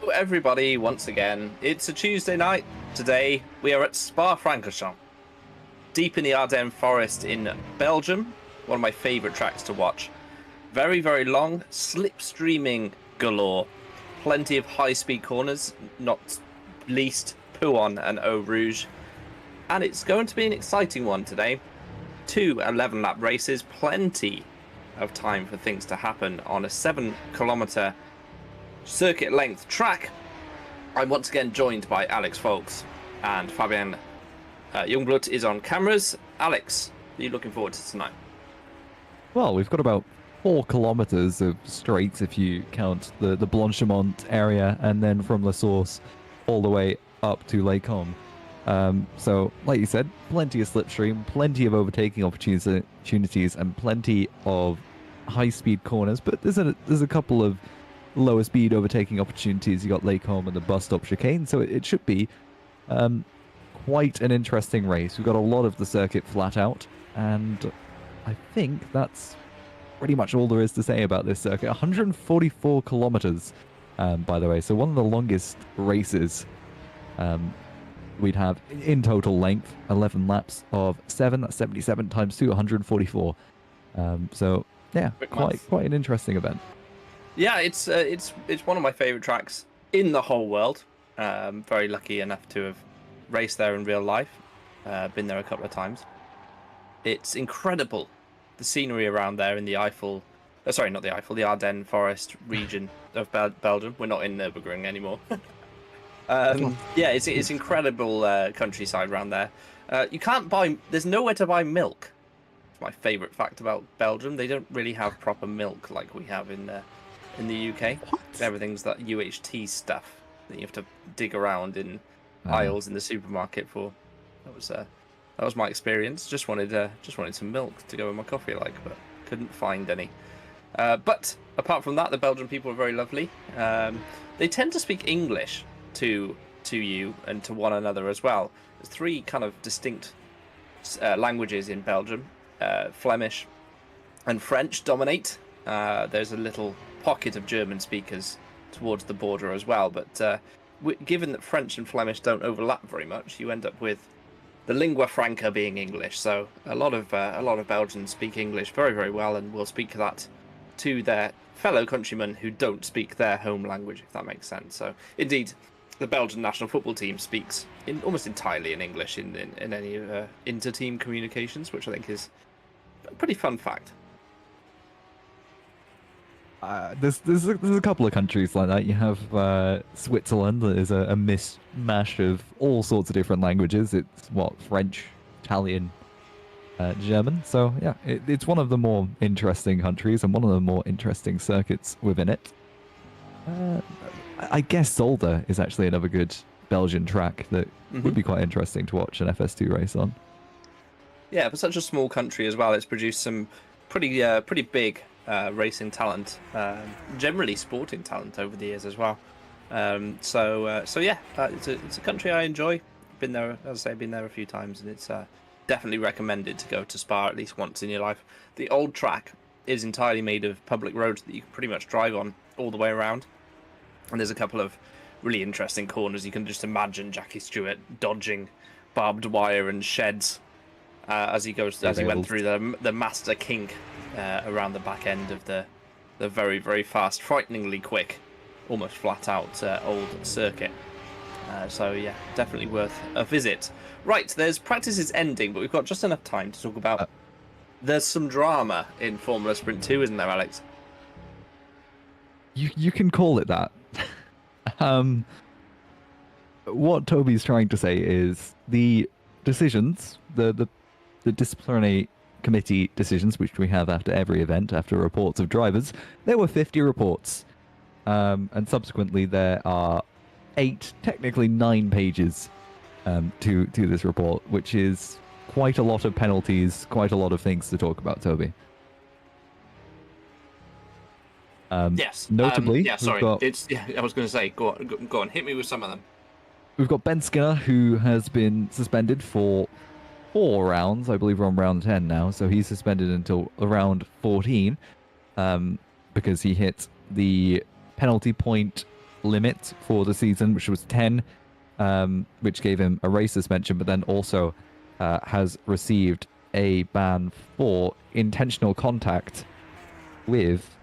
everybody, once again. It's a Tuesday night. Today, we are at Spa-Francorchamps, deep in the Ardennes forest in Belgium. One of my favourite tracks to watch. Very, very long, slipstreaming galore. Plenty of high-speed corners, not least Pouon and Eau Rouge. And it's going to be an exciting one today. 2 11-lap races, plenty of time for things to happen on a 7-kilometre circuit length track. I'm once again joined by Alex Foulkes and Fabian. Jungbluth is on cameras. Alex, are you looking forward to tonight? Well, we've got about 4 kilometers of straights if you count the Blanchimont area, and then from La Source all the way up to Les Combes. So, like you said, plenty of slipstream, plenty of overtaking opportunities, and plenty of high-speed corners. But there's a couple of lower speed overtaking opportunities. You got Les Combes and the bus stop chicane, so it should be quite an interesting race. We've got a lot of the circuit flat out, and I think that's pretty much all there is to say about this circuit. 144 kilometers, by the way, so one of the longest races we'd have in total length. 11 laps of 7, that's 77 times 2, 144. So yeah, quite an interesting event. Yeah, it's one of my favourite tracks in the whole world. Very lucky enough to have raced there in real life. Been there a couple of times. It's incredible, the scenery around there in the Eiffel. Sorry, not the Eiffel, the Ardennes forest region of Belgium. We're not in Nürburgring anymore. Yeah, it's incredible countryside around there. You can't buy. There's nowhere to buy milk. It's my favourite fact about Belgium. They don't really have proper milk like we have in the UK. What? Everything's that UHT stuff that you have to dig around in aisles in the supermarket for. That was my experience. Just wanted some milk to go with my coffee, but couldn't find any. But apart from that, the Belgian people are very lovely. They tend to speak English to you and to one another as well. There's 3 kind of distinct languages in Belgium. Flemish and French dominate. There's a little pocket of German speakers towards the border as well, but given that French and Flemish don't overlap very much, you end up with the lingua franca being English. So a lot of Belgians speak English very, very well, and will speak that to their fellow countrymen who don't speak their home language, if that makes sense. So indeed, the Belgian national football team speaks almost entirely in English in any inter-team communications, which I think is a pretty fun fact. There's a couple of countries like that. You have Switzerland, that is a mishmash of all sorts of different languages. It's French, Italian, German. So yeah, it's one of the more interesting countries and one of the more interesting circuits within it. I guess Zolder is actually another good Belgian track that would be quite interesting to watch an FS2 race on. Yeah, for such a small country as well, it's produced some pretty big racing talent, generally sporting talent over the years as well. So yeah, it's a country I enjoy. Been there, as I say, been there a few times, and it's definitely recommended to go to Spa at least once in your life. The old track is entirely made of public roads that you can pretty much drive on all the way around, and there's a couple of really interesting corners. You can just imagine Jackie Stewart dodging barbed wire and sheds as he went through the master kink around the back end of the very, very fast, frighteningly quick, almost flat out old circuit. So yeah, definitely worth a visit. Right, practice is ending, but we've got just enough time to talk about. There's some drama in Formula Sprint 2, isn't there, Alex? You can call it that. What Toby's trying to say is the decisions, the disciplinary committee decisions, which we have after every event, after reports of drivers, there were 50 reports. And subsequently there are 8, technically 9 pages to this report, which is quite a lot of penalties, quite a lot of things to talk about, Toby. Yes. Notably, I was going to say, go on, hit me with some of them. We've got Ben Skinner, who has been suspended for 4 rounds. I believe we're on round 10 now, so he's suspended until around 14 because he hit the penalty point limit for the season, which was 10, which gave him a race suspension, but then also has received a ban for intentional contact with...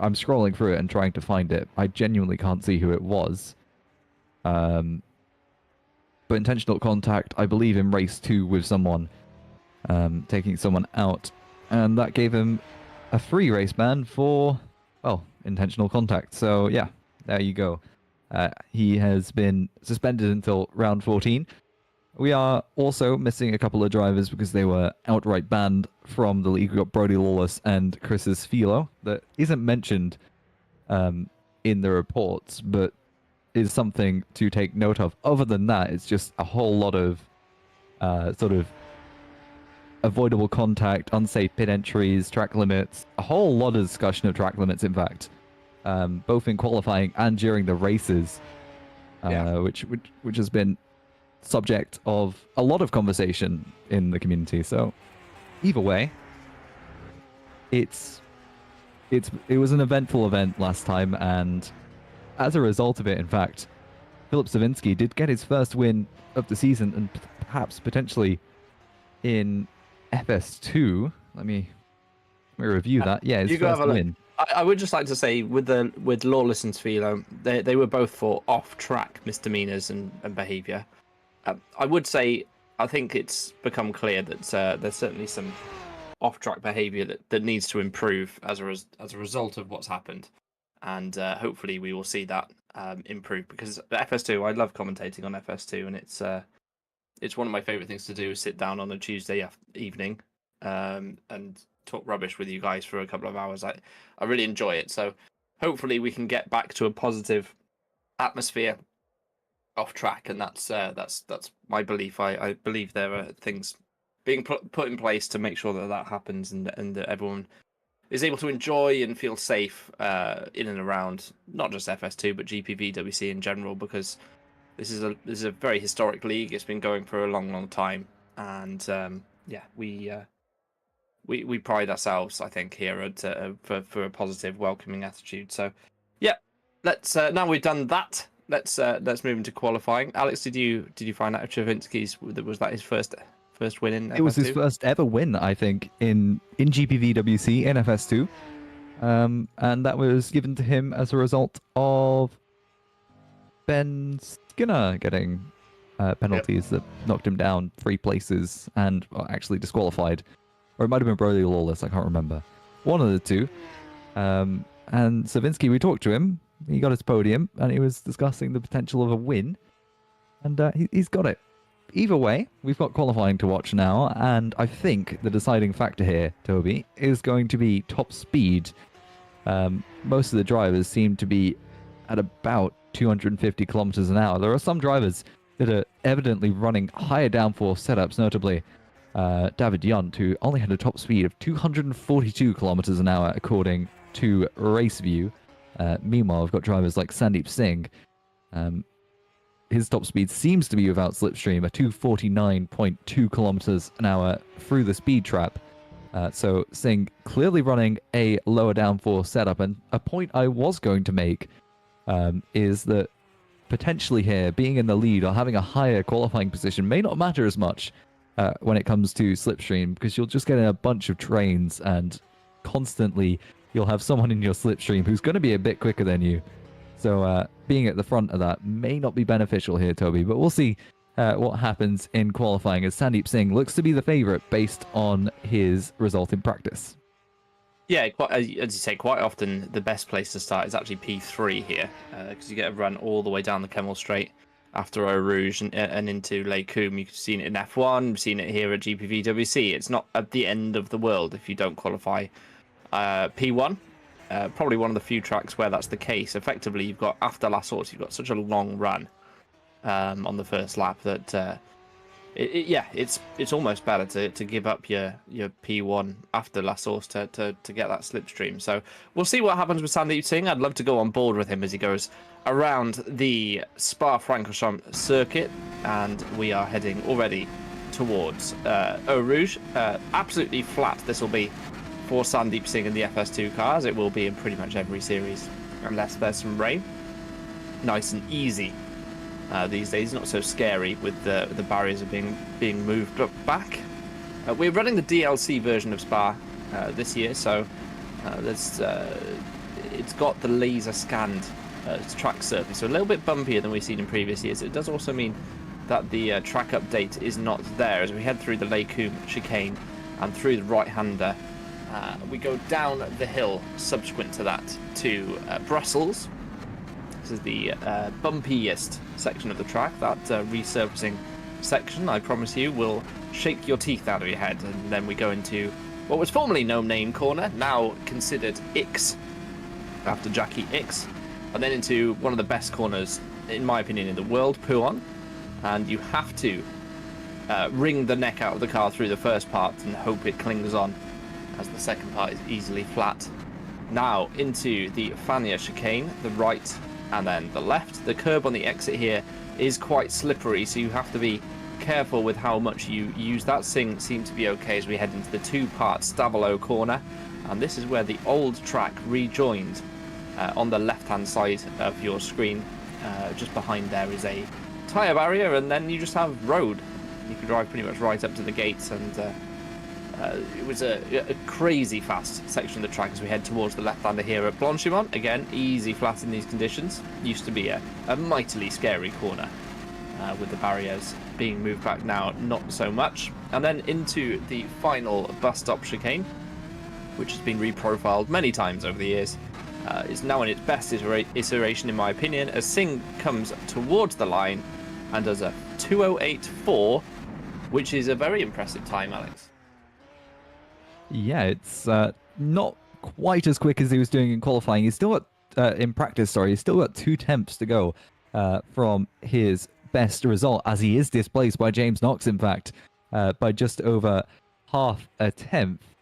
I'm scrolling through it and trying to find it. I genuinely can't see who it was. But intentional contact, I believe, in race 2 with someone, taking someone out. And that gave him a 3 race ban for, well, intentional contact. So, yeah, there you go. He has been suspended until round 14. We are also missing a couple of drivers because they were outright banned from the league. We've got Brody Lawless and Chris's Philo. That isn't mentioned in the reports, but is something to take note of. Other than that, it's just a whole lot of sort of avoidable contact, unsafe pit entries, track limits, a whole lot of discussion of track limits, in fact, both in qualifying and during the races, which has been subject of a lot of conversation in the community. So either way, it was an eventful event last time, and as a result of it, in fact, Filip Savinski did get his first win of the season, and perhaps potentially in FS2. Let me review that. Yeah, his first win. I would just like to say, with Lawless and Philo, they were both for off-track misdemeanors and behaviour. I would say, I think it's become clear that there's certainly some off-track behaviour that needs to improve as a result of what's happened, and hopefully we will see that improve. Because FS2, I love commentating on FS2, and it's one of my favourite things to do, is sit down on a Tuesday evening and talk rubbish with you guys for a couple of hours. I really enjoy it. So hopefully we can get back to a positive atmosphere off track, and that's my belief. I believe there are things being put in place to make sure that happens, and that everyone is able to enjoy and feel safe in and around not just FS2 but GPVWC in general, because this is a very historic league. It's been going for a long time, and we pride ourselves, I think, here at for a positive, welcoming attitude. So yeah, let's now we've done that. Let's move into qualifying. Alex, did you find out if Chavinsky's was that his first win in FS2? It was his first ever win, I think, in GPVWC in FS2, and that was given to him as a result of Ben Skinner getting penalties that knocked him down 3 places and actually disqualified, or it might have been Brody Lawless. I can't remember. One of the two. And Savinski, we talked to him. He got his podium, and he was discussing the potential of a win, and he's got it. Either way, we've got qualifying to watch now, and I think the deciding factor here, Toby, is going to be top speed. Most of the drivers seem to be at about 250 kilometers an hour. There are some drivers that are evidently running higher downforce setups, notably David Yunt, who only had a top speed of 242 kilometers an hour, according to RaceView. Meanwhile, we've got drivers like Sandeep Singh. His top speed seems to be without slipstream, a 249.2 kilometers an hour through the speed trap. So Singh clearly running a lower downforce setup. And a point I was going to make is that potentially here, being in the lead or having a higher qualifying position may not matter as much when it comes to slipstream, because you'll just get in a bunch of trains and constantly you'll have someone in your slipstream who's going to be a bit quicker than you. So being at the front of that may not be beneficial here, Toby, but we'll see what happens in qualifying, as Sandeep Singh looks to be the favourite based on his result in practice. Yeah, as you say, quite often the best place to start is actually P3 here, because you get a run all the way down the Kemmel Straight after Eau Rouge and into Les Combes. You've seen it in F1, you've seen it here at GPVWC. It's not at the end of the world if you don't qualify P1. Probably one of the few tracks where that's the case. Effectively, you've got, after La Source, you've got such a long run on the first lap that it's almost better to give up your P1 after La Source to get that slipstream. So we'll see what happens with Sandeep Singh. I'd love to go on board with him as he goes around the Spa-Francorchamps circuit, and we are heading already towards Eau Rouge. Absolutely flat this will be for Sandeep Singh in the FS2 cars. It will be in pretty much every series unless there's some rain. nice and easy these days. Not so scary with the barriers are being moved back. We're running the DLC version of Spa this year, so it's got the laser scanned track surface, so a little bit bumpier than we've seen in previous years. It does also mean that the track update is not there as we head through the Lacombe chicane and through the right-hander. We go down the hill subsequent to that to Brussels. This is the bumpiest section of the track. That resurfacing section, I promise you, will shake your teeth out of your head. And then we go into what was formerly No Name Corner, now considered Ix, after Jackie Ix. And then into one of the best corners, in my opinion, in the world, Pouon. And you have to wring the neck out of the car through the first part and hope it clings on, as the second part is easily flat. Now into the Fania chicane, the right and then the left. The curb on the exit here is quite slippery, so you have to be careful with how much you use that. Seems to be okay as we head into the two-part Stavelot corner, and this is where the old track rejoined on the left-hand side of your screen. Just behind there is a tyre barrier, and then you just have road. You can drive pretty much right up to the gates, and it was a crazy fast section of the track as we head towards the left-hander here at Blanchimont. Again, easy flat in these conditions. Used to be a mightily scary corner with the barriers being moved back now, not so much. And then into the final bus stop chicane, which has been reprofiled many times over the years. Is now in its best iteration, in my opinion, as Singh comes towards the line and does a 2:08.4, which is a very impressive time, Alex. Yeah, it's not quite as quick as he was doing in qualifying. He's still got, in practice, sorry, he's still got 2 tenths to go from his best result, as he is displaced by James Knox, in fact, by just over half a tenth.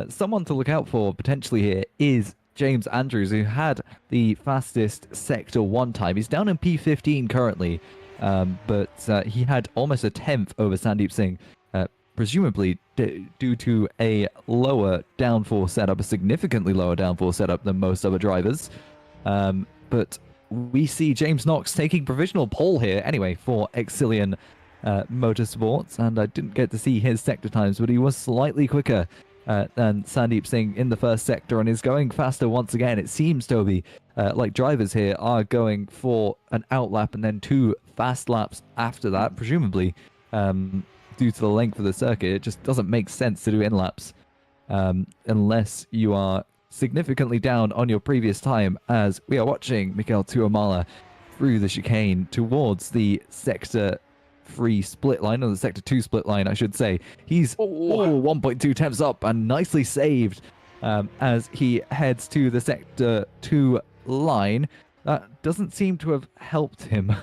Someone to look out for potentially here is James Andrews, who had the fastest Sector 1 time. He's down in P15 currently, but he had almost a tenth over Sandeep Singh, presumably due to a lower downforce setup, a significantly lower downforce setup than most other drivers. But we see James Knox taking provisional pole here anyway for Exilian Motorsports, and I didn't get to see his sector times, but he was slightly quicker than Sandeep Singh in the first sector and is going faster once again. It seems, Toby, like drivers here are going for an outlap and then 2 fast laps after that, presumably due to the length of the circuit. It just doesn't make sense to do in laps unless you are significantly down on your previous time, as we are watching Mikel Tuamala through the chicane towards the Sector 3 split line, or the Sector 2 split line, I should say. He's 1.2 tenths up and nicely saved as he heads to the Sector 2 line. That doesn't seem to have helped him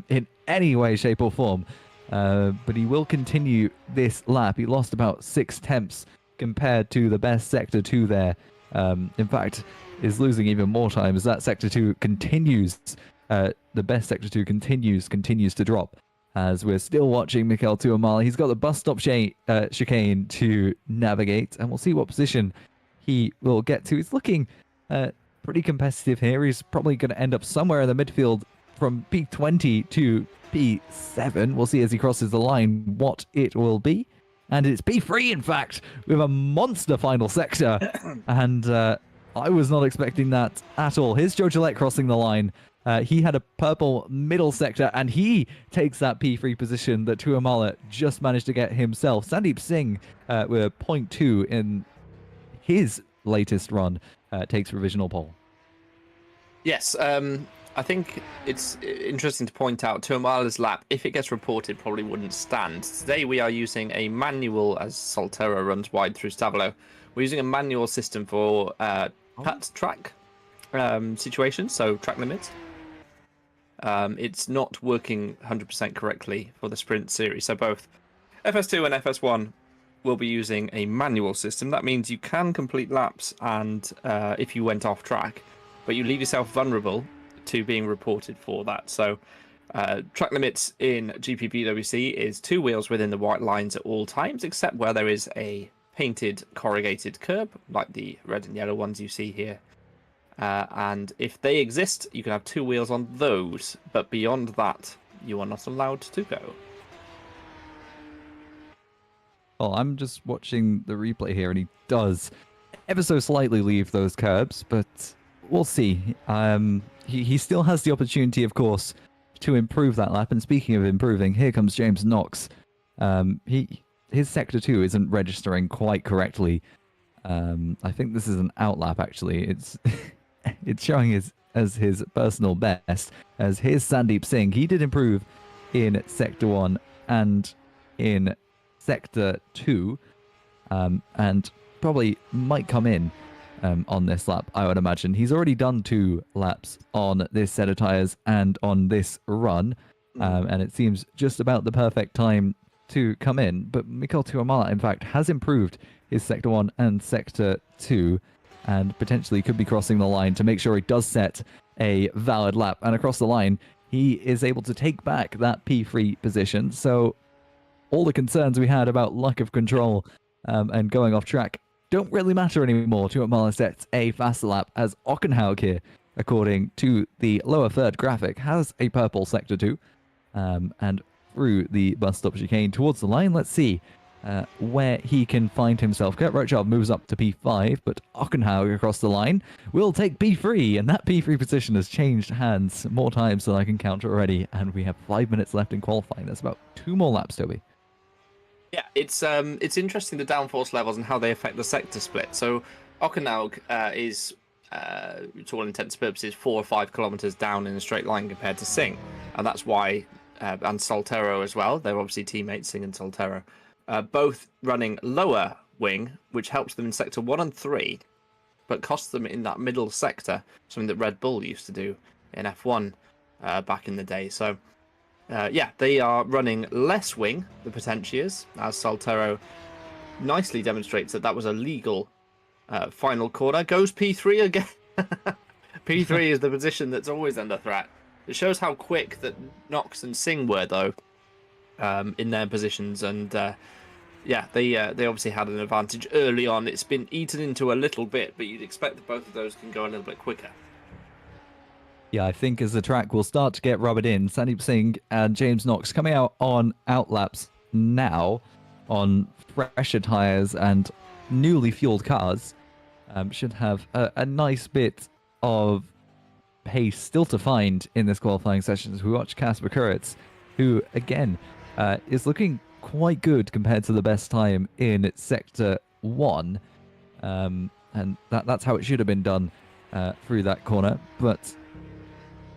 in any way, shape or form, but he will continue this lap. He lost about 6 tenths compared to the best Sector 2 there. In fact, is losing even more time as that Sector 2 continues, the best Sector 2 continues to drop. As we're still watching Mikel Tuamala, he's got the bus stop chicane to navigate, and we'll see what position he will get to. He's looking pretty competitive here. He's probably going to end up somewhere in the midfield from P20 to P7. We'll see as he crosses the line what it will be. And it's P3, in fact, with a monster final sector. And I was not expecting that at all. Here's Joe Gillette crossing the line. He had a purple middle sector, and he takes that P3 position that Tuamala just managed to get himself. Sandeep Singh, with 0.2 in his latest run, takes provisional pole. Yes, I think it's interesting to point out Tuamala's lap, if it gets reported, probably wouldn't stand. Today we are using a manual, as Solterra runs wide through Stavelot. We're using a manual system for cut track situations, so track limits. It's not working 100% correctly for the sprint series. So both FS2 and FS1 will be using a manual system. That means you can complete laps and if you went off track, but you leave yourself vulnerable to being reported for that. So track limits in GPVWC is 2 wheels within the white lines at all times, except where there is a painted corrugated curb, like the red and yellow ones you see here. and if they exist, you can have 2 wheels on those, but beyond that, you are not allowed to go. Well, I'm just watching the replay here, and he does ever so slightly leave those curbs, but we'll see. He still has the opportunity, of course, to improve that lap. And speaking of improving, here comes James Knox. His sector 2 isn't registering quite correctly. I think this is an outlap, actually. It's it's showing as his personal best. As here's Sandeep Singh. He did improve in sector 1 and in sector 2, and probably might come in on this lap, I would imagine. He's already done 2 laps on this set of tyres and on this run, and it seems just about the perfect time to come in. But Mikel Tuamala, in fact, has improved his sector 1 and sector 2, and potentially could be crossing the line to make sure he does set a valid lap. And across the line, he is able to take back that P3 position. So all the concerns we had about lack of control and going off track don't really matter anymore. Tuamala sets a faster lap, as Ockenhaug here, according to the lower third graphic, has a purple sector 2, and through the bus stop chicane towards the line. Let's see where he can find himself. Kurt Rochard moves up to P5, but Ockenhaug across the line will take P3, and that P3 position has changed hands more times than I can count already, and we have 5 minutes left in qualifying. That's about 2 more laps, Toby. Yeah, it's interesting, the downforce levels and how they affect the sector split. So Ockenhaug is, to all intents and purposes, 4 or 5 kilometers down in a straight line compared to Singh, and that's why, and Soltero as well. They're obviously teammates, Singh and Soltero, both running lower wing, which helps them in sector 1 and 3, but costs them in that middle sector, something that Red Bull used to do in F1 back in the day. So. Yeah, they are running less wing, the Potentias, as Soltero nicely demonstrates that was a legal final corner. Goes P3 again. P3 is the position that's always under threat. It shows how quick that Knox and Singh were, though, in their positions. And yeah, they obviously had an advantage early on. It's been eaten into a little bit, but you'd expect that both of those can go a little bit quicker. Yeah, I think as the track will start to get rubbered in, Sandeep Singh and James Knox coming out on outlaps now on fresher tyres and newly fueled cars should have a nice bit of pace still to find in this qualifying session as we watch Kasper Kuritz, who, again, is looking quite good compared to the best time in Sector 1. And that's how it should have been done through that corner. But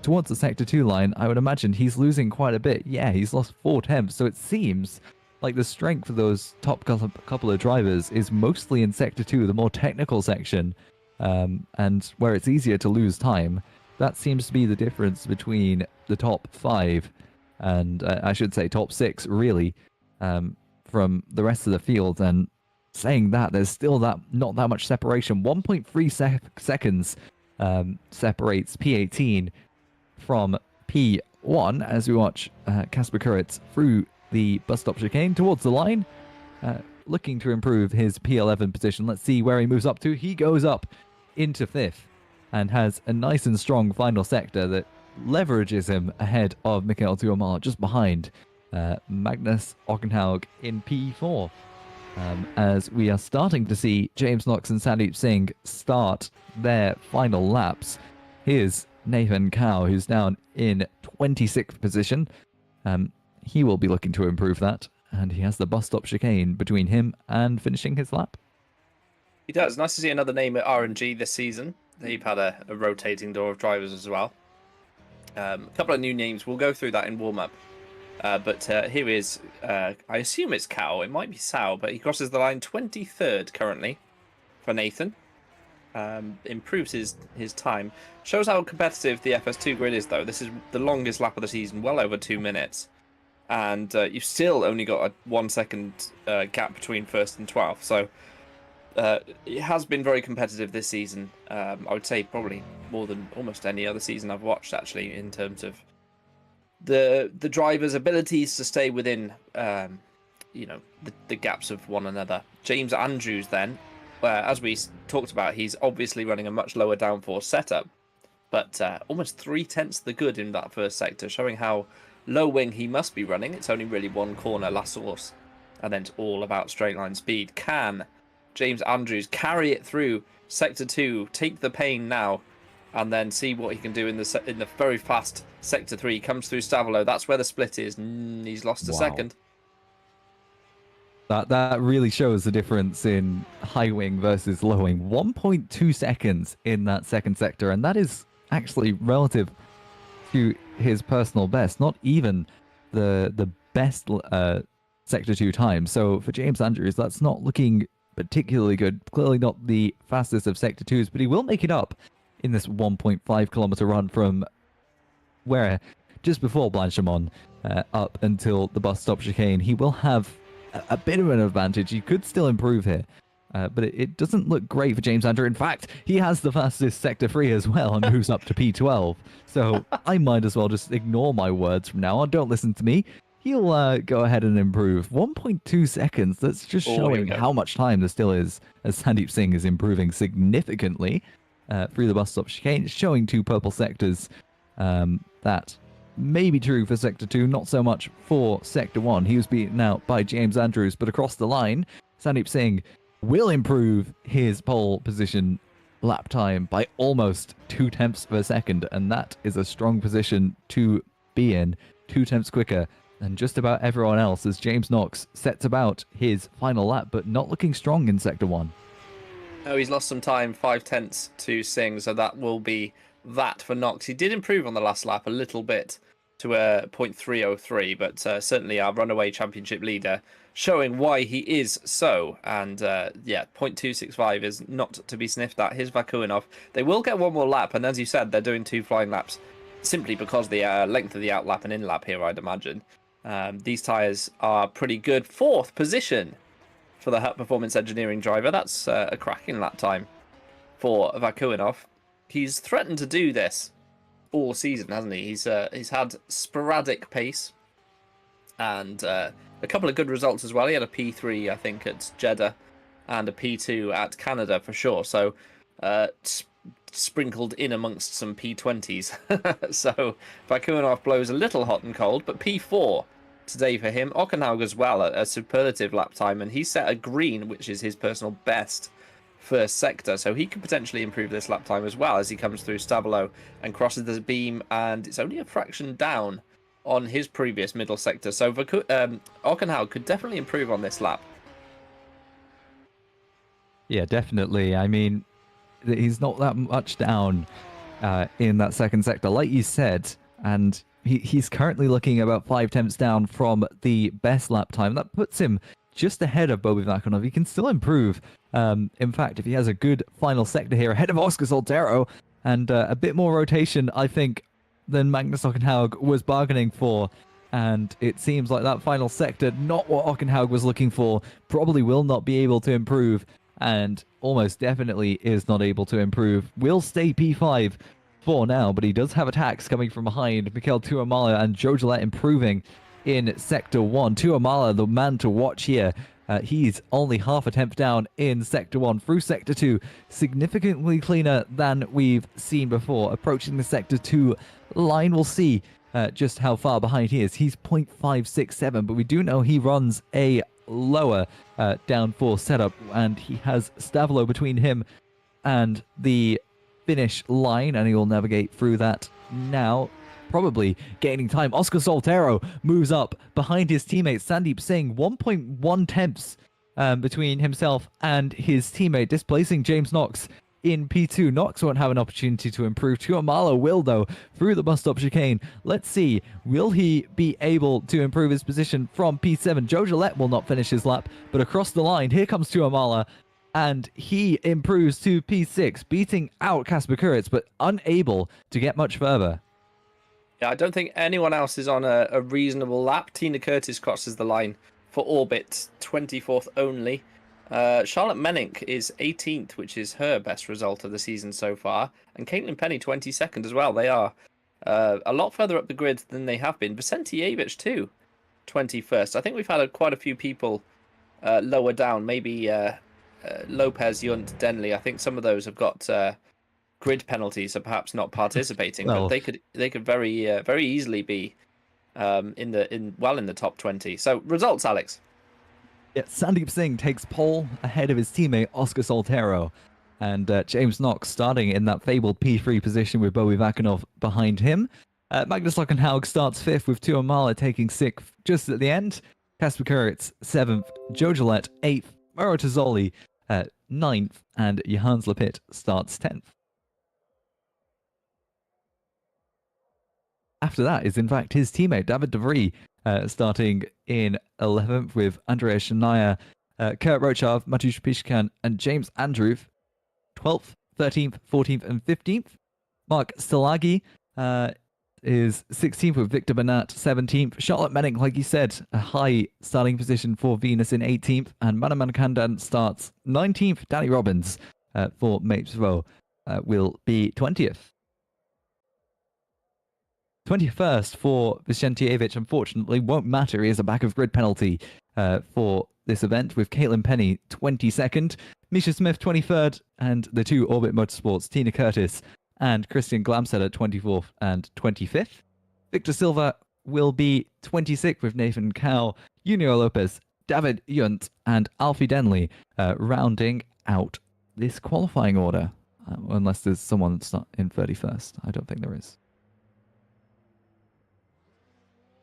towards the Sector 2 line, I would imagine he's losing quite a bit. Yeah, he's lost 4 tenths, so it seems like the strength of those top couple of drivers is mostly in Sector 2, the more technical section, and where it's easier to lose time. That seems to be the difference between the top 5 and, I should say, top 6, really, from the rest of the field. And saying that, there's still not that much separation. 1.3 seconds separates P18 from P1 as we watch Kasper Kuritz through the bus stop chicane towards the line, looking to improve his P11 position. Let's see where he moves up to. He goes up into 5th and has a nice and strong final sector that leverages him ahead of Mikel Tuamala, just behind Magnus Ockenhaug in P4. As we are starting to see James Knox and Sandeep Singh start their final laps. Here's Nathan Cow, who's down in 26th position. He will be looking to improve that, and he has the bus stop chicane between him and finishing his lap. He does. Nice to see another name at RNG this season. They've had a rotating door of drivers as well. A couple of new names. We'll go through that in warm-up. But here is, I assume it's Cow. It might be Sao, but he crosses the line 23rd currently for Nathan. Improves his time. Shows how competitive the FS2 grid is, though. This is the longest lap of the season, well over 2 minutes. And you've still only got a 1 second gap between 1st and 12th. So it has been very competitive this season. I would say probably more than almost any other season I've watched, actually, in terms of the drivers' abilities to stay within the gaps of one another. James Andrews then as we talked about, he's obviously running a much lower downforce setup, but almost 3/10 the good in that first sector, showing how low wing he must be running. It's only really one corner, La Source, and then it's all about straight line speed. Can James Andrews carry it through sector 2, take the pain now, and then see what he can do in the very fast sector 3? Comes through Stavolo. That's where the split is. He's lost a second. That really shows the difference in high wing versus low wing. 1.2 seconds in that second sector, and that is actually relative to his personal best, not even the best sector 2 time. So for James Andrews, that's not looking particularly good. Clearly not the fastest of sector 2s, but he will make it up in this 1.5 kilometer run from where just before Blanchimont up until the bus stop chicane. He will have a bit of an advantage. He could still improve here, but it doesn't look great for James Andrew. In fact, he has the fastest sector 3 as well and moves up to P12. So I might as well just ignore my words from now on. Don't listen to me. He'll go ahead and improve. 1.2 seconds. That's just showing how much time there still is, as Sandeep Singh is improving significantly through the bus stop chicane. It's showing 2 purple sectors. That may be true for Sector 2, not so much for Sector 1. He was beaten out by James Andrews, but across the line, Sandeep Singh will improve his pole position lap time by almost 2/10 of a second, and that is a strong position to be in. 2/10 quicker than just about everyone else, as James Knox sets about his final lap, but not looking strong in Sector 1. Oh, he's lost some time, 5/10 to Singh, so that will be that for Knox. He did improve on the last lap a little bit to a 0.303, but certainly our runaway championship leader, showing why he is so. And yeah, 0.265 is not to be sniffed at. Here's Vakuinov. They will get one more lap, and as you said, they're doing 2 flying laps simply because the length of the out lap and in lap here, I'd imagine. These tyres are pretty good. 4th position for the Hut Performance Engineering driver. That's a cracking lap time for Vakuinov. He's threatened to do this all season, hasn't he? He's had sporadic pace and a couple of good results as well. He had a P3, I think, at Jeddah and a P2 at Canada for sure. So sprinkled in amongst some P20s. So Vakuinov blows a little hot and cold, but P4 today for him. Ockenhaug as well, a superlative lap time, and he set a green, which is his personal best first sector, so he could potentially improve this lap time as well as he comes through Stavolo and crosses the beam, and it's only a fraction down on his previous middle sector, so Ockenhaug could definitely improve on this lap. Yeah, definitely. I mean, he's not that much down in that second sector, like you said, and he's currently looking about 5/10 down from the best lap time. That puts him just ahead of Bobby Vakuinov. He can still improve. In fact, if he has a good final sector here ahead of Oscar Soltero and a bit more rotation, I think, than Magnus Ockenhaug was bargaining for. And it seems like that final sector, not what Ockenhaug was looking for, probably will not be able to improve, and almost definitely is not able to improve. Will stay P5 for now, but he does have attacks coming from behind. Mikel Tuamala and Joe Gillette improving in Sector 1. Tuamala, the man to watch here. He's only half a temp down in Sector 1. Through Sector 2, significantly cleaner than we've seen before. Approaching the Sector 2 line, we'll see just how far behind he is. He's 0.567, but we do know he runs a lower downforce setup, and he has Stavolo between him and the finish line, and he will navigate through that now, probably gaining time. Oscar Soltero moves up behind his teammate Sandeep Singh, 1.1 tenths between himself and his teammate, displacing James Knox in P2. Knox won't have an opportunity to improve. Tuamala will, though, through the bus stop chicane. Let's see, will he be able to improve his position from P7? Joe Gillette will not finish his lap, but across the line, here comes Tuamala, and he improves to P6, beating out Kasper Kuritz, but unable to get much further. Yeah, I don't think anyone else is on a reasonable lap. Tina Curtis crosses the line for Orbit, 24th only. Charlotte Menink is 18th, which is her best result of the season so far. And Caitlin Penny, 22nd as well. They are a lot further up the grid than they have been. Vicente Jevic too, 21st. I think we've had quite a few people lower down. Maybe Lopez, Yunt, Denley, I think some of those have got grid penalties, so perhaps not participating, Well, but they could very easily be in the top 20. So results, Alex. yeah, Sandeep Singh takes pole ahead of his teammate Oscar Soltero, and James Knox starting in that fabled P3 position with Bobby Vakanov behind him. Magnus Lockenhaug starts 5th with Tuamala taking 6th just at the end. Kasper Kuritz 7th, Joe Gillette 8th, Mauro Tozzoli 9th, and Johannes Lepit starts 10th. After that is, in fact, his teammate David De Vries starting in 11th with Andreas Shania, Kurt Rochov, Matusz Pishkan, and James Andrew 12th, 13th, 14th, and 15th. Mark Stilagi is 16th with Victor Bernat 17th. Charlotte Menning, like you said, a high starting position for Venus in 18th. And Manaman Kandan starts 19th. Danny Robbins for Mapes Row will be 20th. 21st for Vicentievich, unfortunately, won't matter. He has a back of grid penalty for this event, with Caitlin Penny 22nd, Misha Smith 23rd, and the two Orbit Motorsports, Tina Curtis and Christian Glamstedt, 24th and 25th. Victor Silva will be 26th with Nathan Cow, Junior Lopez, David Yunt, and Alfie Denley rounding out this qualifying order. Unless there's someone that's not in 31st. I don't think there is.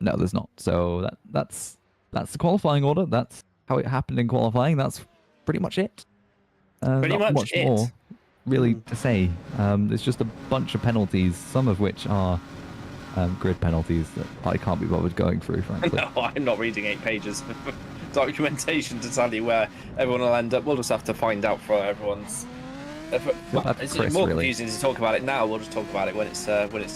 No, there's not. So that's the qualifying order. That's how it happened in qualifying. That's pretty much it. Pretty not much much more really to say. There's just a bunch of penalties, some of which are grid penalties that I can't be bothered going through, frankly. No, I'm not reading 8 pages of documentation to tell you where everyone will end up. We'll just have to find out for everyone's. It's Chris, more really. confusing to talk about it now. We'll just talk about it when it's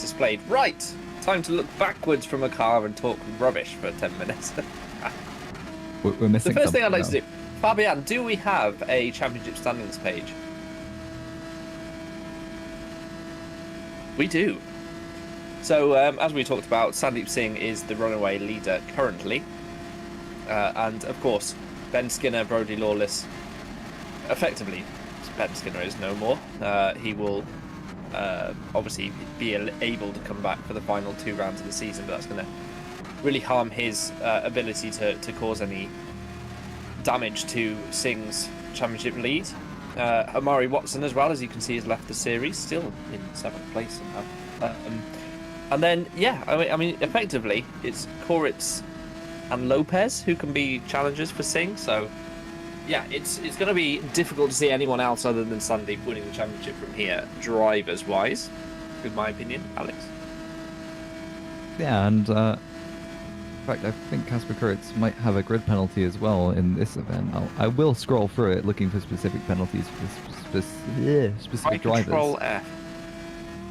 displayed. Right, time to look backwards from a car and talk rubbish for 10 minutes. We're missing the first thing I'd like something, to do, Fabian, do we have a championship standings page? We do. So, as we talked about, Sandeep Singh is the runaway leader currently. And, of course, Ben Skinner, Brody Lawless, effectively, Ben Skinner is no more. He will obviously be able to come back for the final 2 rounds of the season, but that's going to really harm his ability to cause any damage to Singh's championship lead. Amari Watson, as well, as you can see, has left the series, still in 7th place somehow. And then, yeah, I mean, effectively, it's Koritz and Lopez who can be challengers for Singh. So, yeah, it's going to be difficult to see anyone else other than Sandeep winning the championship from here, drivers-wise, in my opinion. Alex? Yeah, and in fact, I think Kasper Kuritz might have a grid penalty as well in this event. I will scroll through it looking for specific penalties for specific drivers. Control F.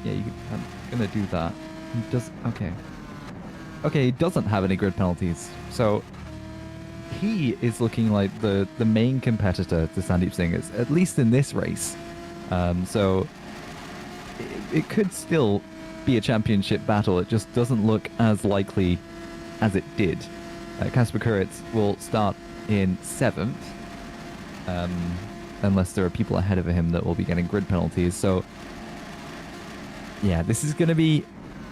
Yeah, I'm going to do that. He does. Okay. Okay, he doesn't have any grid penalties. So he is looking like the main competitor to Sandeep Singh, at least in this race. So it could still be a championship battle. It just doesn't look as likely as it did. Kasper Kuritz will start in 7th, unless there are people ahead of him that will be getting grid penalties. So yeah, this is going to be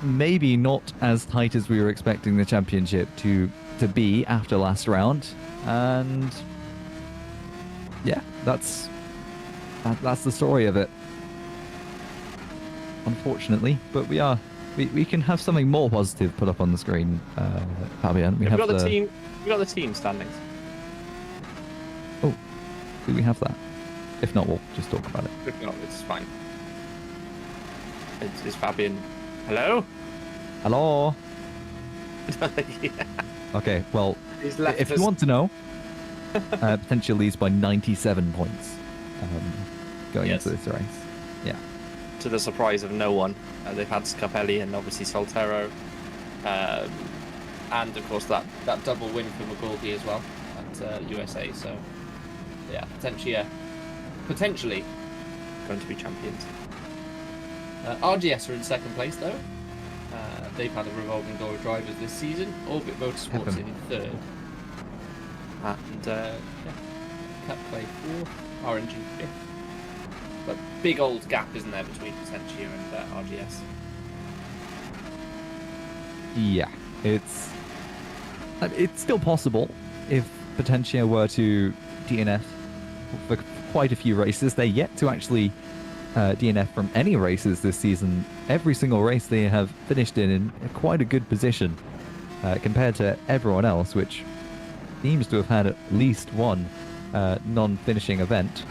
maybe not as tight as we were expecting the championship to be after last round. And yeah, that's the story of it, unfortunately. But we can have something more positive put up on the screen, Fabian. We've got the team standings. Oh, do we have that? If not, we'll just talk about it. If not, it's fine. It's Fabian. Hello? Hello? Yeah. Okay, well, if you want to know, potentially leads by 97 points going into this race. Yeah. To the surprise of no one. They've had Scarpelli and obviously Soltero. And, of course, that double win for McGaughey as well at USA. So, yeah, potentially going to be champions. RGS are in 2nd place, though. They've had a revolving door of drivers this season. Orbit Motorsports in 3rd. And, Cap Play 4th. RNG. But big old gap, isn't there, between Potentia and RGS? Yeah, it's still possible if Potentia were to DNF for quite a few races. They're yet to actually DNF from any races this season. Every single race they have finished in quite a good position compared to everyone else, which seems to have had at least one non-finishing event.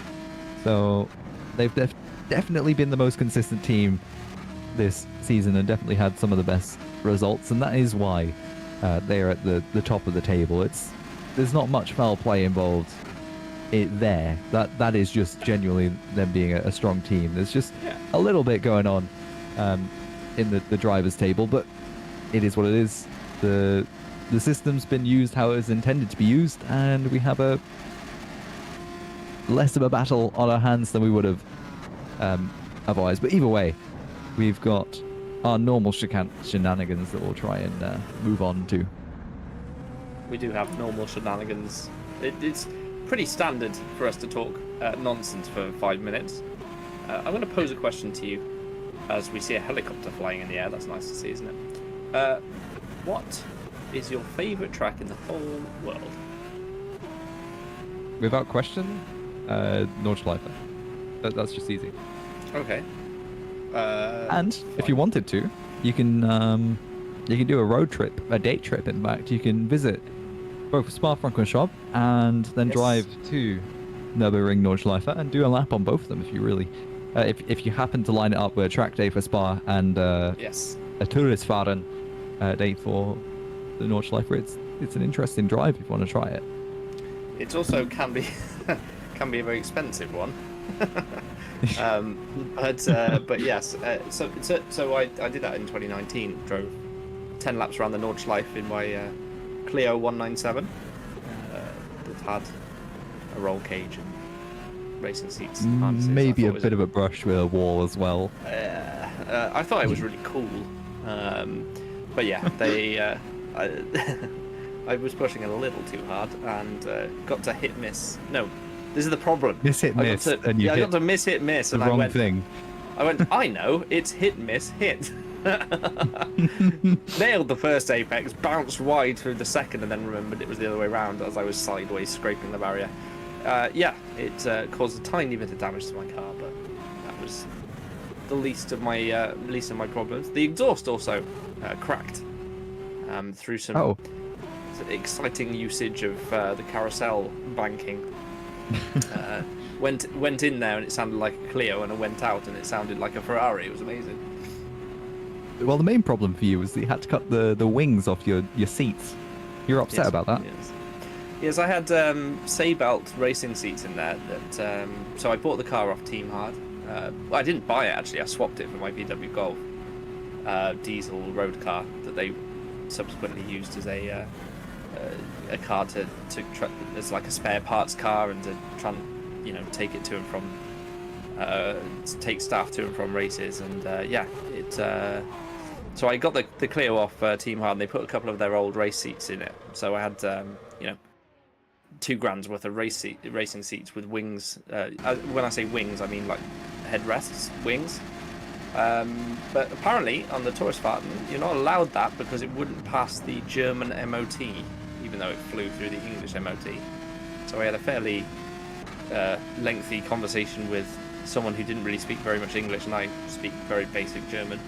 So they've definitely been the most consistent team this season and definitely had some of the best results, and that is why they are at the top of the table. There's not much foul play involved there. That is just genuinely them being a strong team. There's just a little bit going on in the drivers' table, but it is what it is. The system's been used how it was intended to be used, and we have a less of a battle on our hands than we would have otherwise. But either way, we've got our normal shenanigans that we'll try and move on to. We do have normal shenanigans. It's pretty standard for us to talk nonsense for 5 minutes. I'm going to pose a question to you as we see a helicopter flying in the air. That's nice to see, isn't it? What is your favourite track in the whole world? Without question, Nordschleife. That's just easy. Okay. And if you wanted to, you can do a road trip, a date trip. In fact, you can visit both Spa-Francorchamps and then drive to Nürburgring Nordschleife and do a lap on both of them if you really, if you happen to line it up with a track day for Spa and a Touristfahren date for the Nordschleife. It's an interesting drive if you want to try it. It also can be a very expensive one. But yes, so I did that in 2019. Drove 10 laps around the Nordschleife in my Clio 197 that had a roll cage and racing seats. And harnesses. Maybe a bit of a brush with a wall as well. I thought it was really cool, but yeah, I was pushing a little too hard and got to hit miss. No, this is the problem. Miss hit miss, and you I got to miss hit miss, the and wrong thing. I went. I know, it's hit miss hit. Nailed the first apex, bounced wide through the second, and then remembered it was the other way around as I was sideways scraping the barrier. It caused a tiny bit of damage to my car, but that was the least of my problems. The exhaust also cracked through some exciting usage of the carousel banking. Went in there and it sounded like a Clio, and I went out and it sounded like a Ferrari. It was amazing. Well, the main problem for you was that you had to cut the wings off your seats. You're upset about that? Yes, I had Seibelt racing seats in there. So I bought the car off Team Hard. I didn't buy it actually. I swapped it for my VW Golf diesel road car that they subsequently used as a car to as like a spare parts car and to try and take it to and from take staff to and from races. And so I got the Clio off Team Hard, and they put a couple of their old race seats in it. So I had $2,000 worth of racing seats with wings. When I say wings, I mean like headrests, wings. But apparently on the Touristfahren, you're not allowed that because it wouldn't pass the German MOT, even though it flew through the English MOT. So I had a fairly lengthy conversation with someone who didn't really speak very much English, and I speak very basic German,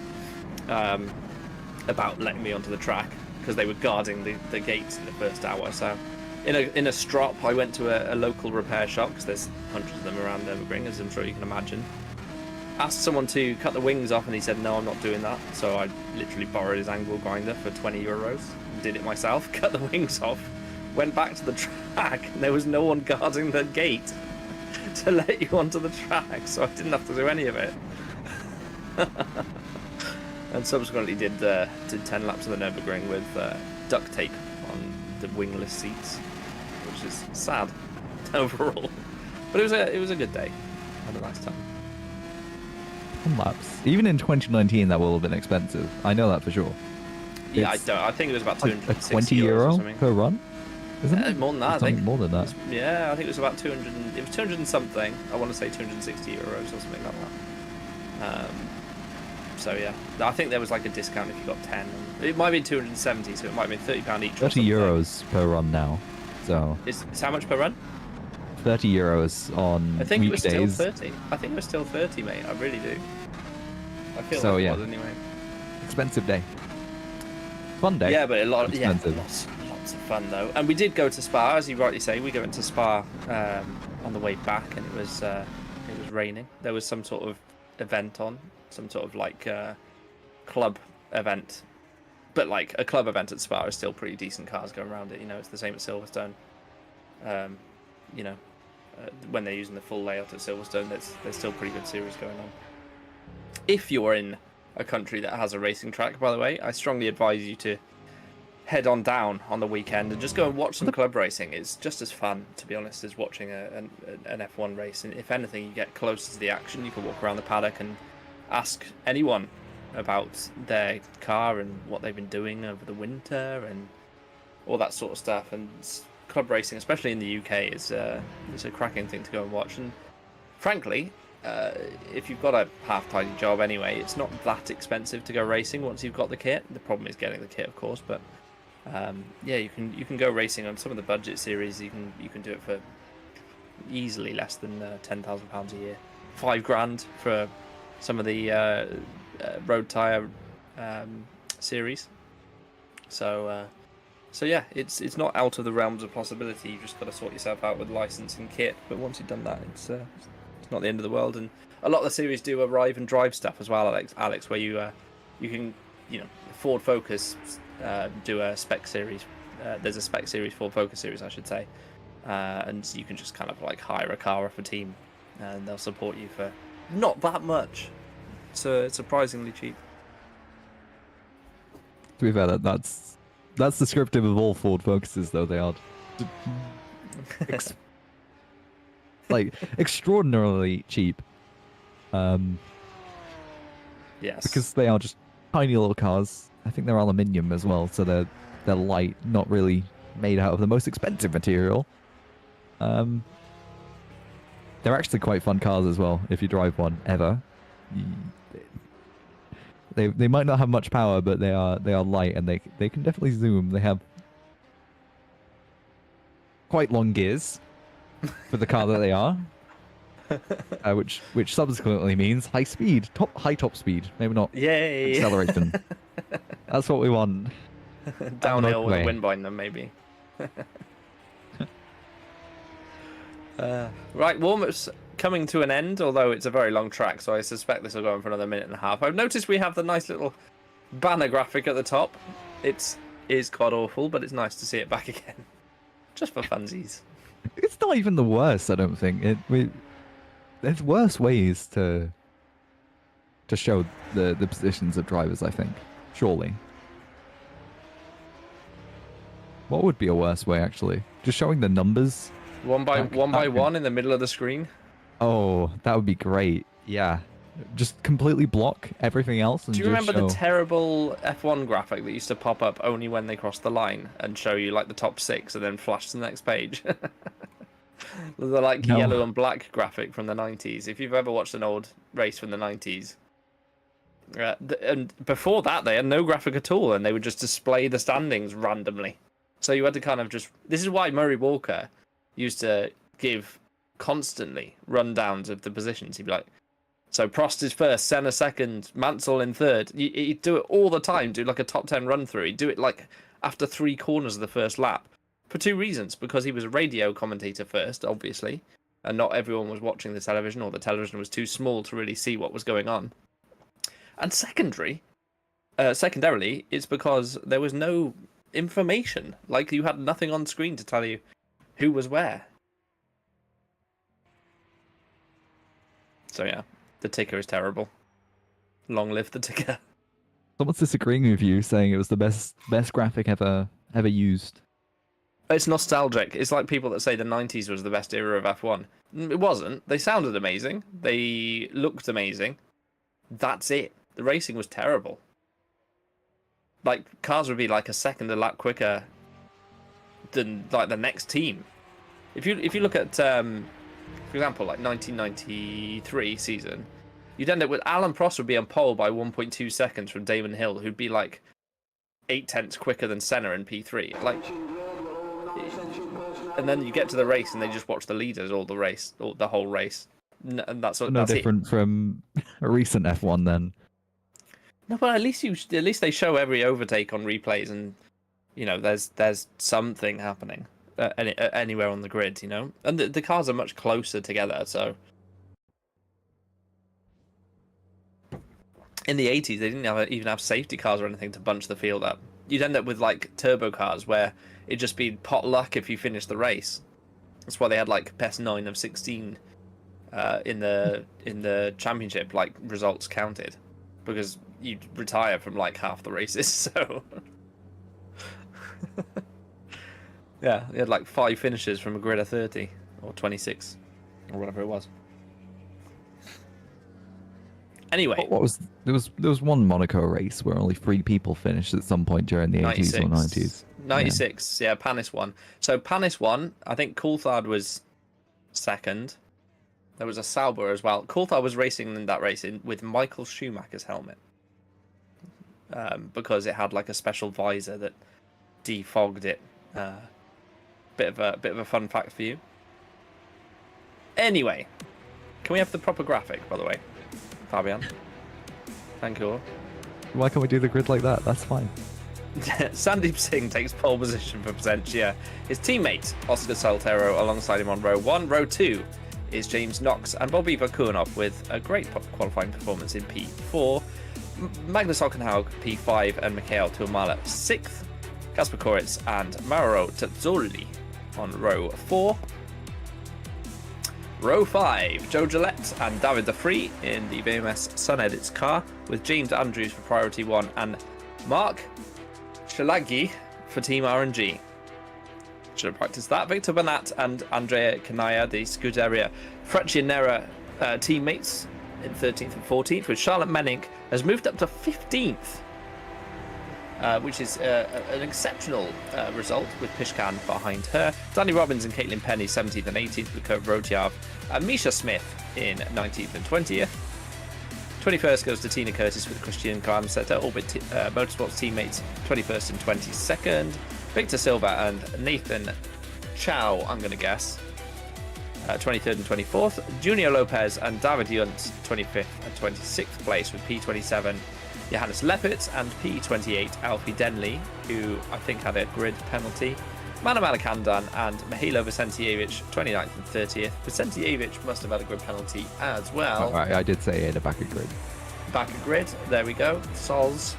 about letting me onto the track because they were guarding the gates in the first hour. So in a strop, I went to a local repair shop because there's hundreds of them around Nürburgring, as I'm sure you can imagine. Asked someone to cut the wings off, and he said, no, I'm not doing that. So I literally borrowed his angle grinder for €20, did it myself, cut the wings off, went back to the track, and there was no one guarding the gate to let you onto the track, so I didn't have to do any of it. And subsequently did 10 laps of the Nürburgring with duct tape on the wingless seats, which is sad overall. But it was a good day. I had a nice time. 10 laps. Even in 2019, that will have been expensive. I know that for sure. Yeah, I think it was about €260 €20 per run. Isn't it? More than that, I Something think. more than that. Yeah, I think it was about 200. It was 200 and something. I want to say 260 euros or something like that. So yeah, I think there was like a discount if you got 10. It might have been 270, so it might have been £30 each. 30 euros per run now. So it's how much per run? 30 euros on I think weekdays. it was still 30. I think it was still 30, mate. I really do. I feel So, like yeah. it was anyway. Expensive day. Fun day. Yeah, but lots of fun though. And we did go to Spa, as you rightly say. We went to Spa on the way back, and it was raining. There was some sort of event on, some sort of like club event. But like a club event at Spa is still pretty decent cars going around it. You know, it's the same at Silverstone. You know, when they're using the full layout at Silverstone, there's still pretty good series going on. If you're in a country that has a racing track, by the way, I strongly advise you to head on down on the weekend and just go and watch some club racing. It's just as fun, to be honest, as watching an F1 race. And if anything, you get closer to the action. You can walk around the paddock and ask anyone about their car and what they've been doing over the winter and all that sort of stuff. And club racing, especially in the UK, is a cracking thing to go and watch. And frankly, if you've got a half-tidy job anyway, it's not that expensive to go racing once you've got the kit. The problem is getting the kit, of course, but yeah, you can go racing on some of the budget series. You can do it for easily less than £10,000 a year. £5,000 for some of the road tyre series. So yeah, it's not out of the realms of possibility. You've just got to sort yourself out with license and kit. But once you've done that, it's not the end of the world. And a lot of the series do arrive and drive stuff as well, Alex, where you can, you know, Ford Focus do a spec series. There's a spec series, Ford Focus series, I should say, and you can just kind of like hire a car off a team, and they'll support you for not that much. So it's surprisingly cheap. To be fair, that's descriptive of all Ford Focuses, though. They are like extraordinarily cheap. Yes. Because they are just tiny little cars. I think they're aluminium as well, so they're light, not really made out of the most expensive material. They're actually quite fun cars as well. If you drive one ever, they might not have much power, but they are light, and they can definitely zoom. They have quite long gears for the car that they are, which subsequently means high top speed. Maybe not. Yay! Acceleration. That's what we want. Downhill with a wind behind them, maybe. Right, warm-up's coming to an end, although it's a very long track, so I suspect this will go on for another minute and a half. I've noticed we have the nice little banner graphic at the top. It is god awful, but it's nice to see it back again. Just for funsies. It's not even the worst, I don't think. There's worse ways to show the positions of drivers, I think. Surely. What would be a worse way, actually? Just showing the numbers? One by one in the middle of the screen? Oh, that would be great. Yeah. Just completely block everything else. And do you remember show... the terrible F1 graphic that used to pop up only when they crossed the line and show you like the top 6 and then flash to the next page? The like yellow and black graphic from the 90s. If you've ever watched an old race from the 90s, and before that they had no graphic at all, and they would just display the standings randomly. So you had to kind of just. This is why Murray Walker used to give constantly rundowns of the positions. He'd be like, so Prost is first, Senna second, Mansell in third. He'd do it all the time, do like a top 10 run through. He'd do it like after 3 corners of the first lap. For 2 reasons. Because he was a radio commentator first, obviously, and not everyone was watching the television, or the television was too small to really see what was going on. And secondarily, it's because there was no information. Like, you had nothing on screen to tell you who was where. So yeah, the ticker is terrible. Long live the ticker. Someone's disagreeing with you, saying it was the best graphic ever used. It's nostalgic. It's like people that say the 90s was the best era of F1. It wasn't. They sounded amazing. They looked amazing. That's it. The racing was terrible. Like, cars would be like a second a lap quicker like the next team. If you look at for example like 1993 season, you'd end up with Alan Prost would be on pole by 1.2 seconds from Damon Hill, who'd be like 0.8 quicker than Senna in P3. Like, and then you get to the race and they just watch the leaders all the whole race, and that's No different from a recent F1 then. No, but at least they show every overtake on replays, and you know there's something happening anywhere on the grid, you know, and the cars are much closer together. So in the 80s, they didn't even have safety cars or anything to bunch the field up. You'd end up with like turbo cars where it'd just be pot luck if you finished the race. That's why they had like best 9 of 16 in the championship, like results counted, because you'd retire from like half the races. So yeah, they had like 5 finishes from a grid of 30 or 26 or whatever it was. Anyway, there was one Monaco race where only 3 people finished at some point during the 80s or 90s. 96, yeah, Panis won. So Panis won. I think Coulthard was second. There was a Sauber as well. Coulthard was racing in that race with Michael Schumacher's helmet, because it had like a special visor that defogged it. Bit of a fun fact for you. Anyway, can we have the proper graphic, by the way, Fabian? Thank you. Why can't we do the grid like that? That's fine. Sandeep Singh takes pole position for Potentia. His teammate, Oscar Saltero, alongside him on row 1. Row 2 is James Knox and Bobby Vakunov with a great qualifying performance in P4. Magnus Hockenhaug, P5, and Mikhail Tuamala, 6th. Kasper Koritz and Mauro Tazzoli on row 4. Row 5, Joe Gillette and David Defree in the BMS Sun Edits car, with James Andrews for Priority 1 and Mark Shalagi for Team RNG. Should have practiced that. Victor Banat and Andrea Kanaya, the Scuderia Freccianera teammates, in 13th and 14th, with Charlotte Menink has moved up to 15th, which is an exceptional result, with Pishkan behind her. Danny Robbins and Caitlin Penny 17th and 18th, with Kurt Rotiav, and Misha Smith in 19th and 20th. 21st goes to Tina Curtis with Christian Klamsetter, Orbit Motorsports teammates 21st and 22nd. Victor Silva and Nathan Chow, I'm going to guess, 23rd and 24th. Junior Lopez and David Yunt 25th and 26th place, with P27 Johannes Leppert and P28 Alfie Denley, who I think had a grid penalty. Mana Malakandan and Mihajlo Vicentijevic 29th and 30th. Vicentijevic must have had a grid penalty as well. I did say in a back of grid. Back of grid, there we go. Sols.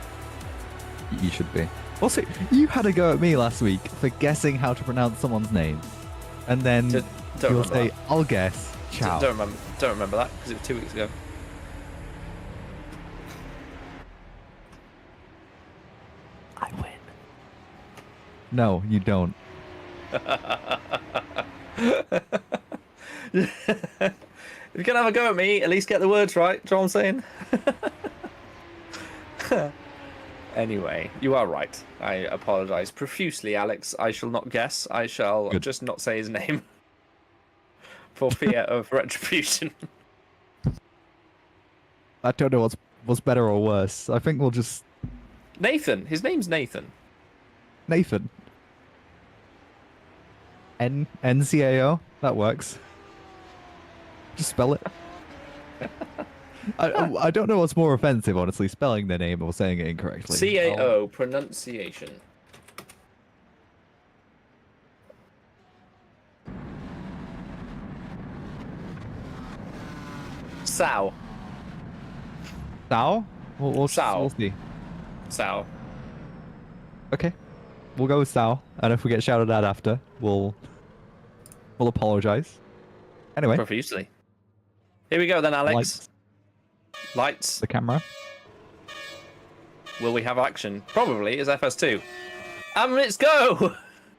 You should be. Also, you had a go at me last week for guessing how to pronounce someone's name. And then you'll say, I'll guess, Chow. Don't remember that, because it was 2 weeks ago. I win. No, you don't. If you're going to have a go at me, at least get the words right. Do you know what I'm saying? Anyway, you are right. I apologise profusely, Alex. I shall not guess. I shall just not say his name for fear of retribution. I don't know what's better or worse. I think we'll just... Nathan. His name's Nathan. Nathan. NCAO? That works. Just spell it. I don't know what's more offensive, honestly, spelling their name or saying it incorrectly. CAO, pronunciation. Sao. Sao? We'll Sao. see. Sao. Okay. We'll go with Sao, and if we get shouted at after, we'll apologise. Anyway. Profusely. Here we go then, Alex. Lights. The camera. Will we have action? Probably, is FS2. And let's go!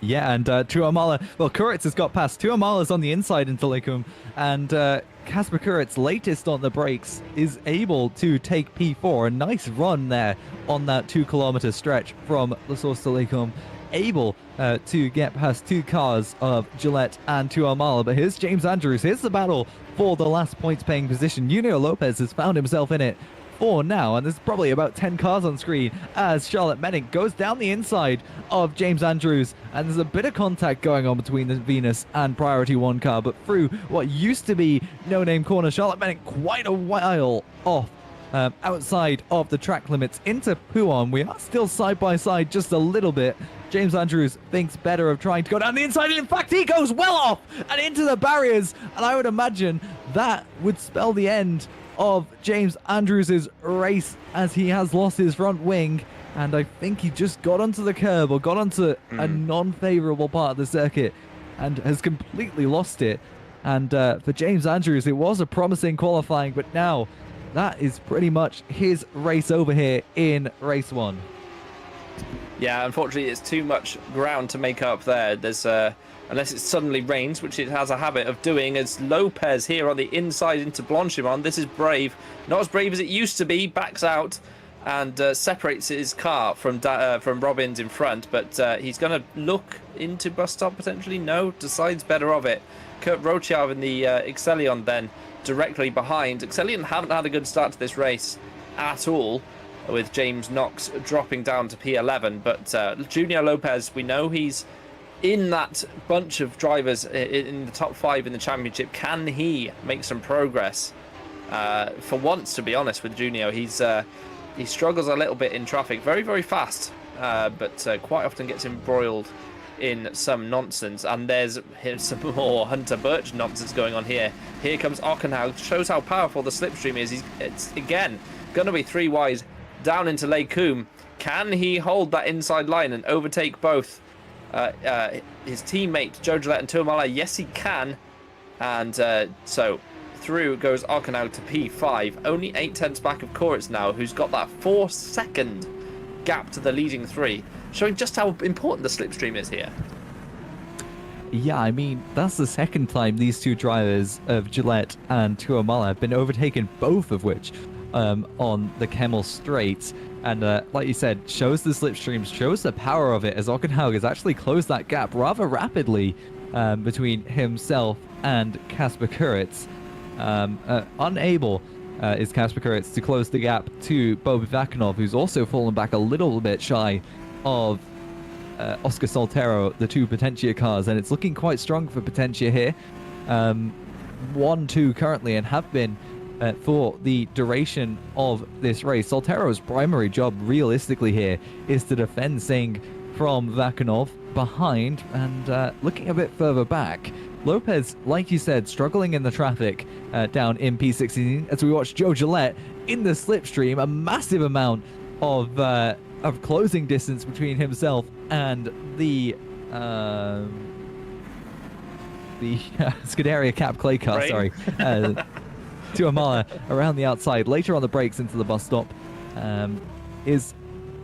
Yeah, and Tuamala, well, Kuritz has got past. Tuamala's on the inside into Lakum, and Kasper Kuritz, latest on the brakes, is able to take P4. A nice run there on that 2-kilometer stretch from La Source to Lakum. Able to get past 2 cars of Gillette and Tuamala. But here's James Andrews. Here's the battle for the last points-paying position. Junior Lopez has found himself in it for now, and there's probably about 10 cars on screen as Charlotte Menning goes down the inside of James Andrews, and there's a bit of contact going on between the Venus and Priority 1 car, but through what used to be no-name corner, Charlotte Menning quite a while off outside of the track limits into Puon. We are still side by side just a little bit. James Andrews thinks better of trying to go down the inside, and in fact he goes well off and into the barriers, and I would imagine that would spell the end of James Andrews' race, as he has lost his front wing, and I think he just got onto the curb or got onto a non-favorable part of the circuit and has completely lost it. And for James Andrews, it was a promising qualifying, but now that is pretty much his race over here in race 1. Yeah, unfortunately, it's too much ground to make up there. There's unless it suddenly rains, which it has a habit of doing, as Lopez here on the inside into Blanchimont. This is brave. Not as brave as it used to be. Backs out and separates his car from Robbins in front. But he's going to look into bus stop potentially. No, decides better of it. Kurt Rochiav in the Excellion then directly behind. Excellion haven't had a good start to this race at all, with James Knox dropping down to P11. But Junior Lopez, we know he's in that bunch of drivers in the top 5 in the championship. Can he make some progress? For once, to be honest with Junior, he struggles a little bit in traffic. Very, very fast, but quite often gets embroiled in some nonsense. And there's some more Hunter Birch nonsense going on here. Here comes Ockenhaug. Shows how powerful the slipstream is. It's again going to be 3 wide down into Lake Coombe. Can he hold that inside line and overtake both his teammate Joe Gillette and Tuamala? Yes, he can. And so through goes Ockenhaug to P5. Only 8 tenths back of Koritz now, who's got that 4-second gap to the leading 3, showing just how important the slipstream is here. Yeah, I mean, that's the second time these 2 drivers of Gillette and Tuamala have been overtaken, both of which on the Kemmel Straight. And like you said, shows the slipstream, shows the power of it, as Ockenhaug has actually closed that gap rather rapidly between himself and Kasper Kuritz. Unable is Kasper Kuritz to close the gap to Bobby Vakanov, who's also fallen back a little bit shy of Oscar Soltero, the 2 Potentia cars, and it's looking quite strong for Potentia here. 1-2 currently, and have been for the duration of this race. Soltero's primary job realistically here is to defend Singh from Vakanov behind, and looking a bit further back, Lopez, like you said, struggling in the traffic down in P16 as we watch Joe Gillette in the slipstream. A massive amount of closing distance between himself and the Scuderia Cap Clay car, Right. sorry. Tuamala around the outside, later on the brakes into the bus stop, is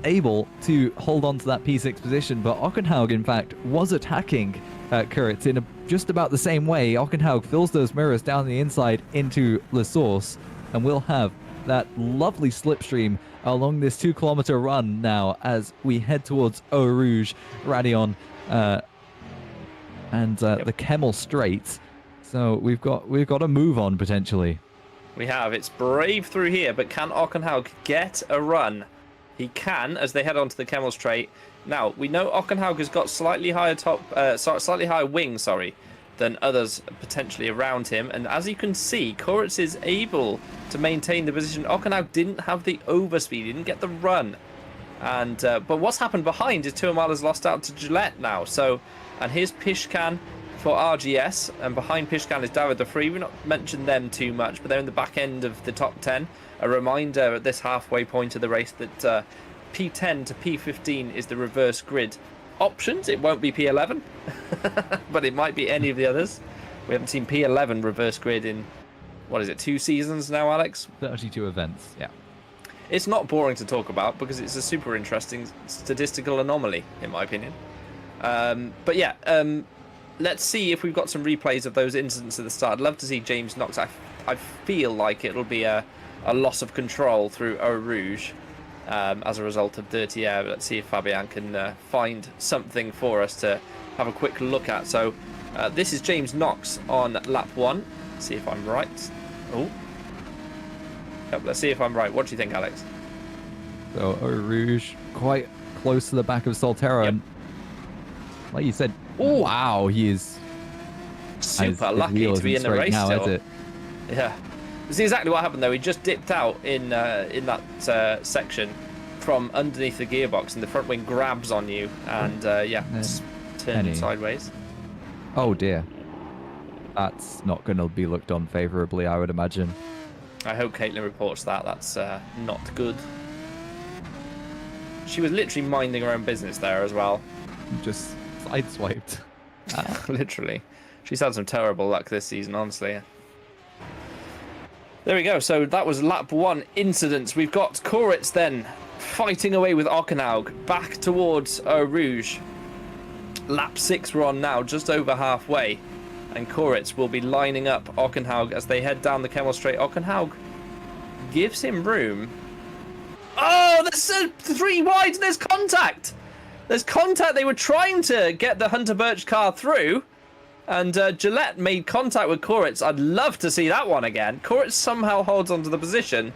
able to hold on to that P6 position, but Ockenhaug, in fact, was attacking Kuritz in just about the same way. Ockenhaug fills those mirrors down the inside into La Source, and we'll have that lovely slipstream along this 2-kilometer run now as we head towards Eau Rouge, Radion, and the Kemmel Straight. So we've got a move on potentially. We have. It's brave through here, but can Ockenhaug get a run? He can, as they head onto the Kemmel Straight. Now, we know Ockenhaug has got slightly higher slightly higher wing, than others potentially around him. And as you can see, Koritz is able to maintain the position. Ockenhaug didn't have the overspeed. He didn't get the run. And but what's happened behind is Tuamala's lost out to Gillette now. So, and here's Pishkan for RGS, and behind Pishkan is David De Free. We've not mentioned them too much, but they're in the back end of the top 10. A reminder at this halfway point of the race that P10 to P15 is the reverse grid options. It won't be P11, but it might be any of the others. We haven't seen P11 reverse grid in, 2 seasons now, Alex? 32 events, yeah. It's not boring to talk about because it's a super interesting statistical anomaly, in my opinion. But yeah, let's see if we've got some replays of those incidents at the start. I'd love to see James Knox. I feel like it'll be a loss of control through Eau Rouge as a result of dirty air. But let's see if Fabian can find something for us to have a quick look at. So this is James Knox on lap 1. Let's see if I'm right. Oh. Yep, let's see if I'm right. What do you think, Alex? So Eau Rouge quite close to the back of Solterra. Yep. And like you said, wow, he is super lucky to be in the race now, still. is it? Yeah. See exactly what happened though. He just dipped out in that section from underneath the gearbox, and the front wing grabs on you, and turn sideways. Oh dear. That's not going to be looked on favourably, I would imagine. I hope Caitlin reports that. That's not good. She was literally minding her own business there as well. Just sideswiped. Literally. She's had some terrible luck this season, honestly. There we go. So that was lap 1 incidents. We've got Koritz then fighting away with Ockenhaug back towards Eau Rouge. Lap 6 we're on now, just over halfway. And Koritz will be lining up Ockenhaug as they head down the Kemmel Straight. Ockenhaug gives him room. Oh, there's 3 wide. There's contact. There's contact. They were trying to get the Hunter Birch car through. And Gillette made contact with Koritz. I'd love to see that one again. Koritz somehow holds onto the position.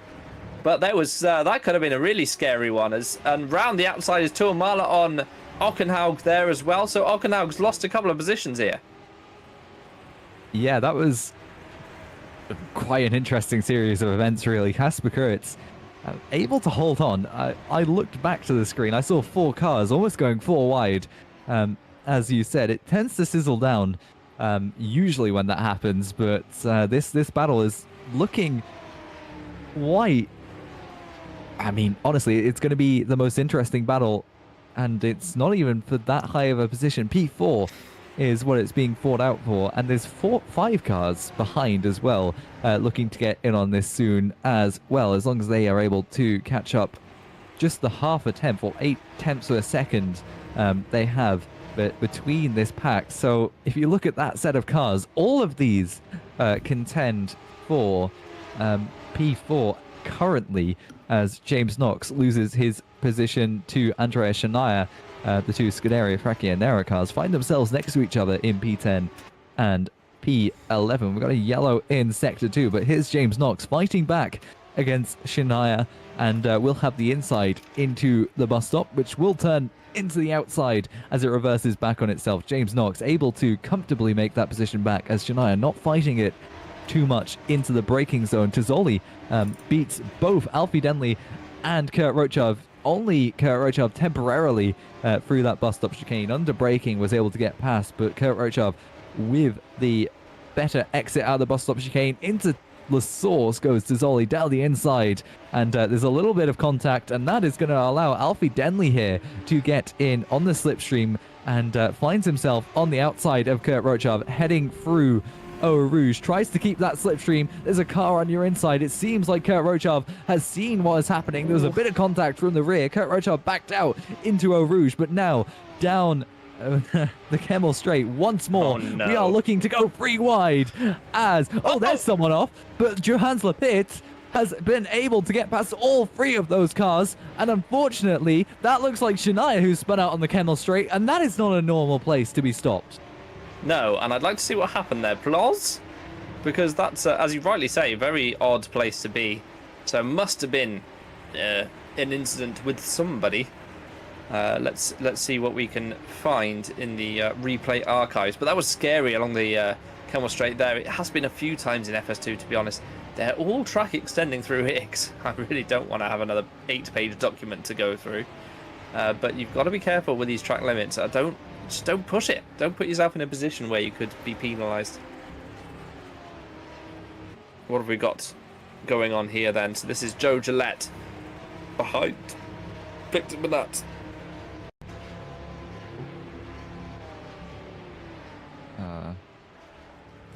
But there was that could have been a really scary one. And round the outside is Tuamala on Ockenhaug there as well. So Ockenhaug's lost a couple of positions here. Yeah, that was quite an interesting series of events, really. Kasper Koritz able to hold on. I looked back to the screen. I saw 4 cars almost going 4 wide. As you said, it tends to sizzle down usually when that happens, but this battle is looking quite... I mean, honestly, it's going to be the most interesting battle, and it's not even for that high of a position. P4 is what it's being fought out for, and there's 5 cars behind as well, looking to get in on this soon as well, as long as they are able to catch up just the half a tenth or 8 tenths of a second they have between this pack. So if you look at that set of cars, all of these contend for P4 currently, as James Knox loses his position to Andrea Shania. The 2 Scuderia Fracchia cars find themselves next to each other in P10 and P11. We've got a yellow in Sector 2, but here's James Knox fighting back against Shania, and we'll have the inside into the bus stop, which will turn into the outside as it reverses back on itself. James Knox able to comfortably make that position back, as Shania not fighting it too much into the braking zone. Tizoli beats both Alfie Denley and Kurt Rochov. Only Kurt Rochov temporarily through that bus stop chicane. Under braking was able to get past, but Kurt Rochov with the better exit out of the bus stop chicane into the source goes to Zoli down the inside, and there's a little bit of contact, and that is going to allow Alfie Denley here to get in on the slipstream and finds himself on the outside of Kurt Rochov heading through Eau Rouge. Tries to keep that slipstream. There's a car on your inside. It seems like Kurt Rochov has seen what is happening. There was a bit of contact from the rear. Kurt Rochov backed out into Eau Rouge, but now down the Kemmel Straight once more. Oh, no. We are looking to go 3 wide as... Oh, there's someone off, but Johannes Lapitte has been able to get past all 3 of those cars, and unfortunately, that looks like Shania who spun out on the Kemmel Straight, and that is not a normal place to be stopped. No, and I'd like to see what happened there, Ploz, because that's, as you rightly say, a very odd place to be. So it must have been an incident with somebody. Let's see what we can find in the replay archives. But that was scary along the Kemmel Straight there. It has been a few times in FS2, to be honest. They're all track extending through Hicks. I really don't want to have another 8-page document to go through. But you've got to be careful with these track limits. Just don't push it. Don't put yourself in a position where you could be penalised. What have we got going on here then? So this is Joe Gillette behind Victor Manat.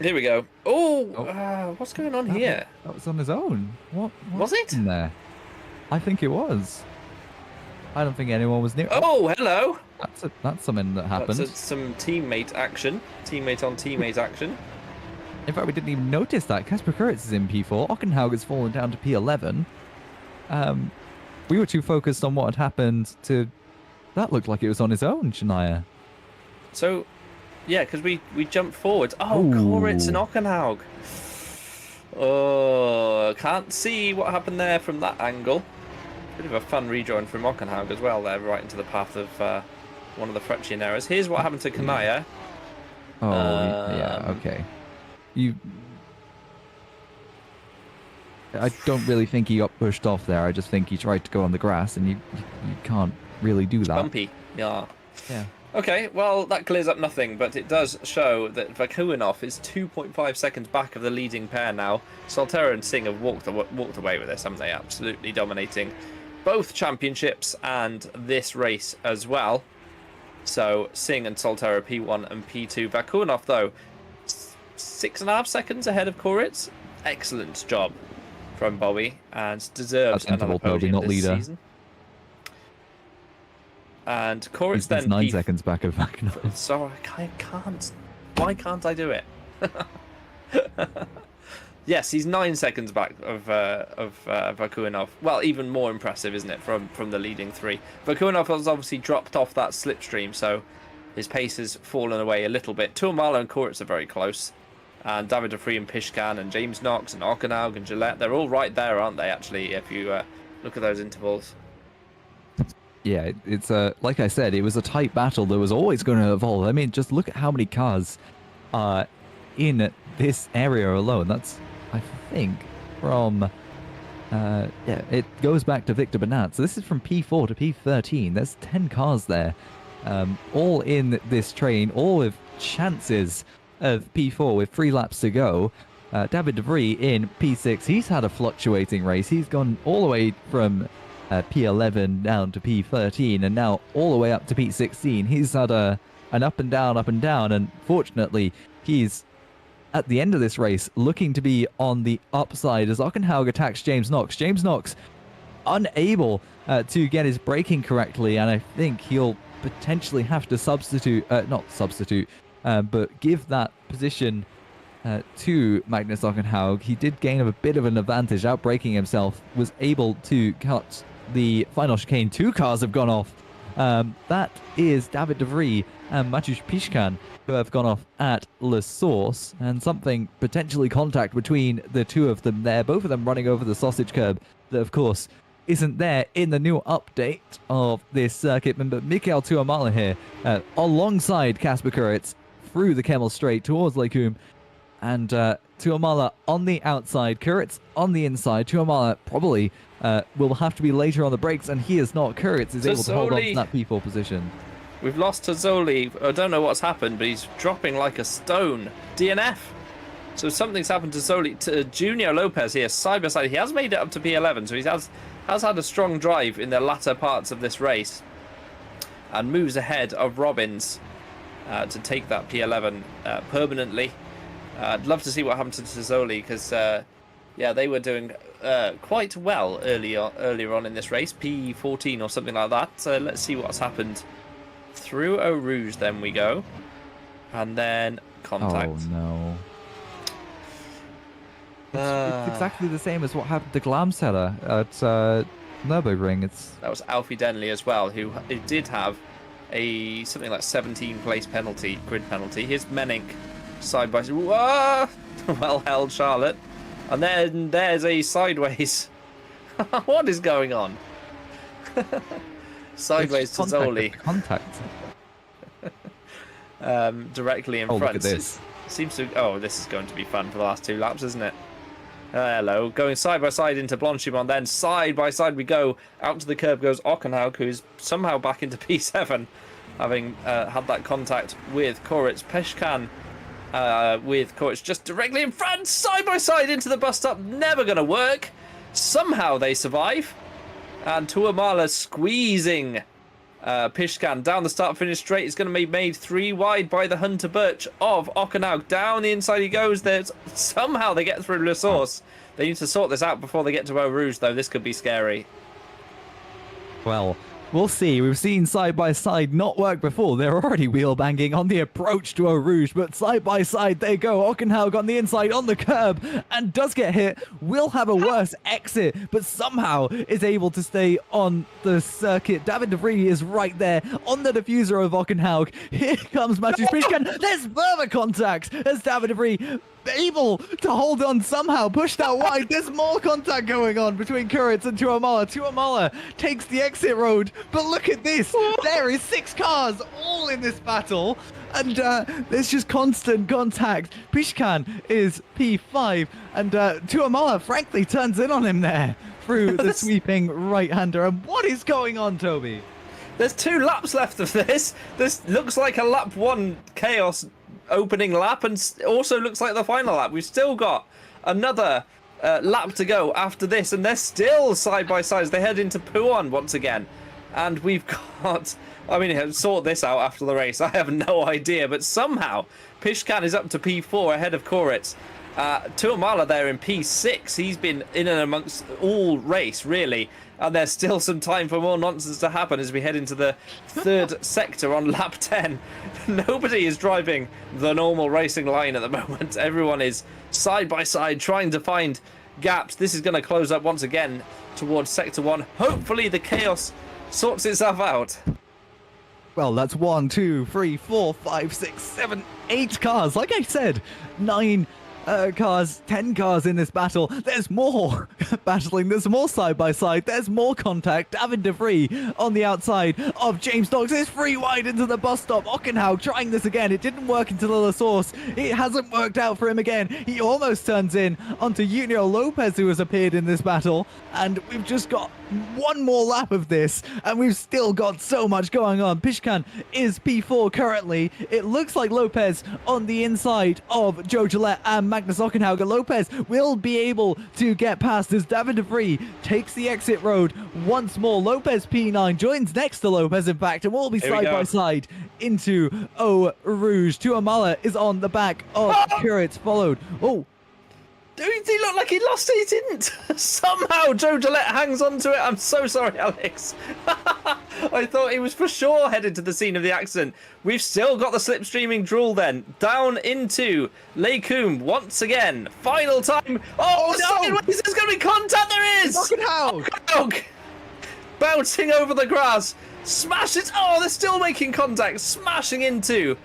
Here we go. What's going on here? That was on his own. What was it? in there? I think it was. I don't think anyone was near. Oh, hello. That's something that happened. That's some teammate action. Teammate on teammate action. In fact, we didn't even notice that. Kasper Kuritz is in P4. Ockenhaug has fallen down to P11. We were too focused on what had happened to... That looked like it was on his own, Shania. So, yeah, because we jumped forward. Oh, Ooh. Kuritz and Ockenhaug. Oh, can't see what happened there from that angle. Bit of a fun rejoin from Ockenhaug as well there, right into the path of one of the Fretchian errors. Here's what happened to Kanaya. Oh, yeah, okay. I don't really think he got pushed off there. I just think he tried to go on the grass, and you can't really do that. Bumpy, yeah. Yeah. Okay, well, that clears up nothing, but it does show that Vakuinov is 2.5 seconds back of the leading pair now. Solterra and Singh have walked away with this, haven't they? Absolutely dominating both championships and this race as well. So Singh and Solterra P1 and P2. Vakuinov, though, 6.5 seconds ahead of Kuritz. Excellent job from Bobby, and deserves another podium not this leader. season. And Kuritz then 9 seconds back of Vakuinov. So I can't. Why can't I do it? Yes, he's 9 seconds back of Vakuinov. Well, even more impressive, isn't it, from the leading three? Vakuinov has obviously dropped off that slipstream, so his pace has fallen away a little bit. Tuamala and Kuritz are very close. And David de Vrij and Pishkan and James Knox and Ockenhaug and Gillette, they're all right there, aren't they, actually, if you look at those intervals. Yeah, it's like I said, it was a tight battle that was always going to evolve. I mean, just look at how many cars are in this area alone. That's, I think, from... yeah, it goes back to Victor Bernat. So this is from P4 to P13. There's 10 cars there, all in this train, all with chances of P4 with 3 laps to go. David de Vrij in P6. He's had a fluctuating race. He's gone all the way from P11 down to P13 and now all the way up to P16. He's had an up and down, and fortunately he's at the end of this race looking to be on the upside as Ockenhaug attacks James Knox. James Knox unable to get his braking correctly, and I think he'll potentially have to not substitute, but give that position to Magnus Ockenhaug. He did gain a bit of an advantage, outbraking himself, was able to cut the final chicane. 2 cars have gone off. That is David de Vrij and Matusz Pishkan, who have gone off at La Source, and something potentially contact between the two of them there, both of them running over the sausage curb that, of course, isn't there in the new update of this circuit. But Mikhail Tuamala here alongside Kasper Kuritz through the Kemmel Straight towards Lekum, and Tuamala on the outside, Kuritz on the inside. Tuamala probably will have to be later on the brakes, and he is not. Kuritz is able to hold on to that P4 position. We've lost Tozzoli. I don't know what's happened, but he's dropping like a stone. DNF. So something's happened to Zoli. To Junior Lopez here, side by side. He has made it up to P11, so he has had a strong drive in the latter parts of this race, and moves ahead of Robbins to take that P11 permanently. I'd love to see what happened to Tozzoli, because yeah, they were doing quite well earlier on in this race, P14 or something like that. So let's see what's happened. Through Eau Rouge, then we go, and then contact. Oh no! It's exactly the same as what happened to Glamseller at Nürburgring. That was Alfie Denley as well, who did have a something like 17 place penalty, grid penalty. Here's Menink side by side. Whoa! Well held, Charlotte, and then there's a sideways. What is going on? Sideways to Zoli. Contact. Directly in front. Look at this. Seems to. Oh, this is going to be fun for the last 2 laps, isn't it? Hello, going side by side into Blanchimont, then side by side we go. Out to the curb goes Ockenhaug, who's somehow back into P7, having had that contact with Kuritz. Peshkan with Kuritz just directly in front, side by side into the bus stop. Never going to work. Somehow they survive. And Tuamala squeezing Pishkan down the start-finish straight. It's going to be made 3 wide by the Hunter Birch of Ockenhaug. Down the inside he goes. Somehow they get through La Source. They need to sort this out before they get to Eau Rouge, though. This could be scary. Well, We'll see. We've seen side by side not work before. They're already wheel banging on the approach to Eau Rouge, but side by side they go. Ockenhaug on the inside on the curb and does get hit. Will have a worse exit, but somehow is able to stay on the circuit. David de Vries is right there on the diffuser of Ockenhaug. Here comes Matthew Spichkan. There's further contact as David de Vries able to hold on somehow, pushed out wide. There's more contact going on between Kuritz and Tuamala. Tuamala takes the exit road, but look at this. There is 6 cars all in this battle, and there's just constant contact. Pishkan is P5, and Tuamala frankly turns in on him there through the sweeping right-hander. And what is going on, Toby? There's 2 laps left of this. This looks like a lap 1 chaos opening lap, and also looks like the final lap. We've still got another lap to go after this, and they're still side by side as they head into Pouon once again. And we've got, I mean, sort this out after the race. I have no idea, but somehow Pishkan is up to P4 ahead of Koritz. Tuamala there in P6. He's been in and amongst all race, really. And there's still some time for more nonsense to happen as we head into the 3rd sector on lap 10. Nobody is driving the normal racing line at the moment. Everyone is side by side trying to find gaps. This is going to close up once again towards sector 1. Hopefully the chaos sorts itself out. Well, that's 1, 2, 3, 4, 5, 6, 7, 8 cars. Like I said, 9 cars, 10 cars in this battle. There's more battling. There's more side by side. There's more contact. David de Vries on the outside of James Knox is free wide into the bus stop. Ockenhaug trying this again. It didn't work into the source. It hasn't worked out for him again. He almost turns in onto Junior Lopez, who has appeared in this battle. And we've just got one more lap of this, and we've still got so much going on. Pishkan is P4 currently. It looks like Lopez on the inside of Joe Gillette and Magnus Ockenhaug. Lopez will be able to get past as David de Vries takes the exit road once more. Lopez P9 joins next to Lopez, in fact, and will be side by side into Eau Rouge. Tuamala is on the back of Kuritz, followed. Oh, He looked like he lost it. He didn't. Somehow Joe Gillette hangs on to it. I'm so sorry, Alex. I thought he was for sure headed to the scene of the accident. We've still got the slipstreaming drool then. Down into Les Combes once again. Final time. Oh no! Sideways. There's going to be contact. There is. Ockenhaug. Bouncing over the grass. Smashes. Oh, they're still making contact. Smashing into.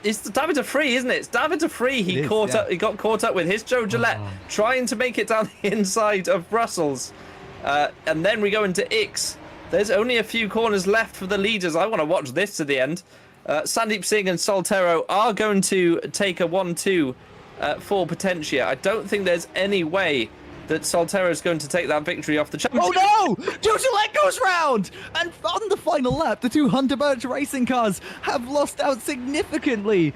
It's David de Vries, isn't it? It's David de Vries. He got caught up with his Joe Gillette, trying to make it down the inside of Brussels. And then we go into Ix. There's only a few corners left for the leaders. I want to watch this to the end. Sandeep Singh and Soltero are going to take a 1-2 for Potentia. I don't think there's any way that Soltero is going to take that victory off the champion. Oh no! Joe Gillette goes round! And on the final lap, the 2 Hunter Birch racing cars have lost out significantly.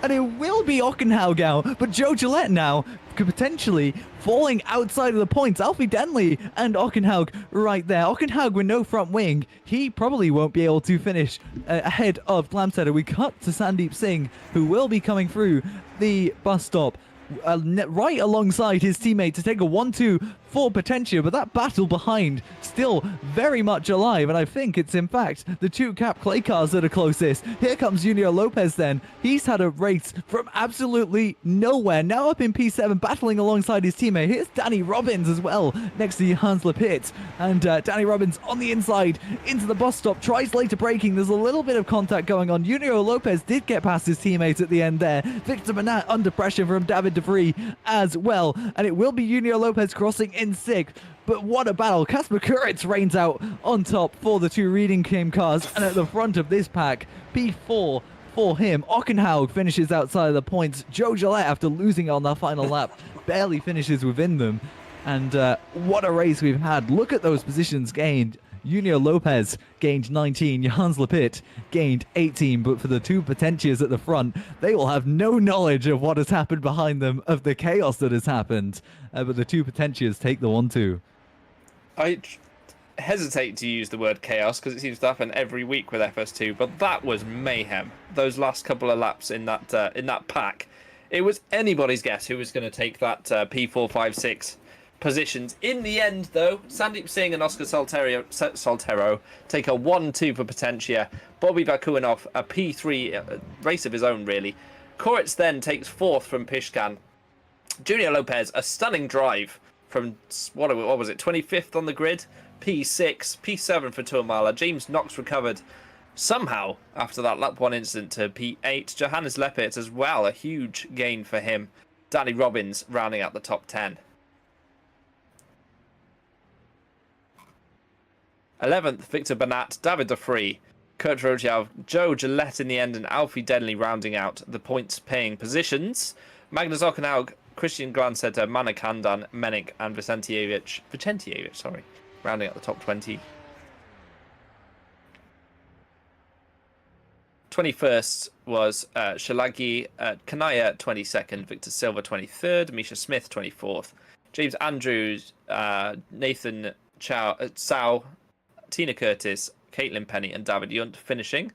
And it will be Ockenhaug out, but Joe Gillette now could potentially falling outside of the points. Alfie Denley and Ockenhaug right there. Ockenhaug with no front wing. He probably won't be able to finish ahead of Glamstetter. We cut to Sandeep Singh, who will be coming through the bus stop. Right alongside his teammate to take a 1-2 for Potentia, but that battle behind still very much alive, and I think it's in fact the 2 Cap Clay cars that are closest. Here comes Junior Lopez then. He's had a race from absolutely nowhere, now up in P7 battling alongside his teammate. Here's Danny Robbins as well next to Hans Lepit, and Danny Robbins on the inside into the bus stop, tries later braking. There's a little bit of contact going on. Junior Lopez did get past his teammate at the end there. Victor Manat under pressure from David de Vries as well, and it will be Junior Lopez crossing in 6th. But what a battle. Kasper Kuritz reigns out on top for the 2 Reading Team cars, and at the front of this pack, P4 for him. Ockenhaug finishes outside of the points. Joe Gillette, after losing on that final lap, barely finishes within them. And what a race we've had. Look at those positions gained. Junior Lopez gained 19, Jans Lepit gained 18, but for the 2 Potentias at the front, they will have no knowledge of what has happened behind them, of the chaos that has happened. But the 2 Potentias take the 1-2. I hesitate to use the word chaos because it seems to happen every week with FS2, but that was mayhem. Those last couple of laps in that pack, it was anybody's guess who was going to take that P4, 5, 6 positions. In the end, though, Sandeep Singh and Oscar Soltero take a 1-2 for Potentia. Bobby Bakuinov, a P3 race of his own, really. Koritz then takes 4th from Pishkan. Junior Lopez, a stunning drive from, what was it, 25th on the grid? P6, P7 for Tuamala. James Knox recovered somehow after that lap 1 incident to P8. Johannes Lepit as well, a huge gain for him. Danny Robbins rounding out the top 10. 11th, Victor Banat, David Defree, Kurt Rojav, Joe Gillette in the end, and Alfie Denley rounding out the points-paying positions. Magnus Okanaug, Christian Glansetter, Manik Handan, Menik, and Vicentievich, rounding out the top 20. 21st was Shalagi Kanaya 22nd, Victor Silva 23rd, Misha Smith 24th, James Andrews, Nathan Sao, Tina Curtis, Caitlin Penny, and David Yunt finishing.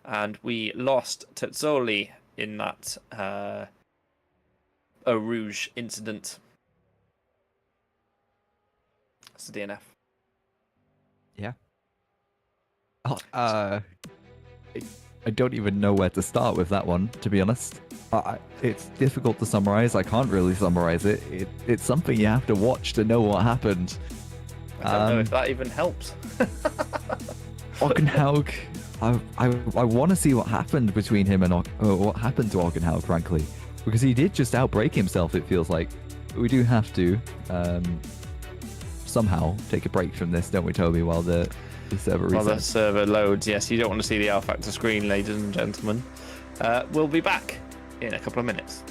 And we lost Tetzoli in that Eau Rouge incident. That's the DNF. Yeah. I don't even know where to start with that one, to be honest. It's difficult to summarize. I can't really summarize it. It's something you have to watch to know what happened. I don't know if that even helps. Ockenhaug, I want to see what happened between him and what happened to Ockenhaug, frankly, because he did just outbrake himself. It feels like we do have to somehow take a break from this, don't we, Toby? While the server resets. While the server loads, yes. You don't want to see the R Factor screen, ladies and gentlemen. We'll be back in a couple of minutes.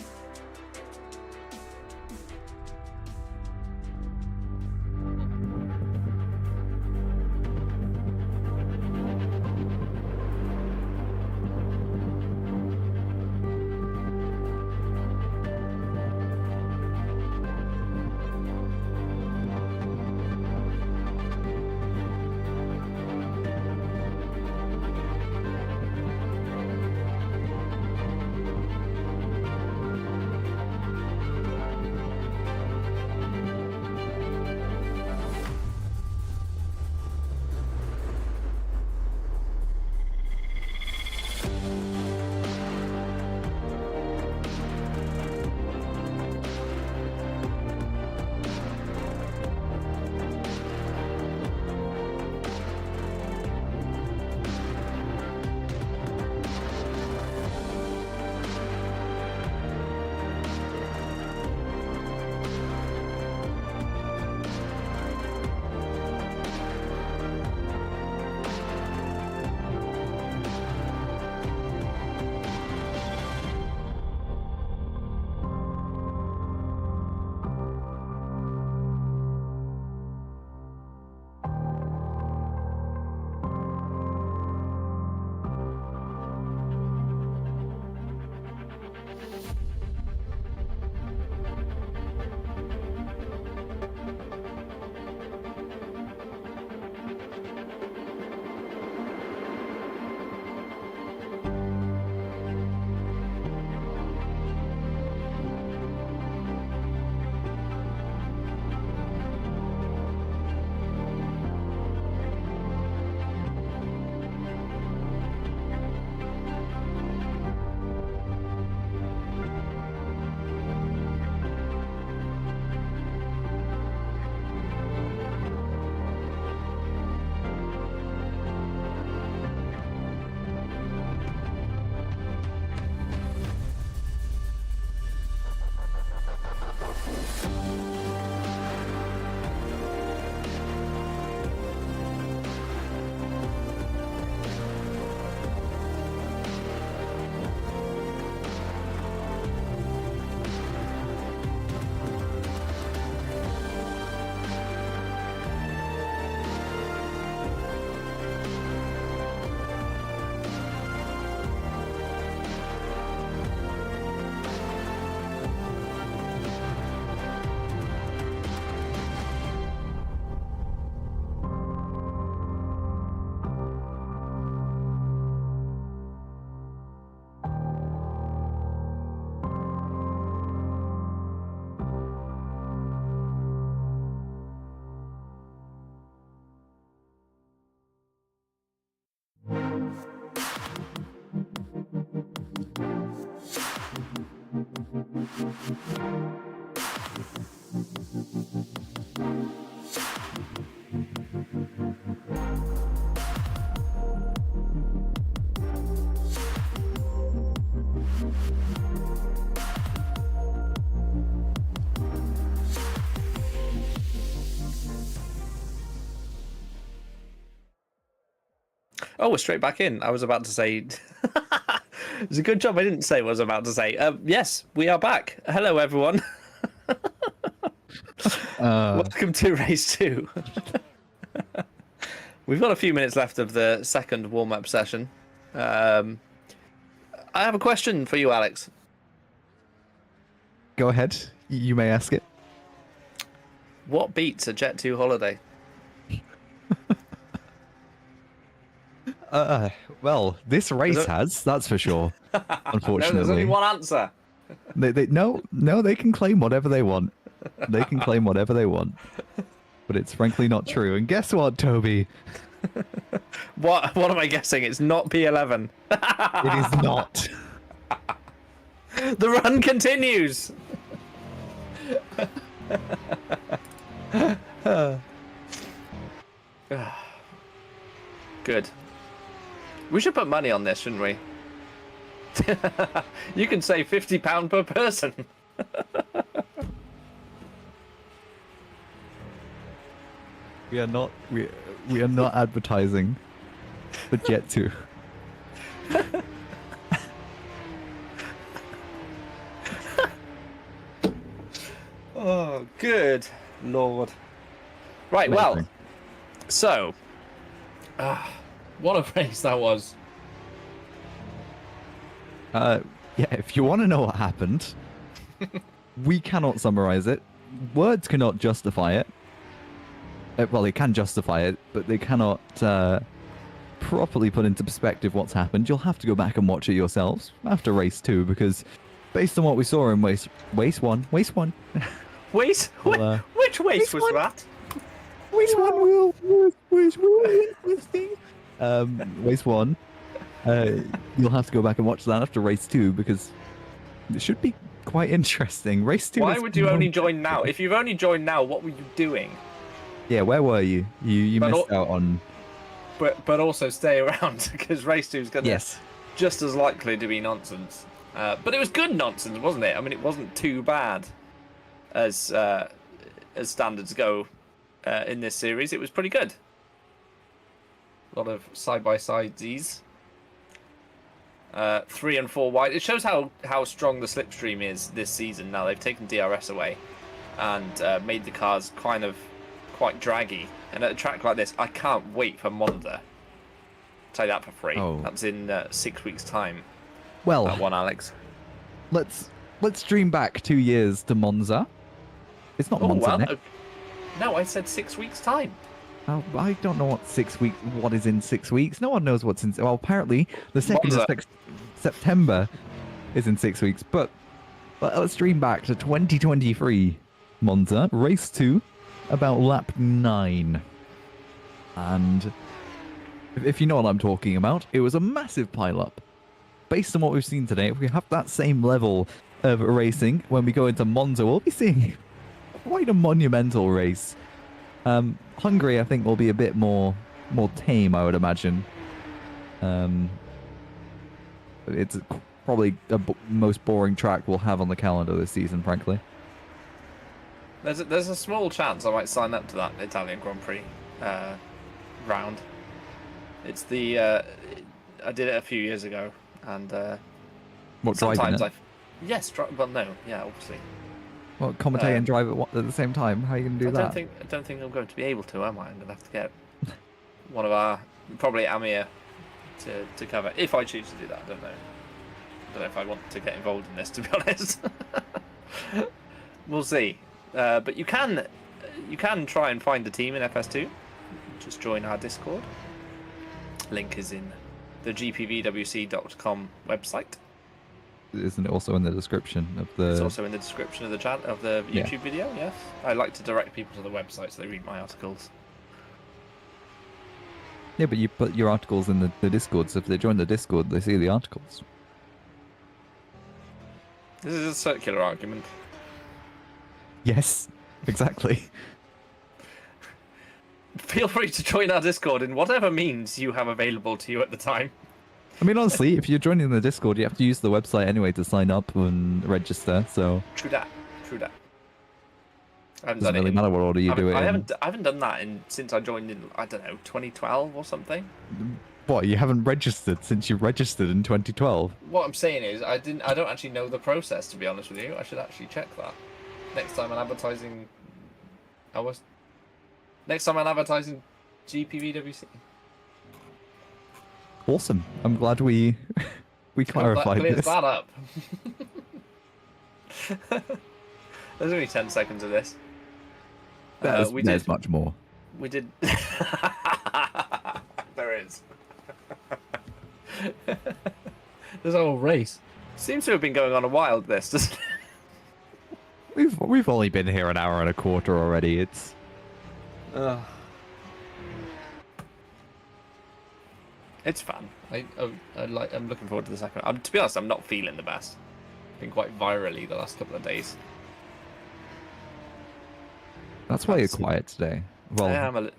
Oh, we're straight back in. I was about to say. It's a good job I didn't say what I was about to say. Yes, we are back. Hello, everyone. Welcome to race 2. We've got a few minutes left of the second warm-up session. I have a question for you, Alex. Go ahead. You may ask it. What beats a Jet 2 holiday? Well, this race has, that's for sure. Unfortunately, No, there's only one answer. No, they can claim whatever they want. They can claim whatever they want, but it's frankly not true. And guess what, Toby? What am I guessing? It's not P11. It is not. The run continues. Good. We should put money on this, shouldn't we? You can save £50 per person. We are not advertising for Jet 2. Oh, good Lord. Right, well, so, what a race that was. Yeah, if you want to know what happened, we cannot summarize it. Words cannot justify it. Well, they can justify it, but they cannot properly put into perspective what's happened. You'll have to go back and watch it yourselves after race 2, because based on what we saw in race 1. Wait, which race was that? Race 1 race 1. You'll have to go back and watch that after race 2, because it should be quite interesting. Race 2. Why would you only join now? If you've only joined now, what were you doing? Yeah, where were you? You missed out on. But also stay around, because race 2 is going to just as likely to be nonsense. But it was good nonsense, wasn't it? I mean, it wasn't too bad as standards go in this series. It was pretty good. A lot of side-by-sidesies. 3 and 4 wide. It shows how strong the slipstream is this season. Now they've taken DRS away and made the cars quite draggy. And at a track like this, I can't wait for Monza. I'll tell you that for free. Oh. That's in 6 weeks' time. Well, that one, Alex. Let's dream back 2 years to Monza. It's not Monza. Well, no, I said 6 weeks' time. Oh, I don't know what is in 6 weeks. No one knows what's in. Well, apparently the 2nd of September is in 6 weeks. But let's dream back to 2023 Monza race 2, about lap 9. And if you know what I'm talking about, it was a massive pile-up. Based on what we've seen today, if we have that same level of racing when we go into Monza, we'll be seeing quite a monumental race. Hungary, I think, will be a bit more tame, I would imagine. It's probably the most boring track we'll have on the calendar this season, frankly. There's a small chance I might sign up to that Italian Grand Prix round. It's the I did it a few years ago, and sometimes well, no, yeah, obviously. Well, commentate and drive at the same time. How are you going to do that? I don't think I'm going to be able to, am I? I'm going to have to get one of our, probably Amir, to cover. If I choose to do that, I don't know. I don't know if I want to get involved in this, to be honest. We'll see. But you can try and find a team in FS2. Just join our Discord. Link is in the GPVWC.com website. Isn't it also in the description of the? It's also in the description of the YouTube video. Yes, I like to direct people to the website so they read my articles. Yeah, but you put your articles in the Discord, so if they join the Discord, they see the articles. This is a circular argument. Yes, exactly. Feel free to join our Discord in whatever means you have available to you at the time. I mean, honestly, if you're joining the Discord, you have to use the website anyway to sign up and register, so... True that. I haven't doesn't really matter what order you do it I haven't done that since I joined in, I don't know, 2012 or something. What, you haven't registered since you registered in 2012? What I'm saying is, I don't actually know the process, to be honest with you. I should actually check that next time I'm advertising. Next time I'm advertising GPVWC. Awesome. I'm glad we clarified Clears this. that up. There's only 10 seconds of this. There's much more. We did. There is. There's a whole race. Seems to have been going on a while, this, doesn't it? We've only been here an hour and a quarter already. It's. It's fun. I'm looking forward to the second. To be honest, I'm not feeling the best. Been quite virally the last couple of days. That's why you're quiet today. Well, I am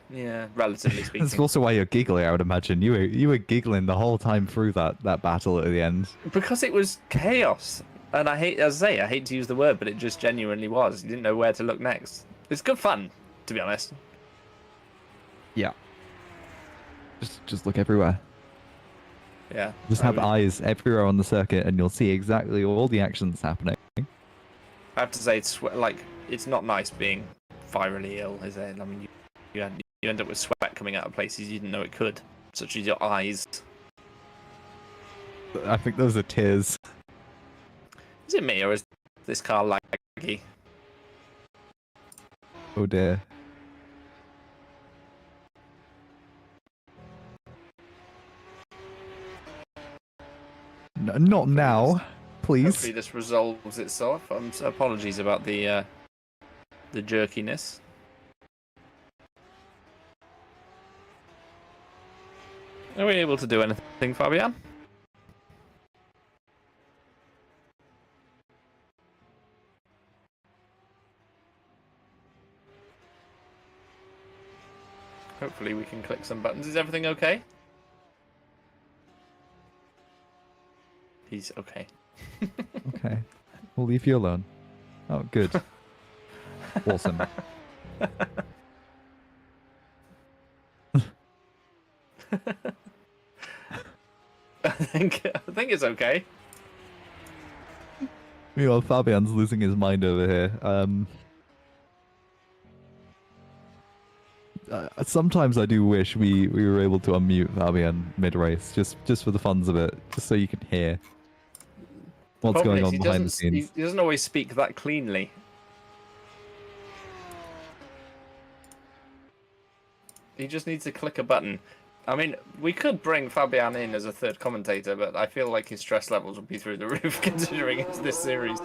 relatively speaking. That's also why you're giggling, I would imagine. You were giggling the whole time through that battle at the end. Because it was chaos. And I hate to use the word, but it just genuinely was. You didn't know where to look next. It's good fun, to be honest. Yeah. Just look everywhere. Yeah. Just have eyes everywhere on the circuit and you'll see exactly all the actions happening. I have to say, it's not nice being virally ill, is it? I mean, you end up with sweat coming out of places you didn't know it could, such as your eyes. I think those are tears. Is it me or is this car laggy? Oh dear. No, not now, please. Hopefully this resolves itself. Apologies about the jerkiness. Are we able to do anything, Fabian? Hopefully we can click some buttons. Is everything okay? He's okay. Okay. We'll leave you alone. Oh, good. Awesome. I think it's okay. Meanwhile, Fabian's losing his mind over here. Sometimes I do wish we were able to unmute Fabian mid-race, just for the funs of it, just so you can hear what's going on behind the scenes. He doesn't always speak that cleanly. He just needs to click a button. I mean, we could bring Fabian in as a third commentator, but I feel like his stress levels would be through the roof considering it's this series.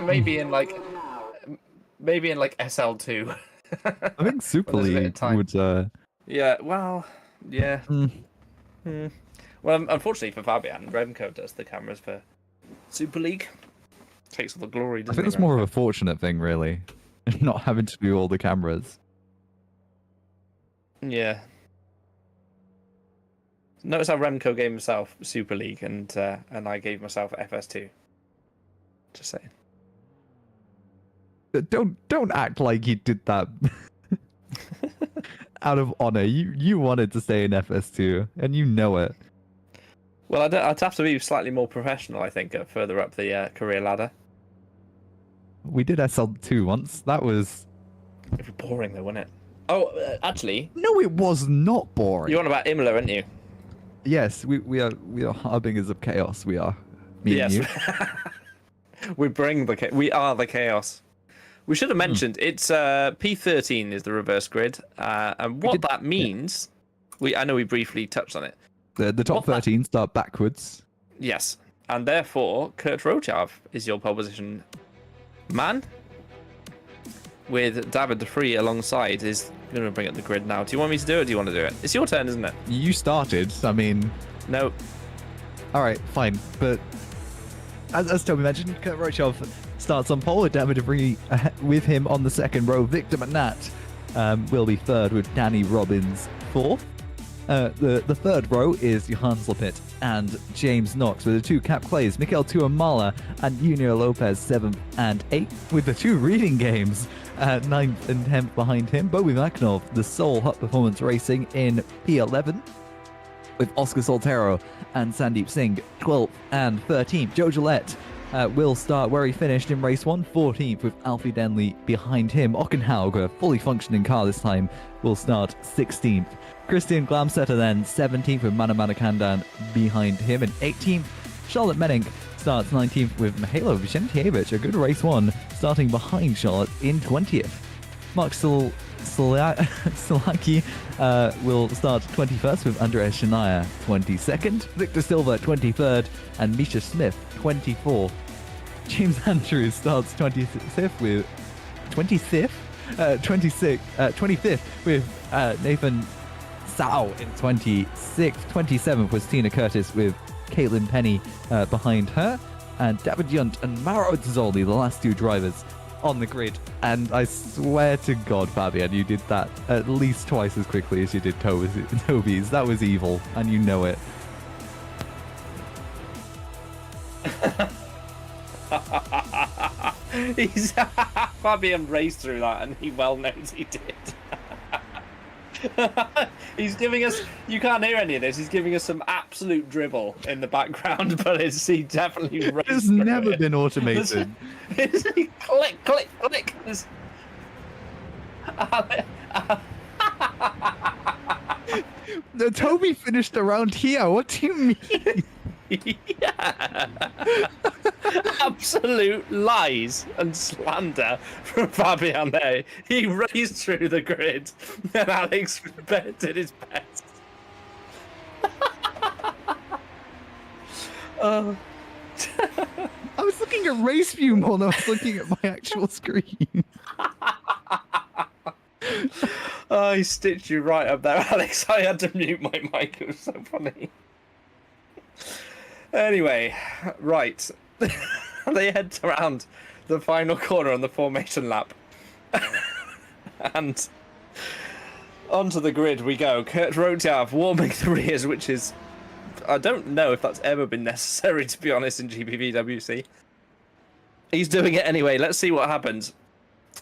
maybe in like SL2. I think Super League would. Yeah. Well. Yeah. Well, unfortunately for Fabian, Remco does the cameras for Super League. Takes all the glory. I think it's more of a fortunate thing, really, not having to do all the cameras. Yeah. Notice how Remco gave himself Super League and I gave myself FS2. Just saying. Don't act like you did that out of honor. You wanted to stay in FS2, and you know it. Well, I'd have to be slightly more professional, I think, further up the career ladder. We did SL2 once. That was... It was boring, though, wasn't it? Oh, actually... No, it was not boring. You're on about Imola, aren't you? Yes, we are harbingers of chaos. We are. Me and you. We are the chaos. We should have mentioned it's P13 is the reverse grid, and what that means, I know we briefly touched on it. The top 13 start backwards. Yes, and therefore Kurt Rochav is your pole position man, with David DeFree alongside. Is going to bring up the grid now. Do you want me to do it? Or do you want to do it? It's your turn, isn't it? You started. I mean, no. All right, fine, but as Toby mentioned, Kurt Rochav starts on pole with David DeFree with him on the second row. Victor Manat will be third with Danny Robbins fourth. The third row is Johan Slapit and James Knox with the two Cap Clays, Mikel Tuamala and Junior Lopez 7th and 8th, with the two Reading Games 9th and 10th behind him. Bobby Makhnow, the Soul Hot Performance Racing in P11. with Oscar Soltero and Sandeep Singh 12th and 13th. Joe Gillette will start where he finished in race 1, 14th, with Alfie Denley behind him. Ockenhaug, a fully functioning car this time, will start 16th. Christian Glamsetter then 17th, with Manamana Kandan behind him. And 18th, Charlotte Menink starts 19th, with Mihailo Vicentievich, a good race 1, starting behind Charlotte in 20th. Mark Silaki will start 21st, with Andrea Shania 22nd, Victor Silva 23rd, and Misha Smith 24th. James Andrews starts 25th with 25th with Nathan Sao in 26th. 27th was Tina Curtis with Caitlin Penny behind her, and David Yunt and Mauro Tazzoli, the last 2 drivers on the grid. And I swear to God, Fabian, you did that at least twice as quickly as you did Toby's. That was evil, and you know it. Fabian raced through that, and he well knows he did. He's giving us, you can't hear any of this, he's giving us some absolute dribble in the background, but he definitely raced It's through never it. been automated. Click, click, click. Toby finished around here. What do you mean? Yeah. Absolute lies and slander from Fabian there. He raced through the grid and Alex did his best. I was looking at race view more than I was looking at my actual screen. Oh, he stitched you right up there, Alex. I had to mute my mic. It was so funny. Anyway, right. They head around the final corner on the formation lap. And onto the grid we go. Kurt Rotjav warming the rears, which is... I don't know if that's ever been necessary, to be honest, in GPVWC. He's doing it anyway. Let's see what happens.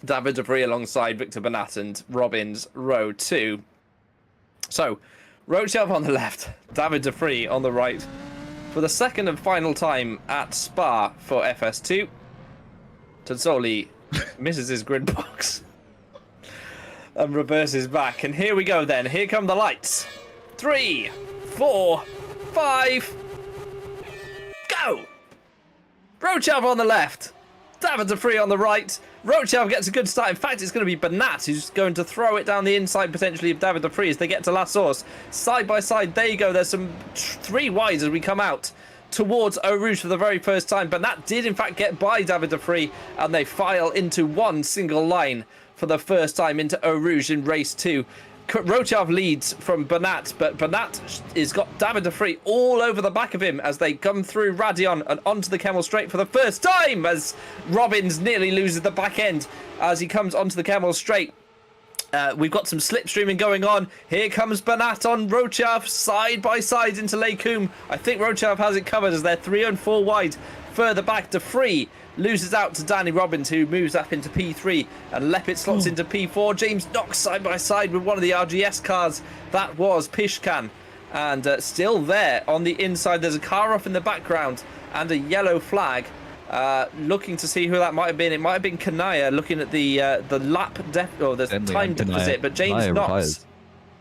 David de Vries alongside Victor Bernat and Robbins, row 2. So, Rotjav on the left, David de Vries on the right. For the second and final time at Spa for FS2, Tazzoli misses his grid box and reverses back. And here we go then. Here come the lights. 3, 4, 5, go! Rotjav on the left, David de Vries on the right. Rotjav gets a good start. In fact, it's going to be Bernat who's going to throw it down the inside, potentially, of David de Vries as they get to La Source. Side by side, there you go. There's some 3 wides as we come out towards Eau Rouge for the very first time. Bernat did, in fact, get by David de Vries, and they file into one single line for the first time into Eau Rouge in race 2. Rotjav leads from Bernat, but Bernat has got David de Vries all over the back of him as they come through Radion and onto the Kemmel Straight for the first time, as Robbins nearly loses the back end as he comes onto the Kemmel Straight. We've got some slipstreaming going on. Here comes Bernat on Rotjav, side by side into Les Combes. I think Rotjav has it covered as they're 3 and 4 wide. Further back, de Vries loses out to Danny Robbins, who moves up into P3, and Leppit slots into P4. James Knox side by side with one of the RGS cars. That was Pishkan. And still there on the inside, there's a car off in the background and a yellow flag. Looking to see who that might have been. It might have been Kanaya looking at the lap or the time deficit, but James Knox.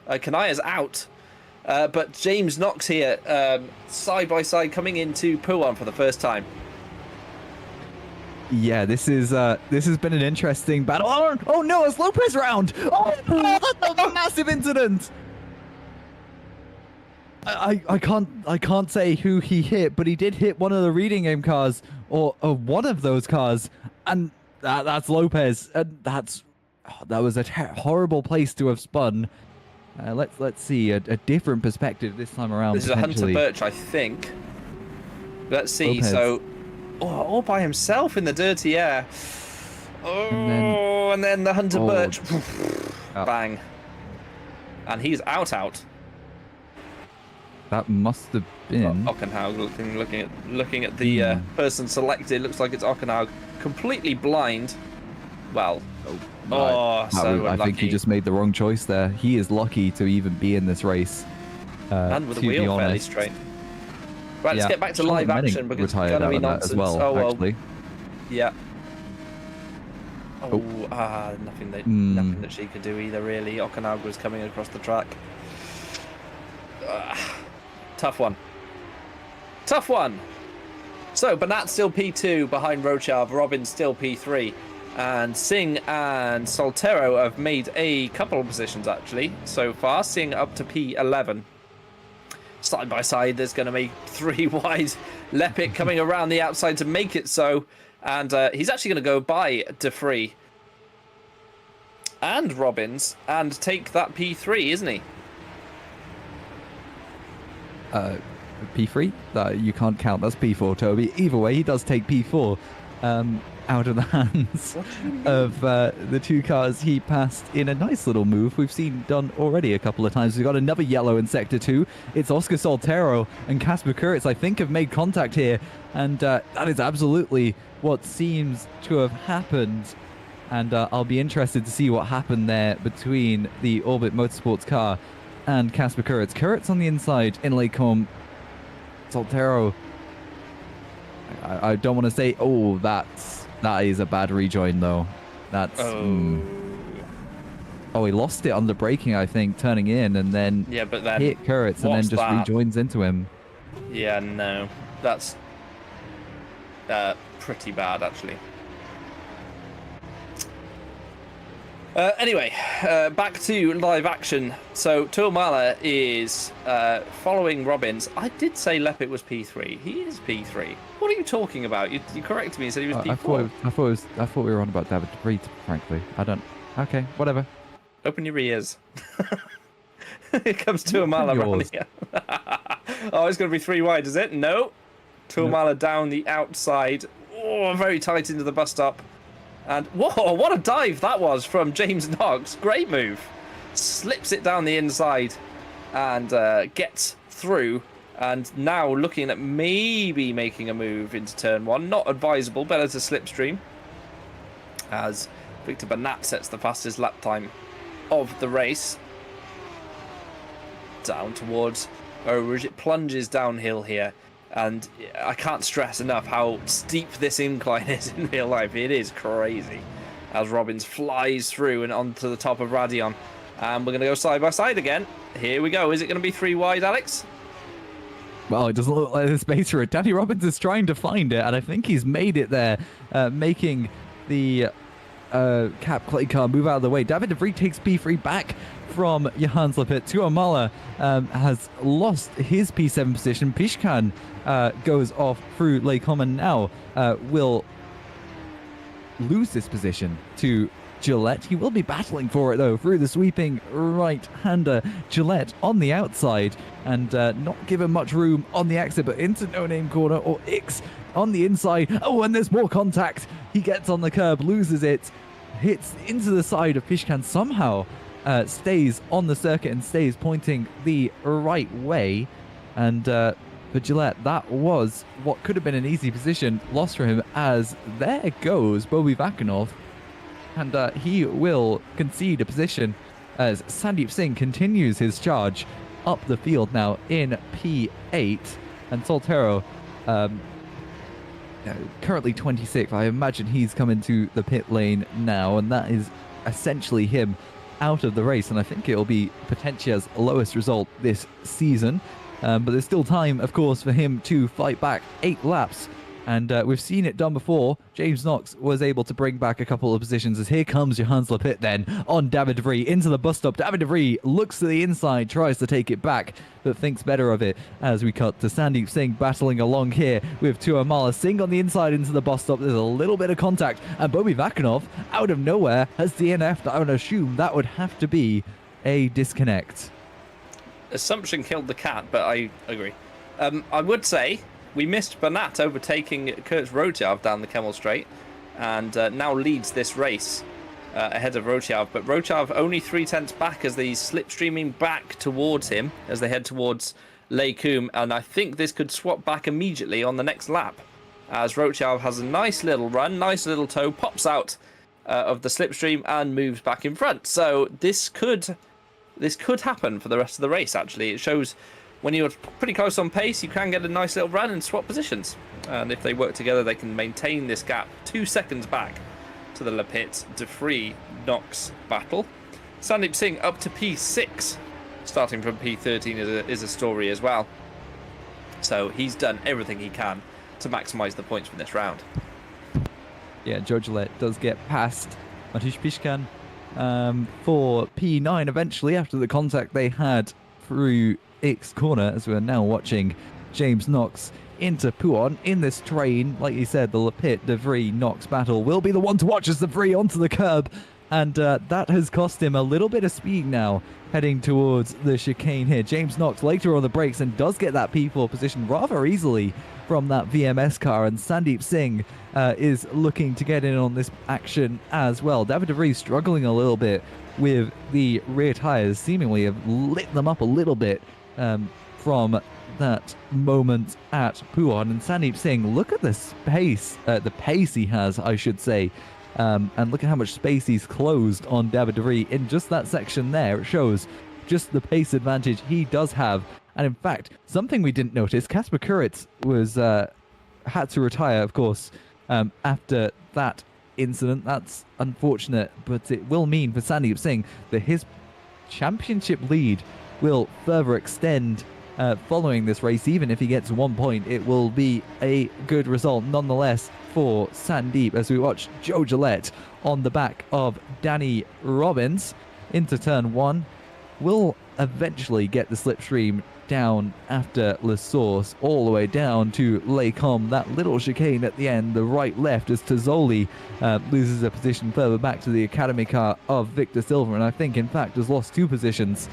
Kanaya's out. But James Knox here, side by side, coming into Pouan for the first time. Yeah, this has been an interesting battle. Oh no, it's Lopez round. Oh, that's a massive incident. I can't say who he hit, but he did hit one of the reading game cars, or one of those cars, and that's Lopez. And that was a horrible place to have spun. Let's see a different perspective this time around. This is a Hunter Birch, I think. Let's see. Lopez. So, all by himself in the dirty air. Oh, and then the Hunter Birch, bang, and he's out. That must have been Ockenhaug looking at the person selected. Looks like it's Ockenhaug, completely blind. Well, so I think he just made the wrong choice there. He is lucky to even be in this race. And with to the be wheel fairly honest. straight. Right, let's Yeah, get back to Charlotte live Menning action because it's retired going to out be of that nonsense. as well, Oh, well. actually. Yeah. Nothing that she could do either, really. Okanaga's coming across the track. Tough one. Tough one. So, Bernat's still P2 behind Rochav. Robin's still P3. And Singh and Soltero have made a couple of positions, actually, so far. Singh up to P11. Side by side, there's going to be 3 wide. Lepik coming around the outside to make it so. And he's actually going to go by De Vries and Robbins and take that P3, isn't he? P3? You can't count. That's P4, Toby. Either way, he does take P4 out of the hands of the 2 cars he passed in a nice little move we've seen done already a couple of times. We've got another yellow in Sector 2. It's Oscar Soltero and Casper Kuritz, I think, have made contact here. And that is absolutely what seems to have happened. And I'll be interested to see what happened there between the Orbit Motorsports car and Casper Kuritz. Kuritz on the inside in Lacombe. Soltero, I don't want to say, that is a bad rejoin, though. That's... Oh, he lost it under braking, I think, turning in, and then, but then hit Kuritz, and then just rejoins into him. Yeah, no. That's pretty bad, actually. Anyway, back to live action. So, Tuamala is following Robbins. I did say Lepik was P3. He is P3. What are you talking about? You corrected me and said he was P4. I thought we were on about David Reed, frankly. I don't... Okay, whatever. Open your ears. Here comes Tuamala around here. Oh, it's going to be 3 wide, is it? No. Tuamala down the outside. Oh, very tight into the bus stop. And whoa, what a dive that was from James Knox. Great move. Slips it down the inside and gets through. And now looking at maybe making a move into turn 1. Not advisable. Better to slipstream. As Victor Bernat sets the fastest lap time of the race. Down towards Eau Rouge. It plunges downhill here. And I can't stress enough how steep this incline is in real life. It is crazy. As Robbins flies through and onto the top of Radion. And we're going to go side by side again. Here we go. Is it going to be 3 wide, Alex? Well, it doesn't look like there's space for it. Danny Robbins is trying to find it, and I think he's made it there, making the Cap Clay car move out of the way. David De Vries takes P3 back from Johan Slippet. Tuamala has lost his P7 position. Pishkan goes off through Lacombe and now will lose this position to Gillette. He will be battling for it, though, through the sweeping right-hander. Gillette on the outside and not given much room on the exit, but into no-name corner, or X on the inside. Oh, and there's more contact. He gets on the curb, loses it, hits into the side of Pishkan, somehow stays on the circuit and stays pointing the right way. And for Gillette, that was what could have been an easy position lost for him, as there goes Bobby Vakanov. And he will concede a position as Sandeep Singh continues his charge up the field now in P8. And Soltero, currently 26th. I imagine he's come into the pit lane now, and that is essentially him out of the race. And I think it'll be Potentia's lowest result this season. But there's still time, of course, for him to fight back 8 laps. And we've seen it done before. James Knox was able to bring back a couple of positions, as here comes Johannes Lepit then on David De Vries into the bus stop. David De Vries looks to the inside, tries to take it back, but thinks better of it as we cut to Sandeep Singh battling along here with Tuamala. Singh on the inside into the bus stop. There's a little bit of contact, and Bobby Vakanov out of nowhere has DNF'd. I would assume that would have to be a disconnect. Assumption killed the cat, but I agree. I would say we missed Bernat overtaking Kurt Rochav down the Kemmel Straight, and now leads this race ahead of Rochav. But Rochav only 3/10 back as they slipstreaming back towards him as they head towards Les Combes, and I think this could swap back immediately on the next lap, as Rochav has a nice little run, nice little toe, pops out of the slipstream and moves back in front. So this could happen for the rest of the race. Actually, it shows when you're pretty close on pace, you can get a nice little run and swap positions. And if they work together, they can maintain this gap 2 seconds back to the Lapit de Vries Knox battle. Sandeep Singh up to P6, starting from P13 is a story as well. So he's done everything he can to maximise the points from this round. Yeah, Joe Gillette does get past Matusz Pishkan for P9 eventually after the contact they had through X corner, as we're now watching James Knox into Puon in this train. Like you said, the Lapit de Vries Knox battle will be the one to watch as the Vries onto the curb, and that has cost him a little bit of speed now heading towards the chicane here. James Knox later on the brakes and does get that P4 position rather easily from that VMS car, and Sandeep Singh is looking to get in on this action as well. David de Vries struggling a little bit with the rear tires, seemingly have lit them up a little bit from that moment at Puon. And Sandeep Singh, look at the space, the pace he has, I should say, and look at how much space he's closed on David de Vries in just that section there. It shows just the pace advantage he does have. And in fact, something we didn't notice, Kasper Kuritz was had to retire, of course, after that incident. That's unfortunate, but it will mean for Sandeep Singh that his championship lead will further extend following this race. Even if he gets 1 point, it will be a good result nonetheless for Sandeep, as we watch Joe Gillette on the back of Danny Robbins into turn 1. Will eventually get the slipstream down after La Source all the way down to Les Combes. That little chicane at the end, the right left, as Tozzoli loses a position further back to the academy car of Victor Silva, and I think in fact has lost 2 positions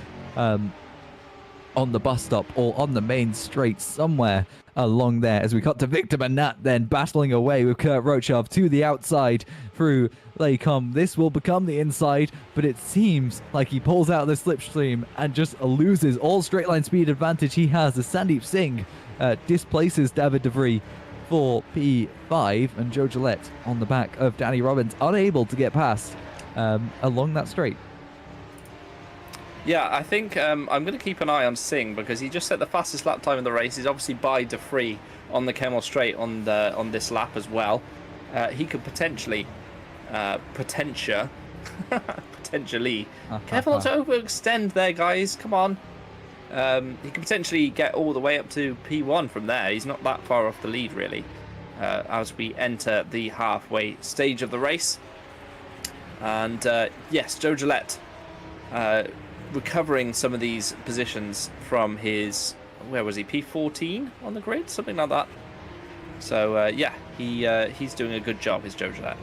on the bus stop or on the main straight somewhere along there, as we cut to Victor Bernat then battling away with Kurt Rochov to the outside through Les Combes. This will become the inside, but it seems like he pulls out the slipstream and just loses all straight line speed advantage he has, as Sandeep Singh displaces David de Vries for P5, and Joe Gillette on the back of Danny Robbins unable to get past along that straight. Yeah, I think I'm going to keep an eye on Singh, because he just set the fastest lap time in the race. He's obviously by de Vries on the Kemmel Straight on this lap as well. He could potentially, potentially, careful not to overextend there, guys. Come on. He could potentially get all the way up to P1 from there. He's not that far off the lead, really, as we enter the halfway stage of the race. And yes, Joe Gillette recovering some of these positions from his, where was he, P14 on the grid, something like that. So yeah, he's doing a good job, is Joe Gillette.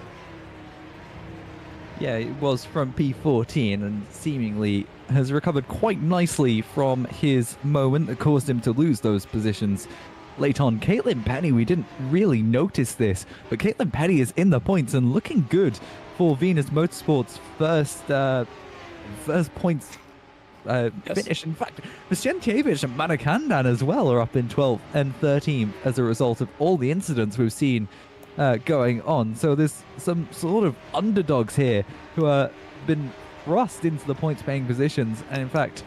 Yeah, it was from P14 and seemingly has recovered quite nicely from his moment that caused him to lose those positions late on. Caitlin Penny, we didn't really notice this, but Caitlin Penny is in the points and looking good for Venus Motorsports' first points finish. In fact, Vicentievich and Manakandan as well are up in 12th and 13th as a result of all the incidents we've seen going on. So there's some sort of underdogs here who are been thrust into the points paying positions, and in fact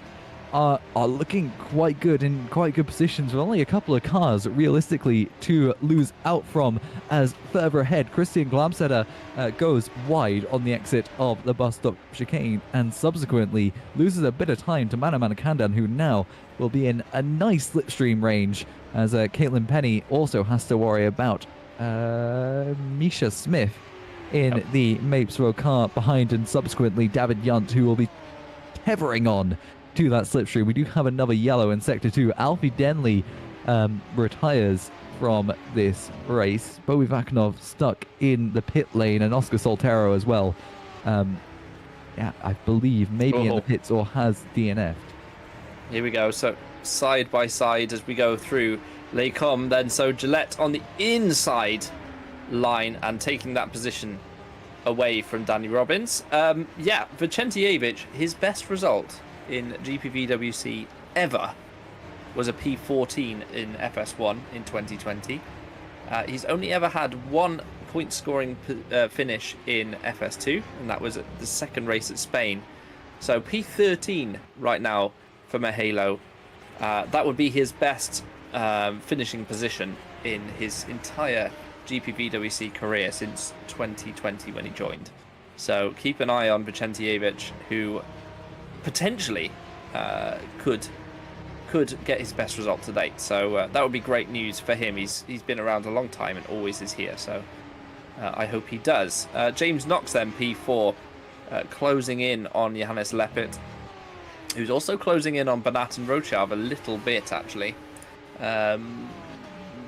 are looking quite good, in quite good positions, with only a couple of cars realistically to lose out from. As further ahead, Christian Glamsetter goes wide on the exit of the bus stop chicane and subsequently loses a bit of time to Manakandan, who now will be in a nice slipstream range, as Caitlin Penny also has to worry about Misha Smith in the Mapesville car behind, and subsequently David Yunt, who will be tethering on to that slipstream. We do have another yellow in Sector 2. Alfie Denley retires from this race. Bobby Vakanov stuck in the pit lane, and Oscar Soltero as well. Yeah, I believe maybe in the pits or has DNF'd. Here we go. So side by side as we go through Les Combes then. So Gillette on the inside line and taking that position away from Danny Robbins. Yeah, Vicentievich, his best result in GPVWC ever was a P14 in FS1 in 2020. He's only ever had 1 point scoring finish in FS2, and that was at the second race at Spain. So P13 right now for Mahalo That would be his best finishing position in his entire GPVWC career since 2020 when he joined. So keep an eye on Vicentijevic, who potentially could get his best result to date. So that would be great news for him. He's been around a long time and always is here. So I hope he does. James Knox then, P4, closing in on Johannes Lepit, who's also closing in on Bernat and Rochav a little bit, actually.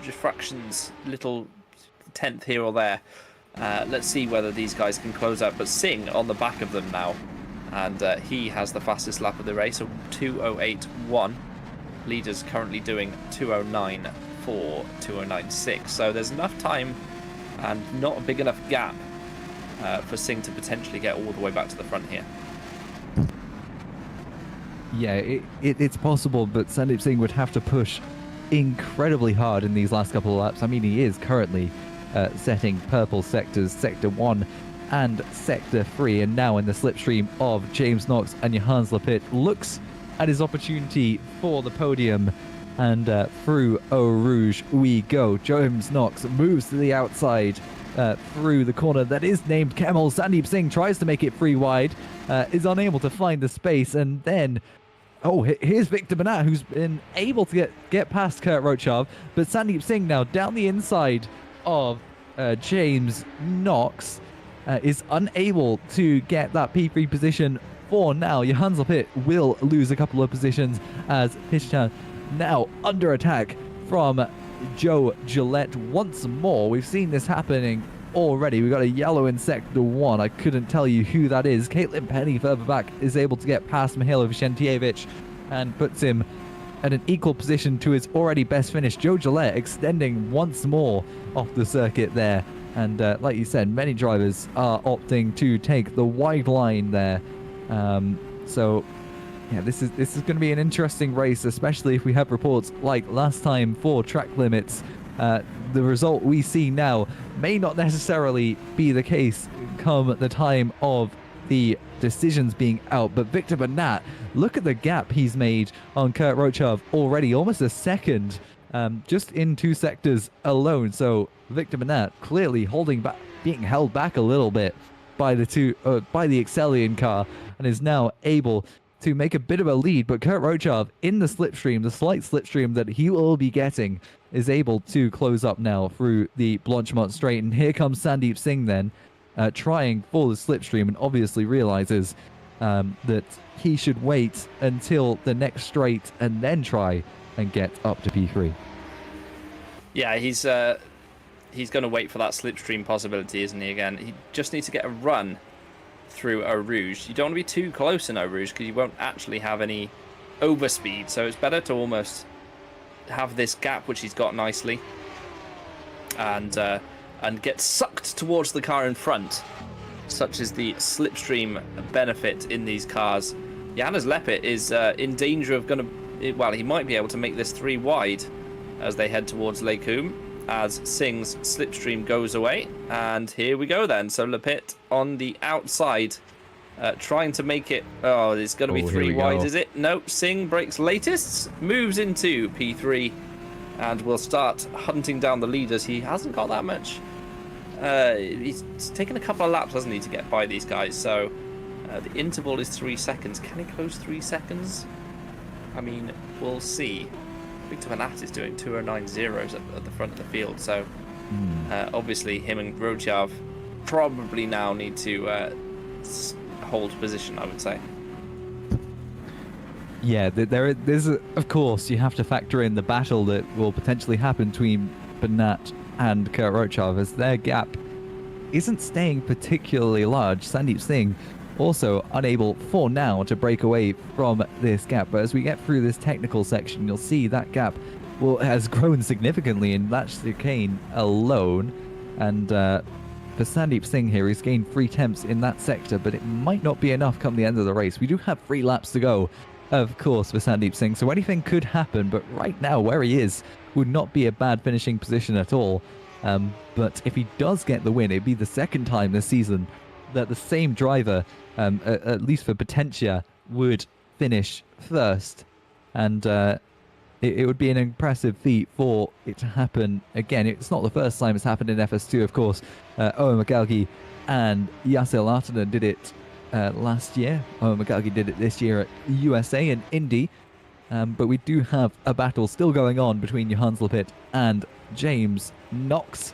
Just fractions, little tenth here or there. Let's see whether these guys can close out. But Singh on the back of them now. And he has the fastest lap of the race, a 2:08.1. Leaders currently doing 2:09.4, 2:09.6. So there's enough time and not a big enough gap for Singh to potentially get all the way back to the front here. Yeah, it's possible, but Sandeep Singh would have to push incredibly hard in these last couple of laps. I mean, he is currently setting purple sectors, Sector 1 and Sector 3, and now in the slipstream of James Knox and Johannes Lepit, looks at his opportunity for the podium, and through Eau Rouge we go. James Knox moves to the outside through the corner that is named Kemmel. Sandeep Singh tries to make it free wide, is unable to find the space, and then here's Victor Bernat, who's been able to get past Kurt Rochav, but Sandeep Singh now down the inside of James Knox is unable to get that P3 position for now. Johannes Lepit will lose a couple of positions as Hishchan now under attack from Joe Gillette once more. We've seen this happening already. We've got a yellow in Sector 1. I couldn't tell you who that is. Caitlin Penny further back is able to get past Mihailo Vicentijevic and puts him at an equal position to his already best finish. Joe Gillette extending once more off the circuit there. And like you said, many drivers are opting to take the wide line there. So yeah, this is going to be an interesting race, especially if we have reports like last time for track limits. The result we see now may not necessarily be the case come the time of the decisions being out. But Victor Bernat, look at the gap he's made on Kurt Rochav already, almost a second, just in 2 sectors alone. So Victor Bernat clearly holding back, being held back a little bit by the Excellion car, and is now able to make a bit of a lead. But Kurt Rochav in the slipstream, the slight slipstream that he will be getting, is able to close up now through the Blanchemont straight. And here comes Sandeep Singh then, trying for the slipstream, and obviously realizes that he should wait until the next straight and then try and get up to P3. Yeah, he's going to wait for that slipstream possibility, isn't he? Again, he just needs to get a run through Eau Rouge. You don't want to be too close in Eau Rouge because you won't actually have any overspeed. So it's better to almost have this gap, which he's got nicely, and get sucked towards the car in front. Such is the slipstream benefit in these cars. Johannes Lepit is in danger of he might be able to make this 3 wide as they head towards Lake Hume, as Singh's slipstream goes away. And here we go then. So Lepit on the outside, trying to make it. Oh, it's going to be 3 wide, is it? No, Singh breaks latest, moves into P3, and will start hunting down the leaders. He hasn't got that much. He's taken a couple of laps, hasn't he, to get by these guys. So the interval is 3 seconds. Can he close 3 seconds? I mean, we'll see. Victor Bernat is doing 2:09.0s at the front of the field, so obviously him and Rochav probably now need to hold position, I would say. Yeah, there's of course, you have to factor in the battle that will potentially happen between Bernat and Kurt Rochav, as their gap isn't staying particularly large. Sandeep Singh also unable for now to break away from this gap, but as we get through this technical section, you'll see that gap has grown significantly in Latch Chicane alone. And for Sandeep Singh here, he's gained 3 temps in that sector, but it might not be enough come the end of the race. We do have 3 laps to go, of course, for Sandeep Singh, so anything could happen, but right now where he is would not be a bad finishing position at all. But if he does get the win, it'd be the second time this season that the same driver, at least for Potentia, would finish first. And it would be an impressive feat for it to happen again. It's not the first time it's happened in FS2, of course. Owen McGalgy and Yasser Lartanen did it last year. Owen McGalgy did it this year at USA and Indy. But we do have a battle still going on between Johannes Lepit and James Knox,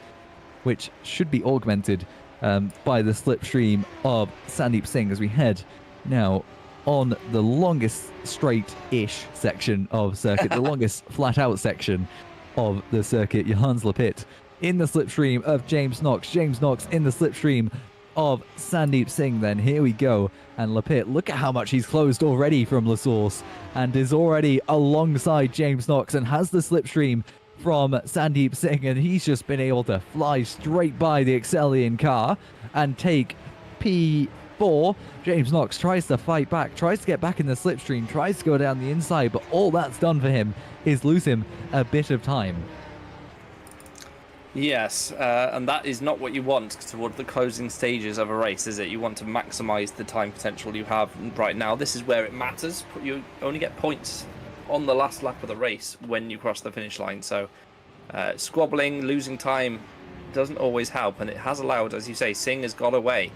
which should be augmented by the slipstream of Sandeep Singh as we head now on the longest straight-ish section of circuit, the longest flat-out section of the circuit. Johannes Lepit in the slipstream of James Knox. James Knox in the slipstream of Sandeep Singh. Then here we go, and Lepit, look at how much he's closed already from La Source and is already alongside James Knox and has the slipstream from Sandeep Singh, and he's just been able to fly straight by the Excellion car and take P4. James Knox tries to fight back, tries to get back in the slipstream, tries to go down the inside, but all that's done for him is lose him a bit of time. Yes, and that is not what you want toward the closing stages of a race, is it? You want to maximize the time potential you have right now. This is where it matters. You only get points on the last lap of the race when you cross the finish line. So squabbling, losing time doesn't always help, and it has allowed, as you say, Singh has got away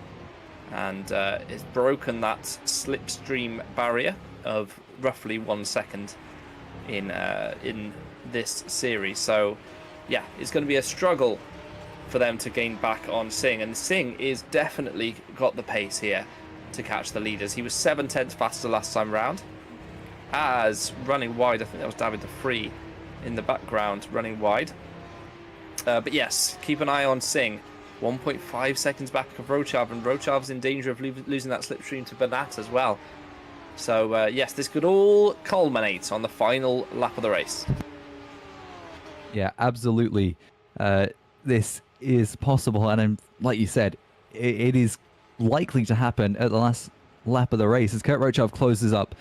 and it's broken that slipstream barrier of roughly 1 second in this series. So yeah, it's going to be a struggle for them to gain back on Singh, and Singh is definitely got the pace here to catch the leaders. He was 7/10 faster last time round, as running wide, I think that was David the Free in the background running wide. But yes, keep an eye on Singh. 1.5 seconds back of Rochav, and Rochav's in danger of losing that slipstream to Bernat as well. So yes, this could all culminate on the final lap of the race. Yeah, absolutely. This is possible, and like you said, it is likely to happen at the last lap of the race as Kurt Rochav closes up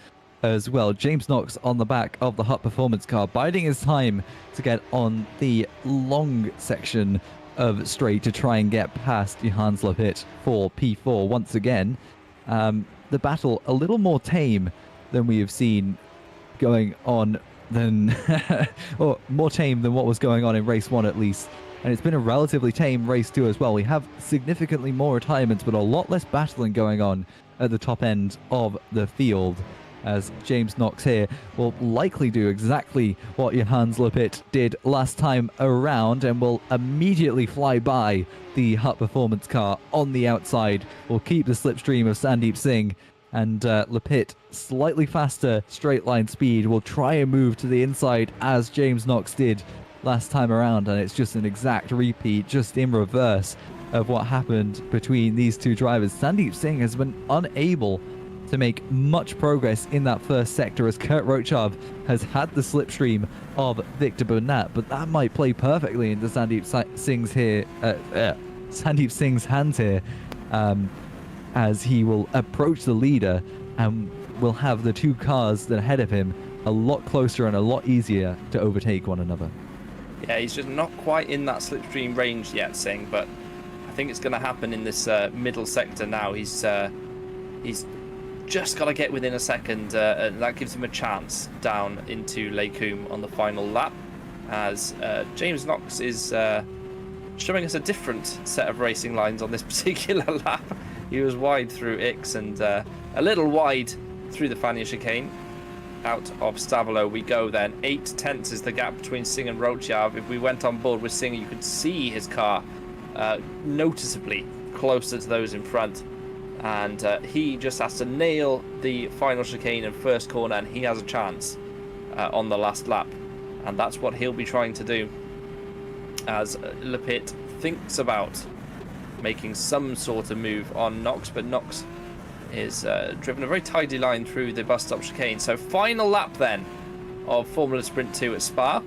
as well. James Knox on the back of the Hut Performance car, biding his time to get on the long section of straight to try and get past Johannes Lepit for P4 once again. The battle a little more tame than we have seen going on than or more tame than what was going on in race 1 at least, and it's been a relatively tame race 2 as well. We have significantly more retirements but a lot less battling going on at the top end of the field, as James Knox here will likely do exactly what Johannes Lepit did last time around and will immediately fly by the Hut Performance car on the outside. Will keep the slipstream of Sandeep Singh, and Lepit, slightly faster straight line speed, will try and move to the inside as James Knox did last time around, and it's just an exact repeat, just in reverse of what happened between these two drivers. Sandeep Singh has been unable to make much progress in that first sector as Kurt Rochav has had the slipstream of Victor Bernat, but that might play perfectly into Sandeep Singh's hands here, as he will approach the leader and will have the two cars that are ahead of him a lot closer and a lot easier to overtake one another. Yeah, he's just not quite in that slipstream range yet, Singh, but I think it's going to happen in this middle sector now. He's just got to get within a second, and that gives him a chance down into Lacombe on the final lap, as James Knox is showing us a different set of racing lines on this particular lap. He was wide through Ix and a little wide through the Fania chicane. Out of Stavolo we go then. 8/10 is the gap between Singh and Rochav. If we went on board with Singh, you could see his car noticeably closer to those in front. And he just has to nail the final chicane and first corner, and he has a chance on the last lap. And that's what he'll be trying to do, as Lepit thinks about making some sort of move on Knox, but Knox is driven a very tidy line through the bus stop chicane. So final lap then of Formula Sprint 2 at Spa.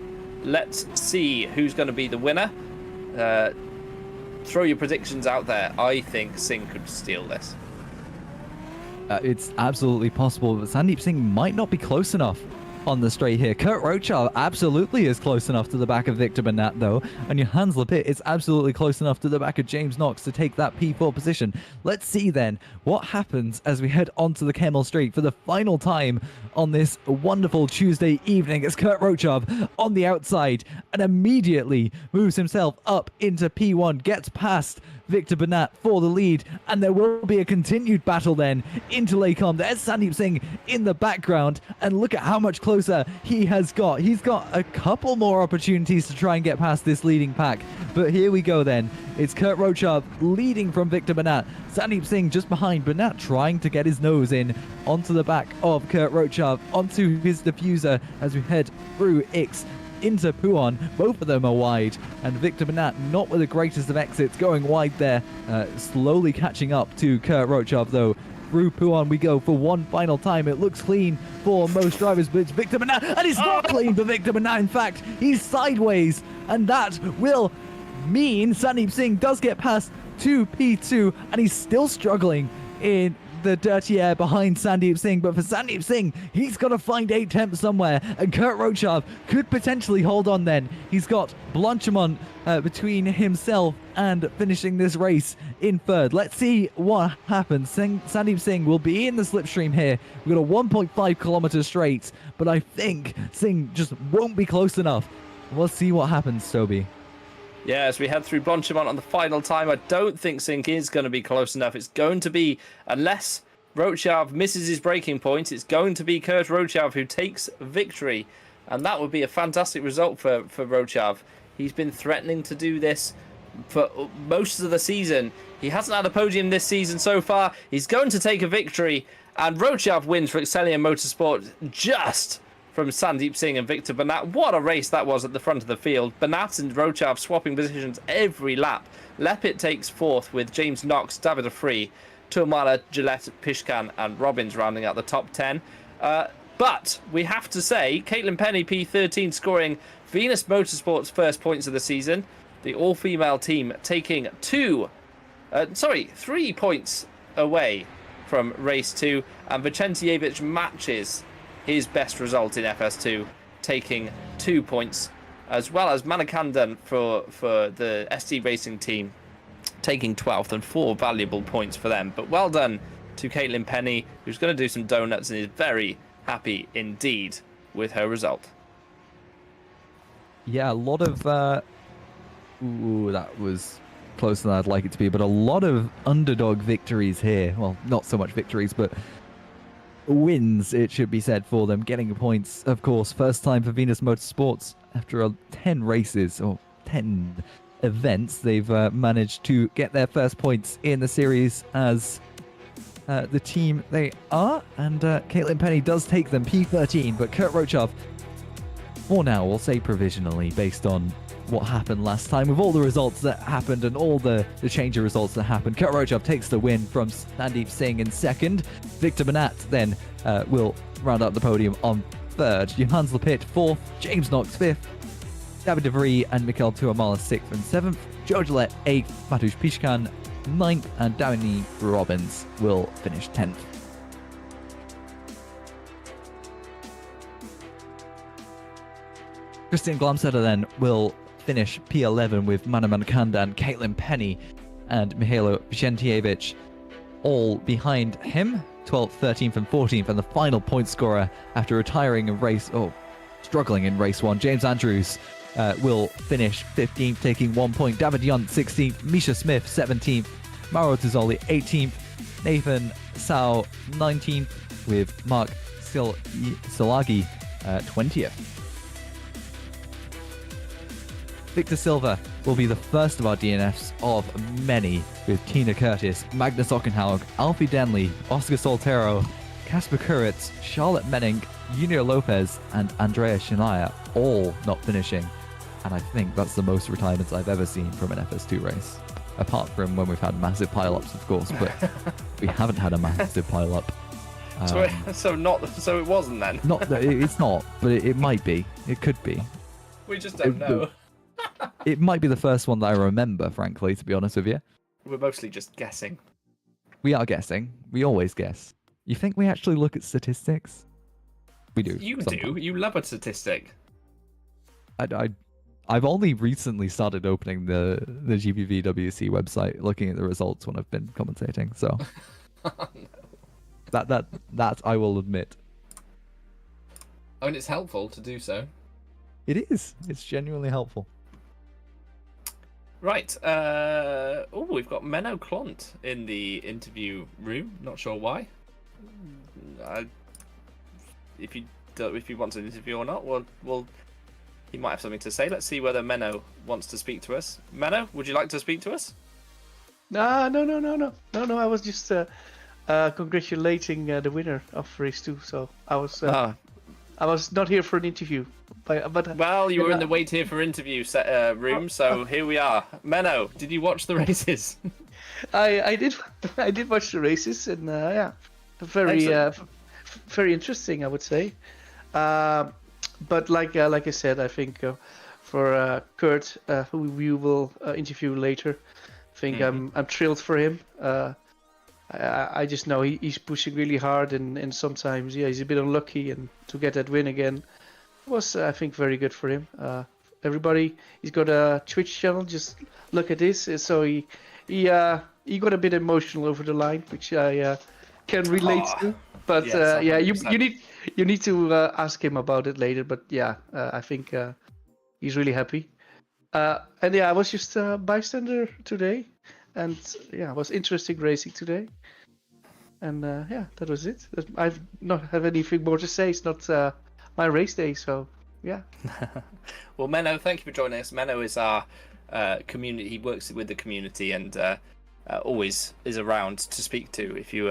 Let's see who's going to be the winner. Throw your predictions out there. I think Singh could steal this. It's absolutely possible, but Sandeep Singh might not be close enough on the straight here. Kurt Rochar absolutely is close enough to the back of Victor Bernat, though. And Johannes Lepit is absolutely close enough to the back of James Knox to take that P4 position. Let's see then what happens as we head onto the Camel Straight for the final time on this wonderful Tuesday evening as Kurt Rochar on the outside and immediately moves himself up into P1, gets past Victor Bernat for the lead, and there will be a continued battle then into Lakecombe. There's Sandeep Singh in the background, and look at how much closer he has got. He's got a couple more opportunities to try and get past this leading pack, but here we go then. It's Kurt Rochar leading from Victor Bernat. Sandeep Singh just behind. Bernat trying to get his nose in onto the back of Kurt Rochar, onto his diffuser as we head through Ix into Puon. Both of them are wide, and Victor Bernat not with the greatest of exits, going wide there, slowly catching up to Kurt Rochar though. Through Puon we go for one final time. It looks clean for most drivers, but it's Victor Bernat, and it's not clean for Victor Bernat. In fact, he's sideways, and that will mean Sandeep Singh does get past to P2, and he's still struggling in the dirty air behind Sandeep Singh. But for Sandeep Singh, he's got to find 8 temps somewhere, and Kurt Rochar could potentially hold on then. He's got Blanchimont between himself and finishing this race in third. Let's see what happens. Sandeep Singh will be in the slipstream here. We've got a 1.5 kilometer straight, but I think Singh just won't be close enough. We'll see what happens, Toby. Yeah, as we head through Blanchimont on the final time, I don't think Sink is going to be close enough. It's going to be, unless Rochav misses his breaking point, it's going to be Kurt Rochav who takes victory. And that would be a fantastic result for Rochav. He's been threatening to do this for most of the season. He hasn't had a podium this season so far. He's going to take a victory. And Rochav wins for Excellion Motorsport just from Sandeep Singh and Victor Bernat. What a race that was at the front of the field. Bernat and Rochav swapping positions every lap. Lepit takes fourth with James Knox, David Afree, Turmala, Gillette, Pishkan and Robbins rounding out the top 10. But we have to say, Caitlin Penny, P13, scoring Venus Motorsport's first points of the season. The all-female team taking 3 points away from race 2. And Vicentievich matches his best result in FS2, taking 2 points, as well as Manikandan for the SD Racing team, taking 12th, and 4 valuable points for them. But well done to Caitlin Penny, who's going to do some donuts and is very happy indeed with her result. Yeah, a lot of... that was closer than I'd like it to be, but a lot of underdog victories here. Well, not so much victories, but wins, it should be said, for them, getting points. Of course, first time for Venus Motorsports after 10 races or 10 events. They've managed to get their first points in the series as the team they are, and Caitlin Penny does take them P13, but Kurt Rochar, for now, we'll say provisionally, based on what happened last time, with all the results that happened and all the change of results that happened. Kurt Rochar takes the win from Sandeep Singh in second. Victor Bernat then will round up the podium on third. Johannes Lepit fourth. James Knox fifth. David DeVries and Mikhail Tuamala sixth and seventh. Joe Gillette eighth. Matusz Pishkan ninth. And Danny Robbins will finish 10th. Christian Glamsetter then will finish P11 with Manaman Kanda and Caitlin Penny and Mihailo Vicentievich all behind him, 12th, 13th and 14th, and the final point scorer after retiring in struggling in race 1, James Andrews, will finish 15th, taking 1 point. David Yunt 16th, Misha Smith 17th, Mauro Tizzoli 18th, Nathan Sau 19th, with Mark Silagi 20th. Victor Silva will be the first of our DNFs of many, with Tina Curtis, Magnus Ockenhaug, Alfie Denley, Oscar Soltero, Kasper Kuritz, Charlotte Menning, Junior Lopez, and Andrea Shinaya all not finishing. And I think that's the most retirements I've ever seen from an FS2 race. Apart from when we've had massive pile-ups, of course, but we haven't had a massive pile-up. So it wasn't then? It's not, but it might be. It could be. We just don't know. It might be the first one that I remember, frankly, to be honest with you. We're mostly just guessing. We are guessing. We always guess. You think we actually look at statistics? We do. You sometimes. do. You love a statistic. I've only recently started opening the GPVWC website, looking at the results when I've been commentating. So Oh, no. that I will admit. I mean, it's helpful to do so. It is. It's genuinely helpful. Right. We've got Menno Clont in the interview room. Not sure why. If you want an interview or not, well, he might have something to say. Let's see whether Menno wants to speak to us. Menno, would you like to speak to us? No. I was just congratulating the winner of race 2. So I was not here for an interview. But Well, you were in the wait here for interview room, so here we are. Menno, did you watch the races? I did watch the races, and very interesting, I would say. But like I said, I think for Kurt, who we will interview later, I think I'm thrilled for him. I just know he's pushing really hard, and sometimes he's a bit unlucky, and to get that win again was, I think, very good for him. Everybody, he's got a Twitch channel. Just look at this. So he got a bit emotional over the line, which I can relate to. But yes, you need to ask him about it later. But I think he's really happy. And I was just a bystander today, and it was interesting racing today. And that was it. I've not have anything more to say. It's not my race day, so yeah. Well, Menno, thank you for joining us. Menno is our community. He works with the community and always is around to speak to if you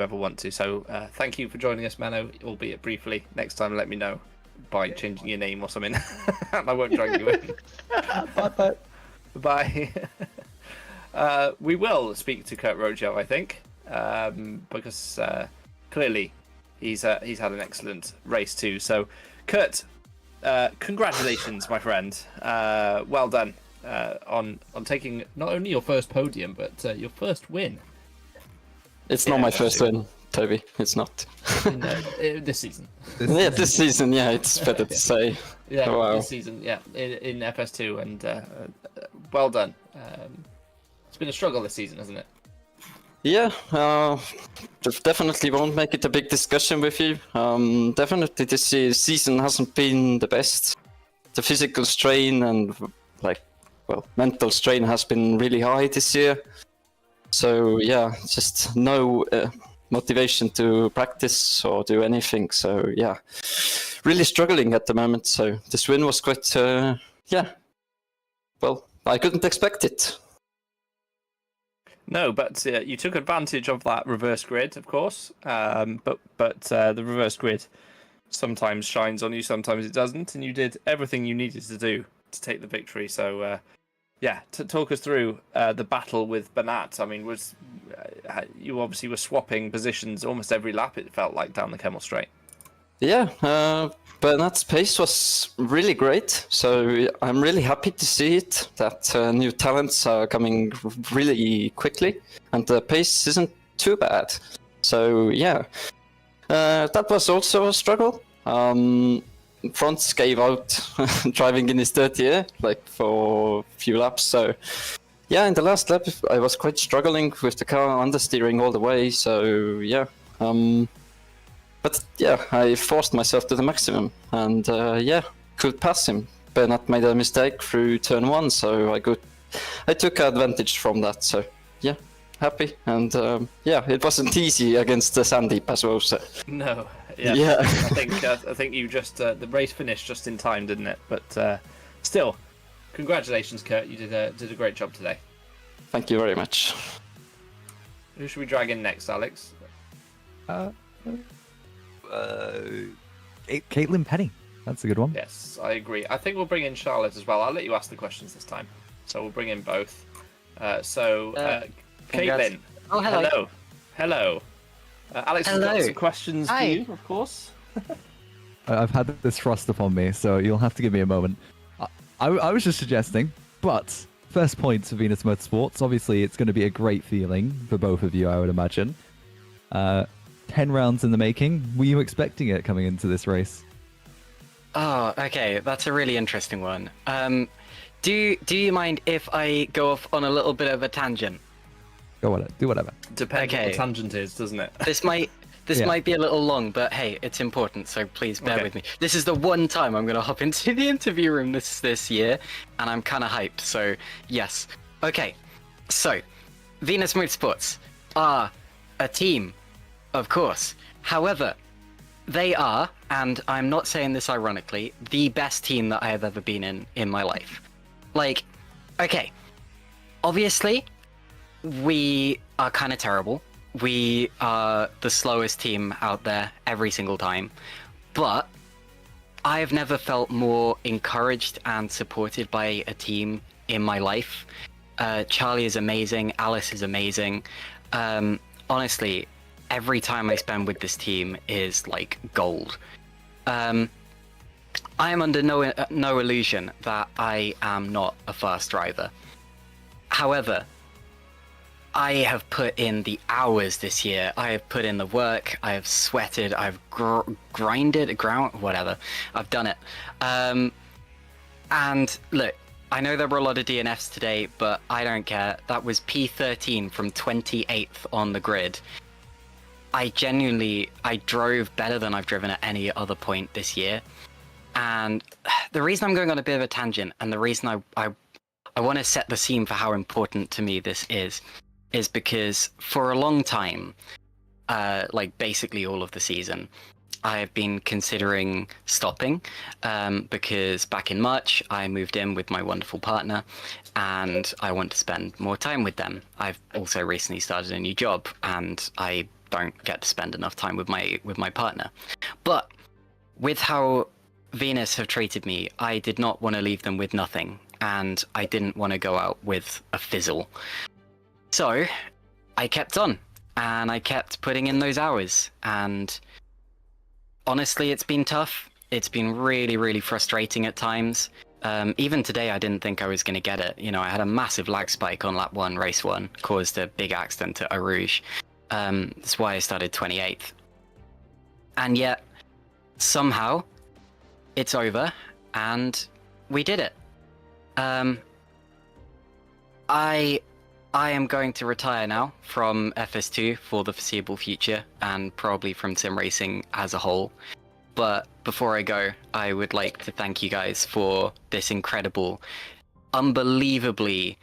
ever want to. So thank you for joining us, Menno, albeit briefly. Next time, let me know by changing your name or something. I won't drag you in. Bye. Bye. We will speak to Kurt Rojo, I think, because clearly he's had an excellent race too. So, Kurt, congratulations, my friend. Well done on taking not only your first podium but your first win. It's not my first win, Toby. It's not. This season. This season. Yeah, it's better to say. Yeah, wow. This season. Yeah, in FS2, and well done. It's been a struggle this season, hasn't it? Yeah, definitely won't make it a big discussion with you. Definitely this season hasn't been the best. The physical strain and mental strain has been really high this year. So yeah, just no motivation to practice or do anything. So yeah, really struggling at the moment. So this win was quite, well, I couldn't expect it. No, but you took advantage of that reverse grid, of course. But the reverse grid sometimes shines on you, sometimes it doesn't, and you did everything you needed to do to take the victory. So, talk us through the battle with Bernat. I mean, you obviously were swapping positions almost every lap, it felt like, down the Kemmel Straight. Yeah, Bernat's pace was really great, so I'm really happy to see it, that new talents are coming really quickly, and the pace isn't too bad. So yeah, that was also a struggle. Fronts gave out driving in his third year, for a few laps, so yeah, in the last lap I was quite struggling with the car understeering all the way, so yeah. But yeah, I forced myself to the maximum, and could pass him. Bernat made a mistake through turn 1, so I took advantage from that. So yeah, happy, and it wasn't easy against the Sandeep as well. So no, yeah. I think you just the race finished just in time, didn't it? But still, congratulations, Kurt. You did a great job today. Thank you very much. Who should we drag in next, Alex? Caitlin Penny. That's a good one. Yes, I agree. I think we'll bring in Charlotte as well. I'll let you ask the questions this time. So we'll bring in both. Caitlin. Oh, hello. Hello. Alex has got some questions for you, of course. I've had this thrust upon me, so you'll have to give me a moment. I was just suggesting, but first points for Venus Motorsports. Obviously, it's going to be a great feeling for both of you, I would imagine. 10 rounds in the making. Were you expecting it coming into this race? Oh, okay. That's a really interesting one. Do you mind if I go off on a little bit of a tangent? Go on, do whatever. Depends what Okay. the tangent is, doesn't it? This might Yeah. might be a little long, but hey, it's important, so please bear Okay. with me. This is the one time I'm gonna hop into the interview room this year, and I'm kind of hyped. So yes, okay. So, Venus Motorsports are a team, of course. However, they are, and I'm not saying this ironically, the best team that I have ever been in my life. Like, okay, obviously, we are kind of terrible. We are the slowest team out there every single time. But I've never felt more encouraged and supported by a team in my life. Charlie is amazing. Alice is amazing. Honestly, every time I spend with this team is like gold. I am under no illusion that I am not a fast driver. However, I have put in the hours this year. I have put in the work. I have sweated. I've ground, whatever. I've done it. And look, I know there were a lot of DNFs today, but I don't care. That was P13 from 28th on the grid. I drove better than I've driven at any other point this year. And the reason I'm going on a bit of a tangent, and the reason I want to set the scene for how important to me this is because for a long time, like basically all of the season, I have been considering stopping because back in March, I moved in with my wonderful partner and I want to spend more time with them. I've also recently started a new job and I don't get to spend enough time with my partner. But with how Venus have treated me, I did not want to leave them with nothing, and I didn't want to go out with a fizzle. So I kept on, and I kept putting in those hours, and honestly, it's been tough. It's been really, really frustrating at times. Even today, I didn't think I was going to get it. You know, I had a massive lag spike on lap 1, race 1, caused a big accident at Eau Rouge. That's why I started 28th. And yet, somehow, it's over, and we did it. I am going to retire now from FS2 for the foreseeable future, and probably from sim racing as a whole. But before I go, I would like to thank you guys for this incredible, unbelievably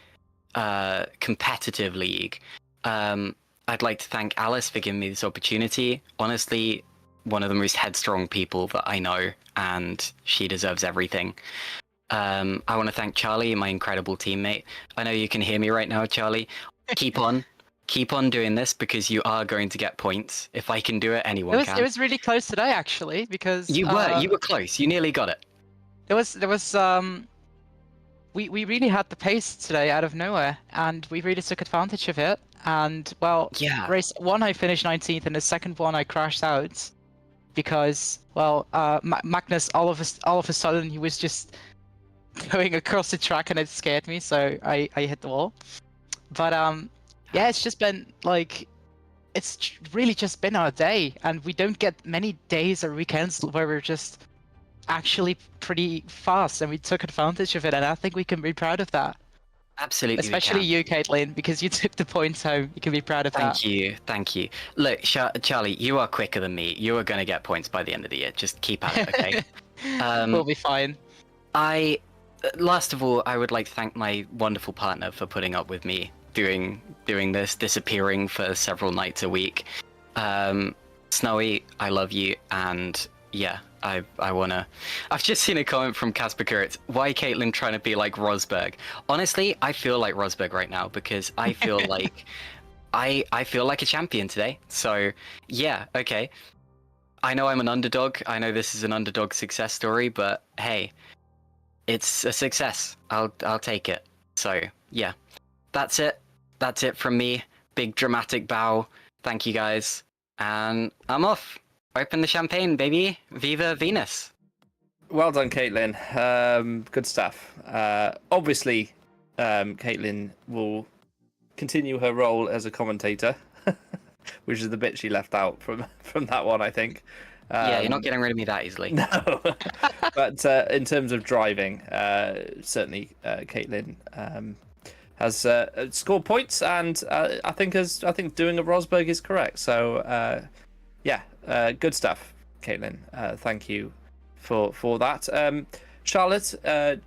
competitive league. I'd like to thank Alice for giving me this opportunity. Honestly, one of the most headstrong people that I know, and she deserves everything. I want to thank Charlie, my incredible teammate. I know you can hear me right now, Charlie. Keep on doing this because you are going to get points. If I can do it, anyone can. It was really close today, actually, because You were close. You nearly got it. there was we really had the pace today out of nowhere, and we really took advantage of it. And well, Yeah. race 1 I finished 19th, and the second one I crashed out because Magnus all of a sudden he was just going across the track, and it scared me, so I hit the wall. But yeah, it's just been like really just been our day, and we don't get many days or weekends where we're just actually pretty fast, and we took advantage of it, and I think we can be proud of that. Absolutely. Especially we can. you, Caitlin, because you took the points home. You can be proud of that. Thank you. Look, Charlie, you are quicker than me. You are going to get points by the end of the year. Just keep at it, okay? We'll be fine. Last of all, I would like to thank my wonderful partner for putting up with me doing this, disappearing for several nights a week. Snowy, I love you, and yeah, I wanna. I've just seen a comment from Casper Kuritz. Why Caitlin trying to be like Rosberg? Honestly, I feel like Rosberg right now because I feel like I feel like a champion today. So yeah, okay. I know I'm an underdog. I know this is an underdog success story, but hey, it's a success. I'll take it. So yeah, that's it. That's it from me. Big dramatic bow. Thank you guys, and I'm off. Open the champagne, baby. Viva Venus. Well done, Caitlin. Good stuff. Obviously, Caitlin will continue her role as a commentator which is the bit she left out from that one, I think. Yeah, you're not getting rid of me that easily. No, but in terms of driving, certainly Caitlin has scored points, and I think doing a Rosberg is correct. So good stuff, Caitlin. Thank you for that. Charlotte,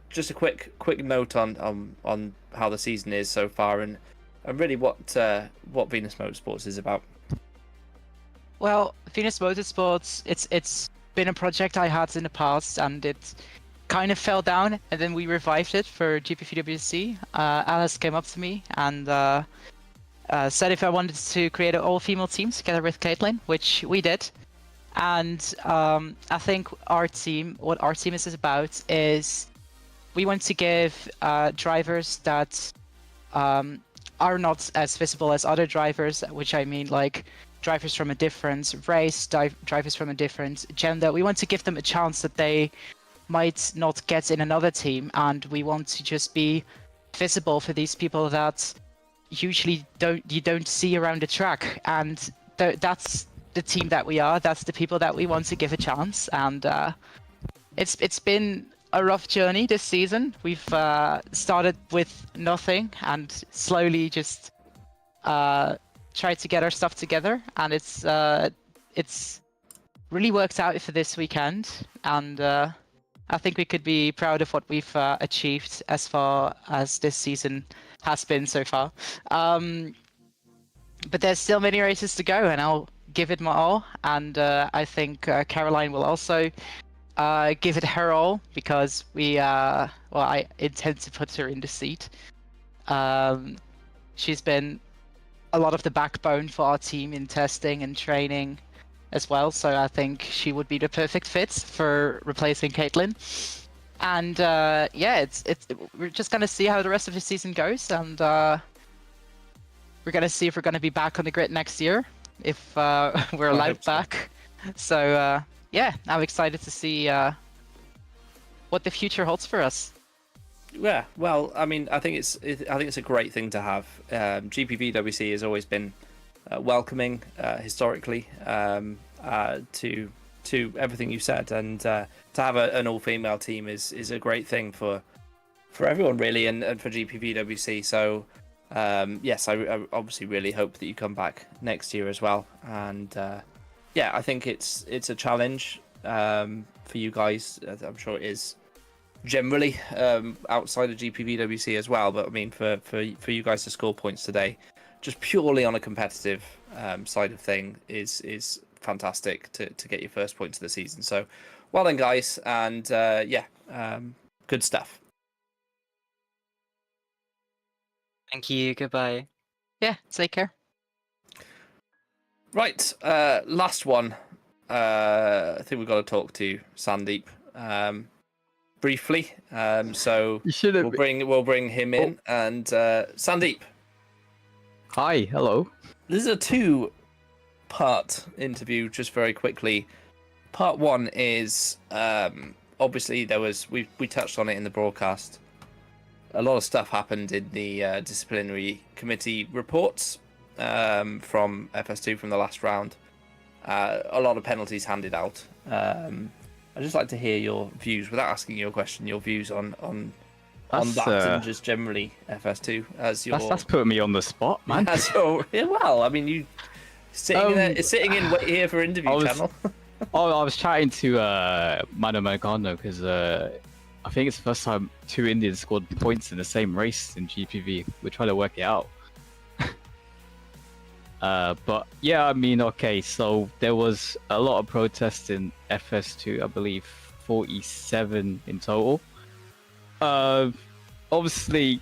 just a quick note on how the season is so far, and really what Venus Motorsports is about. Well, Venus Motorsports, it's been a project I had in the past, and it kind of fell down, and then we revived it for GPVWC. Alice came up to me and said if I wanted to create an all-female team together with Caitlin, which we did. And I think what our team is about is we want to give drivers that are not as visible as other drivers, which I mean like drivers from a different race, drivers from a different gender. We want to give them a chance that they might not get in another team, and we want to just be visible for these people that usually you don't see around the track. And that's the team that we are. That's the people that we want to give a chance. And it's been a rough journey this season. We've started with nothing and slowly just tried to get our stuff together, and it's really worked out for this weekend. And I think we could be proud of what we've achieved as far as this season has been so far. But there's still many races to go, and I'll give it my all. And I think Caroline will also give it her all, because I intend to put her in the seat. She's been a lot of the backbone for our team in testing and training as well, so I think she would be the perfect fit for replacing Caitlin. And we're just gonna see how the rest of the season goes, and we're gonna see if we're gonna be back on the grid next year, if we're allowed back. So I'm excited to see what the future holds for us. Yeah, well, I mean, I think it's a great thing to have. GPVWC has always been welcoming historically to everything you said, and to have an all-female team is a great thing for everyone really, and for GPVWC. So yes, I obviously really hope that you come back next year as well. And I think it's a challenge for you guys. I'm sure it is generally outside of GPVWC as well, but I mean for you guys to score points today just purely on a competitive side of thing is fantastic to get your first points of the season. So well done, guys, and good stuff. Thank you, goodbye. Yeah, take care. Right, last one. I think we've got to talk to Sandeep briefly. So we'll bring him in. And Sandeep. Hi, hello. This is a two-part interview, just very quickly. Part one is obviously we touched on it in the broadcast. A lot of stuff happened in the disciplinary committee reports from FS2 from the last round. A lot of penalties handed out. I'd just like to hear your views, without asking you a question, your views on that and just generally FS2 as your. That's putting me on the spot, man. Well, I mean, you sitting in wait here for interview channel. I was chatting to Mano Magano because I think it's the first time two Indians scored points in the same race in GPV. We're trying to work it out. But yeah, I mean, okay, so there was a lot of protests in FS2, I believe 47 in total. Obviously,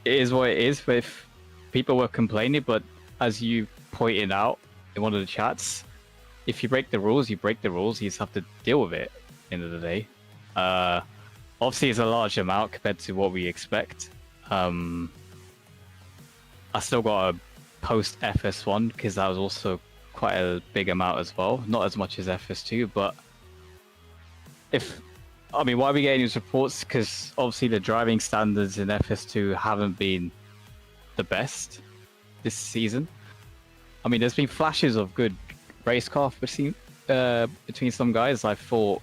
it is what it is, but if people were complaining, but as you pointed out in one of the chats, if you break the rules, you break the rules, you just have to deal with it at the end of the day. Obviously, it's a large amount compared to what we expect. I still got a post FS1 because that was also quite a big amount as well, not as much as FS2, but why are we getting these reports? Because obviously the driving standards in FS2 haven't been the best this season. I mean, there's been flashes of good racecraft between some guys. I thought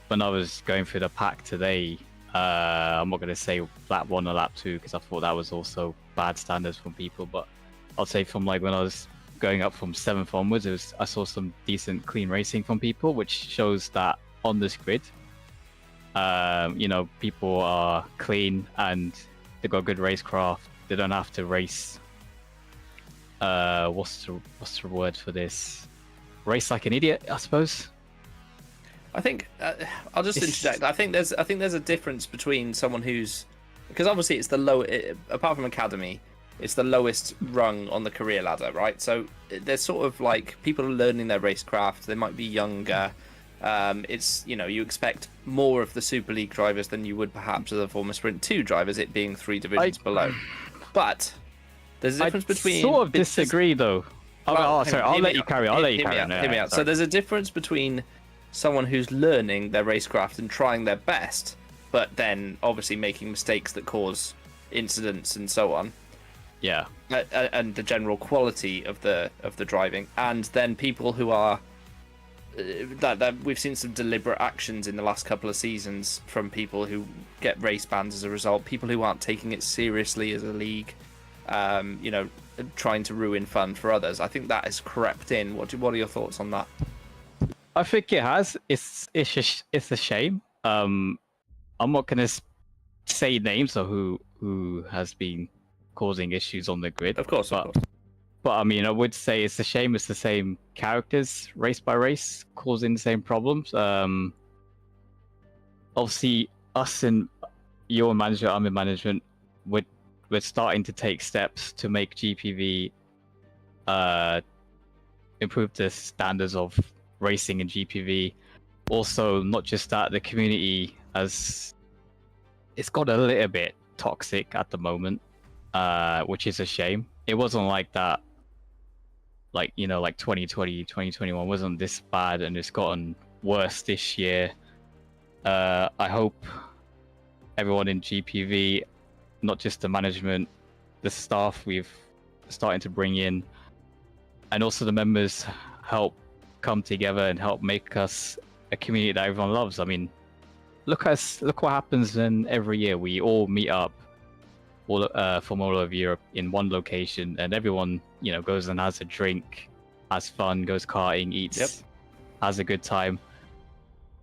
when I was going through the pack today, I'm not going to say lap 1 or lap 2 because I thought that was also bad standards from people, but I'll say from like when I was going up from 7th onwards, I saw some decent clean racing from people, which shows that on this grid, you know, people are clean and they got good racecraft. They don't have to race. What's the word for this? Race like an idiot, I suppose. I think I'll just interject. I think there's a difference between someone who's, because obviously it's the low, apart from academy, it's the lowest rung on the career ladder, right? So there's sort of like people are learning their racecraft. They might be younger. It's, you know, you expect more of the Super League drivers than you would perhaps of the former Sprint 2 drivers, it being 3 divisions below. But there's a difference between. I sort of disagree though. Sorry, I'll let you carry on. Hear me out. So there's a difference between someone who's learning their racecraft and trying their best, but then obviously making mistakes that cause incidents and so on. Yeah. And the general quality of the driving, and then people who are that we've seen some deliberate actions in the last couple of seasons from people who get race bans as a result. People who aren't taking it seriously as a league, you know, trying to ruin fun for others. I think that has crept in. What are your thoughts on that? I think it has. It's a shame. I'm not gonna say names of who has been causing issues on the grid. Of course. But I mean, I would say it's a shame. It's the same characters, race by race, causing the same problems. Obviously, us and your manager, I'm in management, we're starting to take steps to make GPV improve the standards of racing in GPV. Also, not just that, the community it's got a little bit toxic at the moment, which is a shame. It wasn't like that, like, you know, like 2020, 2021 wasn't this bad, and it's gotten worse this year. I hope everyone in GPV, not just the management, the staff we've starting to bring in, and also the members help come together and help make us a community that everyone loves. I mean, look what happens when every year we all meet up from all over Europe in one location, and everyone, you know, goes and has a drink, has fun, goes karting, eats, has a good time.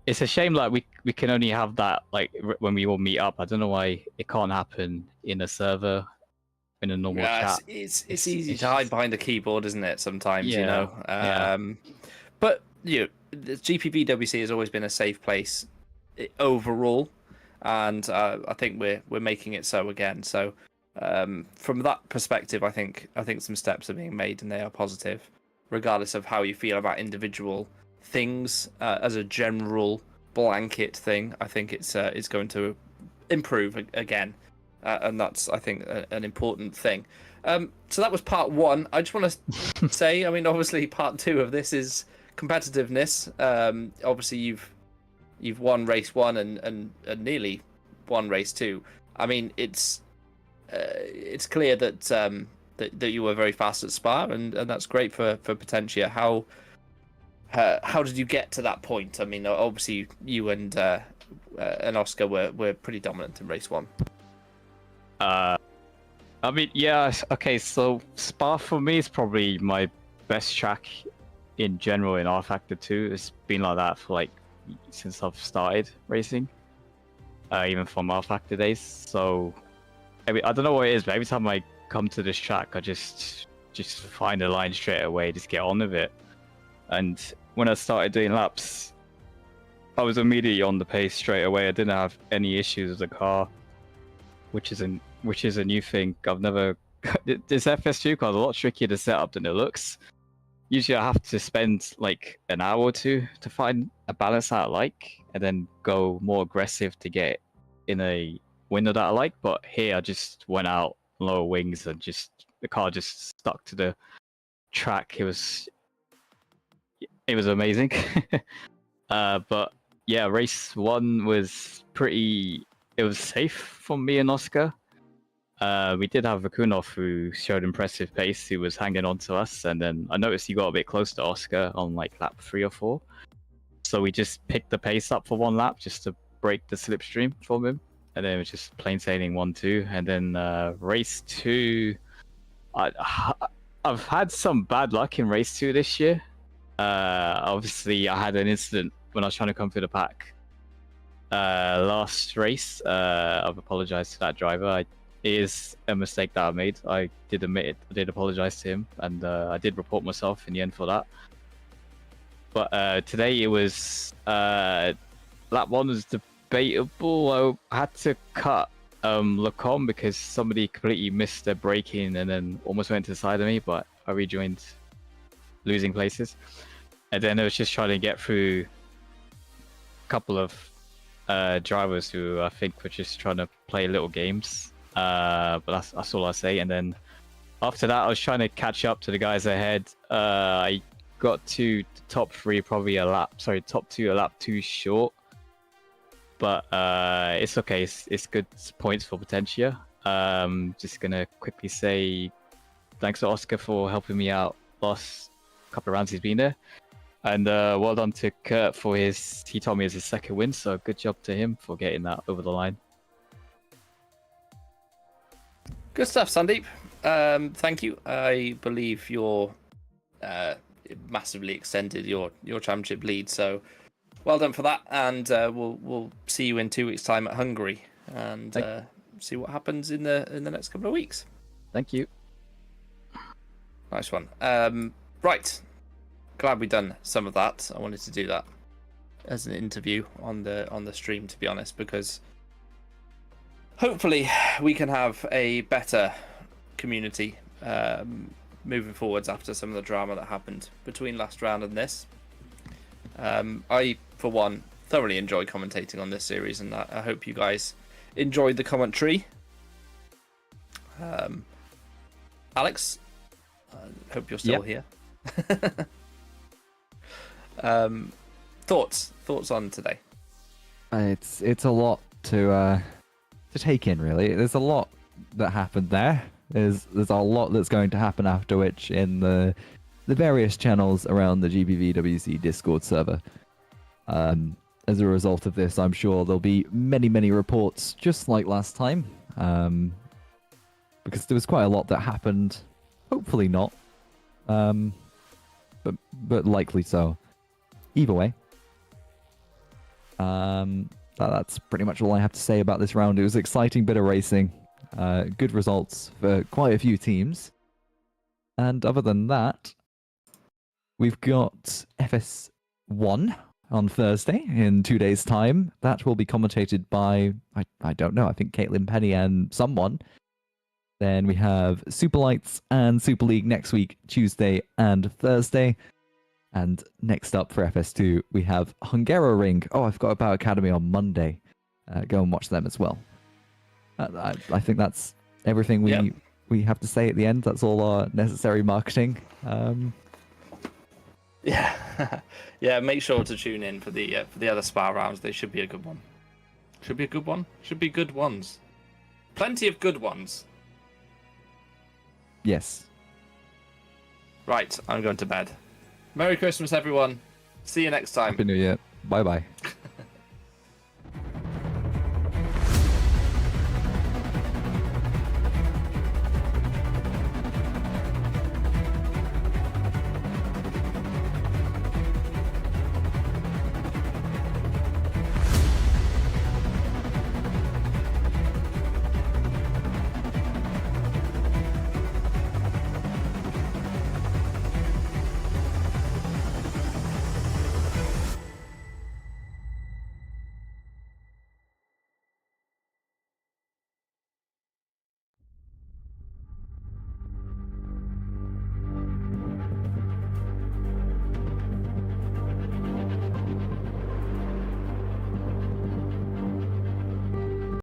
It's a shame that we can only have that like when we all meet up. I don't know why it can't happen in a server, in a normal chat. It's easy to hide behind a keyboard, isn't it? Sometimes, you know. But you know, the GPVWC has always been a safe place overall, and I think we're making it so again. So from that perspective, I think some steps are being made, and they are positive, regardless of how you feel about individual things. As a general blanket thing, I think it's going to improve again, and that's, I think, an important thing. So that was part 1. I just want to say, I mean, obviously part 2 of this is competitiveness. Obviously you've won race 1 and nearly won race 2. I mean, it's clear that that you were very fast at Spa, and that's great for Potentia. How did you get to that point? I mean, obviously you and Oscar were pretty dominant in race 1. I mean, yeah, okay, so Spa for me is probably my best track in general in R Factor 2. It's been like that for like since I've started racing, even from R Factor days. So I don't know what it is, but every time I come to this track, I just find a line straight away, just get on with it. And when I started doing laps, I was immediately on the pace straight away. I didn't have any issues with the car, which is a new thing. I've never. This FS2 car is a lot trickier to set up than it looks. Usually I have to spend like an hour or 2 to find a balance that I like, and then go more aggressive to get in a window that I like. But here I just went out lower wings and the car just stuck to the track. It was amazing. But yeah, race 1 was it was safe for me and Oscar. We did have Vakunov who showed impressive pace, who was hanging on to us, and then I noticed he got a bit close to Oscar on like lap 3 or 4. So we just picked the pace up for one lap just to break the slipstream from him, and then it was just plain sailing 1-2. And then race 2, I've had some bad luck in race 2 this year. Obviously, I had an incident when I was trying to come through the pack last race. I've apologized to that driver. It is a mistake that I made. I did admit it. I did apologize to him, and I did report myself in the end for that. But today it was lap 1 was debatable. I had to cut Lacombe because somebody completely missed their braking and then almost went to the side of me, but I rejoined losing places. And then I was just trying to get through a couple of drivers who I think were just trying to play little games. But that's all I say. And then after that, I was trying to catch up to the guys ahead. I got to the top 3 probably top 2 a lap too short. But it's okay. It's good points for Potentia. Just gonna quickly say thanks to Oscar for helping me out last couple of rounds he's been there, and well done to Kurt for he told me it's his second win. So good job to him for getting that over the line. Good stuff, Sandeep. Thank you. I believe you're massively extended your championship lead. So. Well done for that, and we'll see you in 2 weeks' time at Hungary, and see what happens in the next couple of weeks. Thank you. Nice one. Right, glad we've done some of that. I wanted to do that as an interview on the stream, to be honest, because hopefully we can have a better community moving forwards after some of the drama that happened between last round and this. I, for one, thoroughly enjoy commentating on this series, and I hope you guys enjoyed the commentary. Alex, I hope you're still here. Thoughts on today? It's a lot to take in, really. There's a lot that happened there. There's a lot that's going to happen after, which in the various channels around the GPVWC Discord server. As a result of this, I'm sure there'll be many reports, just like last time, because there was quite a lot that happened. Hopefully not, but likely so. Either way, that's pretty much all I have to say about this round. It was an exciting bit of racing, good results for quite a few teams, and other than that, we've got FS1 on Thursday in 2 days' time. That will be commentated by, I don't know, I think Caitlin Penny and someone. Then we have Superlights and Super League next week, Tuesday and Thursday. And next up for FS2, we have Hungaroring. Oh, I forgot about Academy on Monday. Go and watch them as well. I think that's everything we have to say at the end. That's all our necessary marketing. Yeah, yeah. Make sure to tune in for the other Spa rounds. They should be a good one. Should be a good one. Should be good ones. Plenty of good ones. Yes. Right, I'm going to bed. Merry Christmas, everyone. See you next time. Happy New Year. Bye bye.